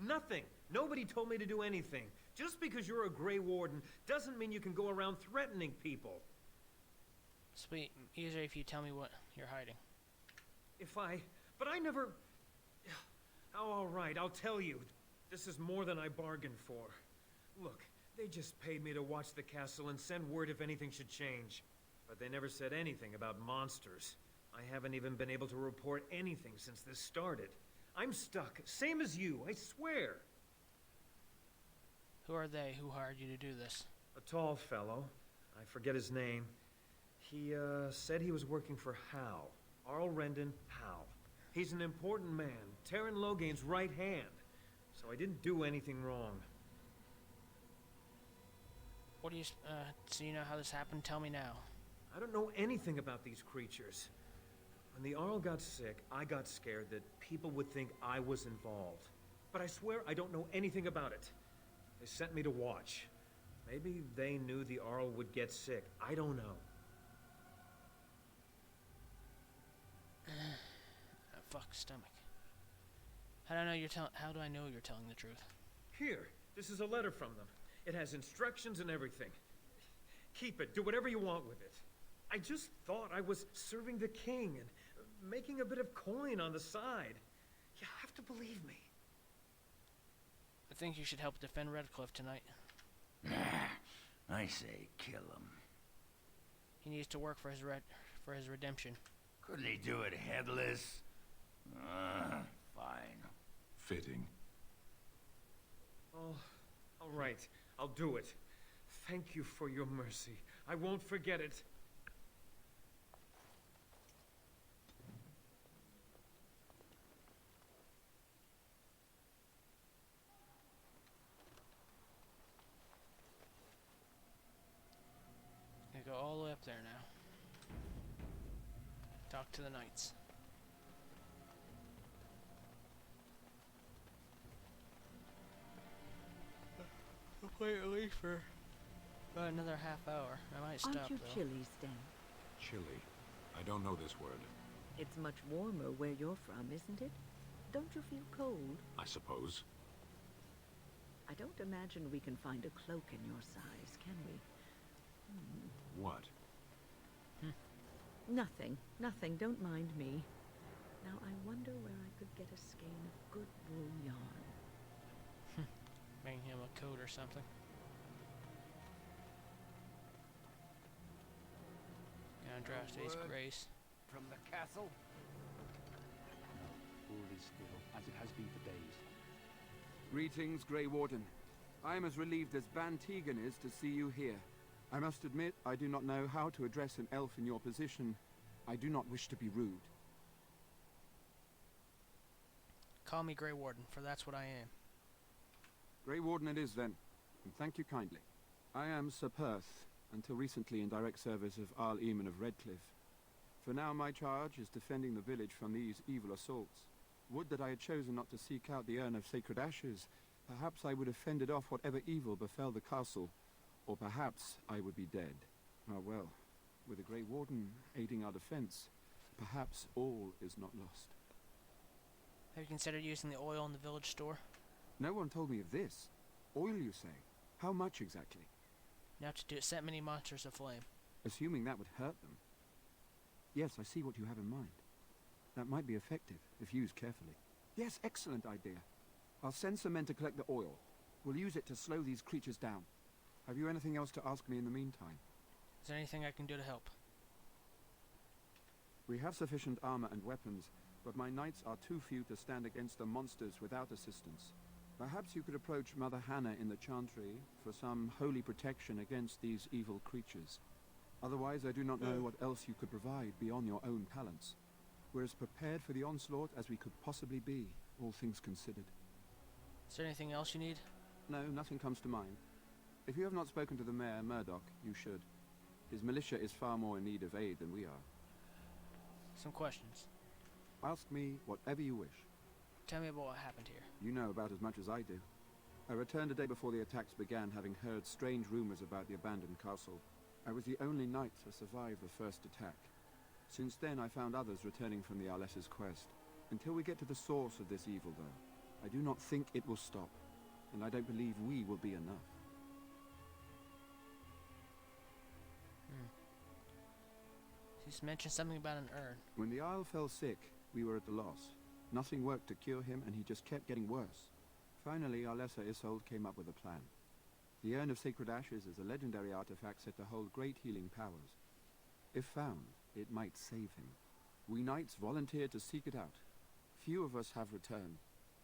Nothing. Nobody told me to do anything. Just because you're a Grey Warden doesn't mean you can go around threatening people. Sweet. Easier if you tell me what you're hiding. But I never... Oh, all right, I'll tell you. This is more than I bargained for. Look, they just paid me to watch the castle and send word if anything should change. But they never said anything about monsters. I haven't even been able to report anything since this started. I'm stuck, same as you, I swear. Who are they who hired you to do this? A tall fellow. I forget his name. He, said he was working for Hal. Arl Rendon Hal. He's an important man, Terran Loghain's right hand. So I didn't do anything wrong. What do you, so you know how this happened? Tell me now. I don't know anything about these creatures. When the Arl got sick, I got scared that people would think I was involved. But I swear I don't know anything about it. They sent me to watch. Maybe they knew the Arl would get sick. I don't know. Fuck stomach. How do I know you're telling the truth? Here, this is a letter from them. It has instructions and everything. Keep it. Do whatever you want with it. I just thought I was serving the king and making a bit of coin on the side. You have to believe me. I think you should help defend Redcliffe tonight. I say kill him. He needs to work for his redemption. Couldn't he do it headless? Fine. Fitting. Oh, all right. I'll do it. Thank you for your mercy. I won't forget it. I go all the way up there now. Talk to the knights. I'll play at least for about another half hour. I might stop Aren't you though. chilly, Stan? Chilly. I don't know this word. It's much warmer where you're from, isn't it? Don't you feel cold? I suppose. I don't imagine we can find a cloak in your size, can we? What? Nothing. Nothing. Don't mind me. Now, I wonder where I could get a skein of good wool yarn. Bring him a coat or something. Andraste's grace. From the castle? No, all is still, as it has been for days. Greetings, Grey Warden. I am as relieved as Van Tegan is to see you here. I must admit, I do not know how to address an elf in your position. I do not wish to be rude. Call me Grey Warden, for that's what I am. Grey Warden it is, then, and thank you kindly. I am Sir Perth, until recently in direct service of Arl Eamon of Redcliffe. For now, my charge is defending the village from these evil assaults. Would that I had chosen not to seek out the urn of sacred ashes. Perhaps I would have fended off whatever evil befell the castle, or perhaps I would be dead. Ah well, with a Grey Warden aiding our defense, perhaps all is not lost. Have you considered using the oil in the village store? No one told me of this. Oil, you say? How much exactly? Now to set many monsters aflame. Assuming that would hurt them. Yes, I see what you have in mind. That might be effective, if used carefully. Yes, excellent idea. I'll send some men to collect the oil. We'll use it to slow these creatures down. Have you anything else to ask me in the meantime? Is there anything I can do to help? We have sufficient armor and weapons, but my knights are too few to stand against the monsters without assistance. Perhaps you could approach Mother Hannah in the Chantry for some holy protection against these evil creatures. Otherwise, I do not know what else you could provide beyond your own talents. We're as prepared for the onslaught as we could possibly be, all things considered. Is there anything else you need? No, nothing comes to mind. If you have not spoken to the Mayor, Murdoch, you should. His militia is far more in need of aid than we are. Some questions. Ask me whatever you wish. Tell me about what happened here. You know about as much as I do. I returned a day before the attacks began, having heard strange rumors about the abandoned castle. I was the only knight to survive the first attack. Since then, I found others returning from the Arlessa's quest. Until we get to the source of this evil, though, I do not think it will stop. And I don't believe we will be enough. He's mentioned something about an urn. When the Isle fell sick, we were at a loss. Nothing worked to cure him, and he just kept getting worse. Finally, Arlessa Isolde came up with a plan. The Urn of Sacred Ashes is a legendary artifact said to hold great healing powers. If found, it might save him. We knights volunteered to seek it out. Few of us have returned.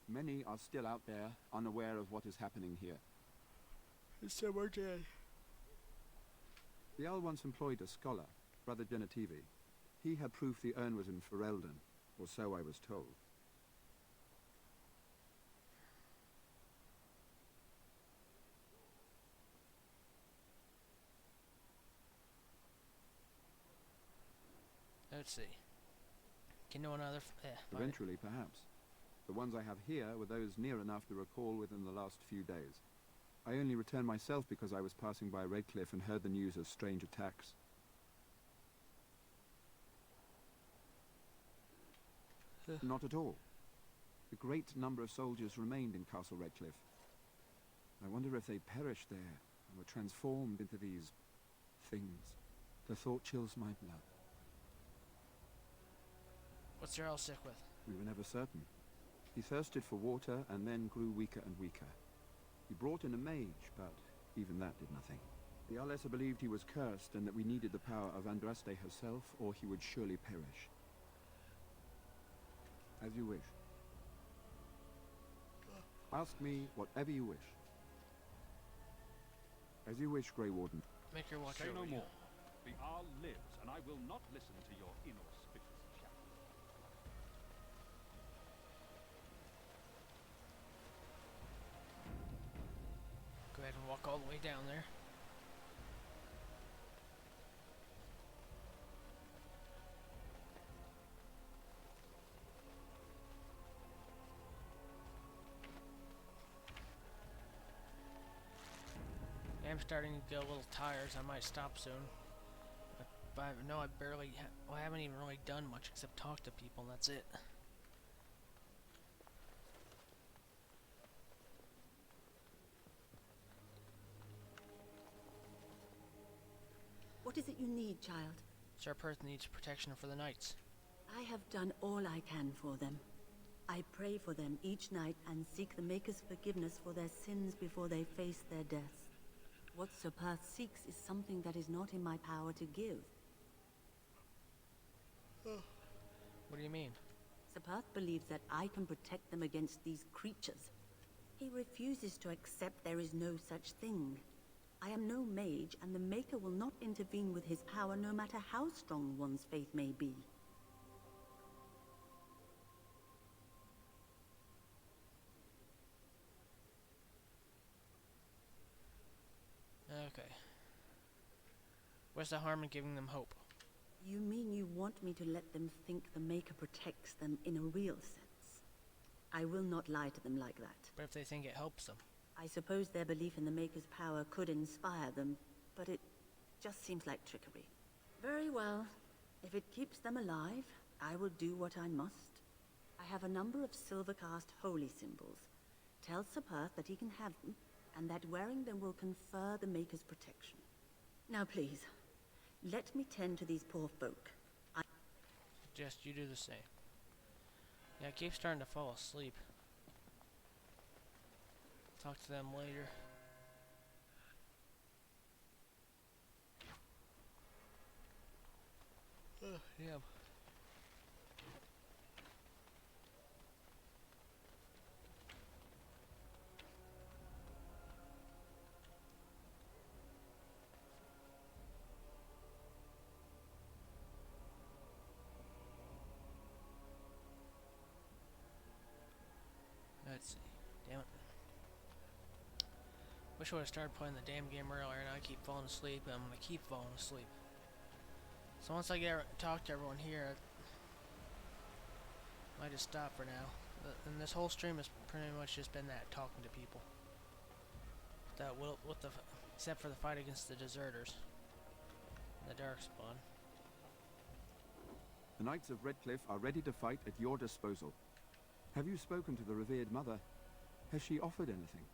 Many are still out there, unaware of what is happening here. It's so much dead. The Isle once employed a scholar. Brother Genetivi. He had proof the urn was in Ferelden, or so I was told. Let's see. Can no one other... Eventually, perhaps. The ones I have here were those near enough to recall within the last few days. I only returned myself because I was passing by Redcliffe and heard the news of strange attacks. Not at all. A great number of soldiers remained in Castle Redcliffe. I wonder if they perished there and were transformed into these things. The thought chills my blood. What's Earl sick with? We were never certain. He thirsted for water and then grew weaker and weaker. He brought in a mage, but even that did nothing. The Arlessa believed he was cursed and that we needed the power of Andraste herself, or he would surely perish. As you wish. Ask me whatever you wish. As you wish, Grey Warden. Make your watch Say over no you. more. The Arl lives, and I will not listen to your inauspicious chat. Go ahead and walk all the way down there. I'm starting to get a little tired, so I might stop soon. But I know I haven't even really done much except talk to people, and that's it. What is it you need, child? Sir Perth needs protection for the knights. I have done all I can for them. I pray for them each night and seek the Maker's forgiveness for their sins before they face their deaths. What Sir Perth seeks is something that is not in my power to give. What do you mean? Sir Perth believes that I can protect them against these creatures. He refuses to accept there is no such thing. I am no mage, and the Maker will not intervene with his power no matter how strong one's faith may be. Okay. What's the harm in giving them hope? You mean you want me to let them think the Maker protects them in a real sense? I will not lie to them like that. But if they think it helps them? I suppose their belief in the Maker's power could inspire them, but it just seems like trickery. Very well. If it keeps them alive, I will do what I must. I have a number of silver-cast holy symbols. Tell Sir Perth that he can have them, and that wearing them will confer the Maker's protection. Now please, let me tend to these poor folk. I Suggest you do the same. Yeah, I keep starting to fall asleep. Talk to them later. Yeah. Let's see. Damn it. Wish I would have started playing the damn game earlier, and I keep falling asleep, and I'm gonna keep falling asleep. So once I talk to everyone here, I might just stop for now. And this whole stream has pretty much just been that, talking to people. Except for the fight against the deserters. The Darkspawn. The Knights of Redcliffe are ready to fight at your disposal. Have you spoken to the revered mother? Has she offered anything?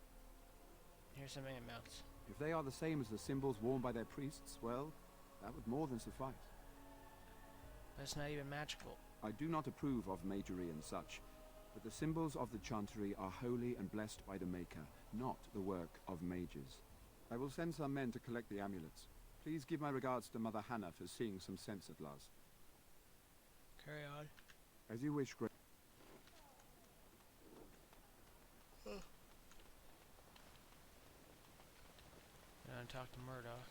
Here's some amounts. If they are the same as the symbols worn by their priests, well, that would more than suffice. But it's not even magical. I do not approve of magery and such, but the symbols of the chantery are holy and blessed by the Maker, not the work of mages. I will send some men to collect the amulets. Please give my regards to Mother Hannah for seeing some sense at last. Carry on. As you wish, Grey. And talk to Murdoch.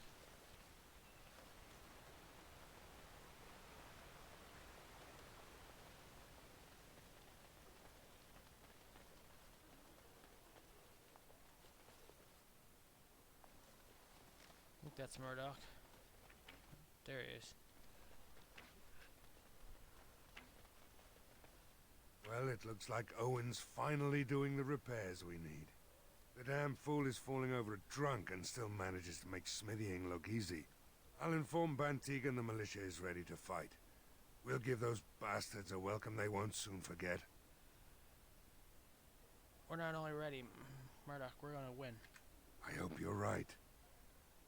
that's Murdoch. There he is. Well, it looks like Owen's finally doing the repairs we need. The damn fool is falling over a drunk and still manages to make smithying look easy. I'll inform Bantigan the militia is ready to fight. We'll give those bastards a welcome they won't soon forget. We're not only ready, Murdoch, we're gonna win. I hope you're right.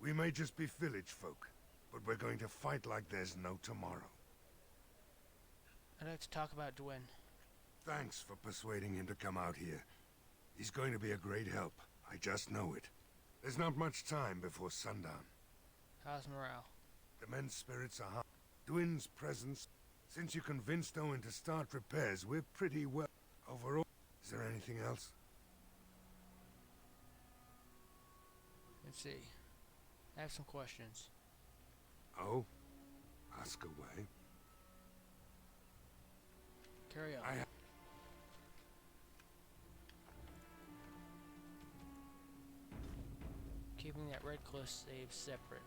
We may just be village folk, but we're going to fight like there's no tomorrow. I'd like to talk about Dwyn. Thanks for persuading him to come out here. He's going to be a great help. I just know it. There's not much time before sundown. How's morale? The men's spirits are high. Dwyn's presence. Since you convinced Owen to start repairs, we're pretty well. Overall, is there anything else? Let's see. I have some questions. Oh? Ask away. Carry on. Keeping that Red Cliff save separate.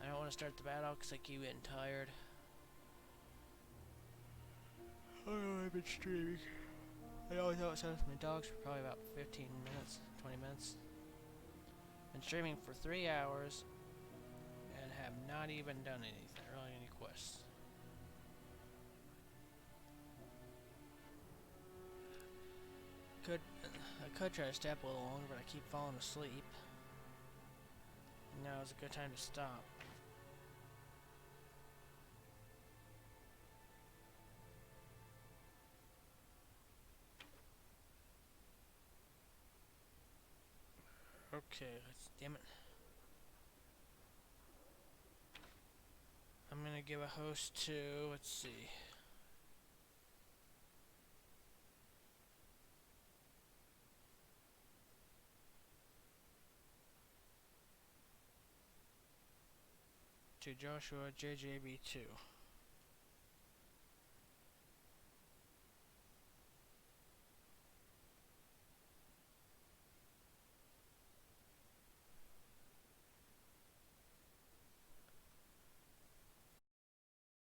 I don't want to start the battle because I keep getting tired. I've been streaming. I always outside with my dogs for probably about 15 minutes, 20 minutes. Been streaming for 3 hours and have not even done anything, really any quests. I could try to stay up a little longer, but I keep falling asleep. Now is a good time to stop. Okay, damn it. I'm gonna give a host to, let's see. To Joshua JJB2.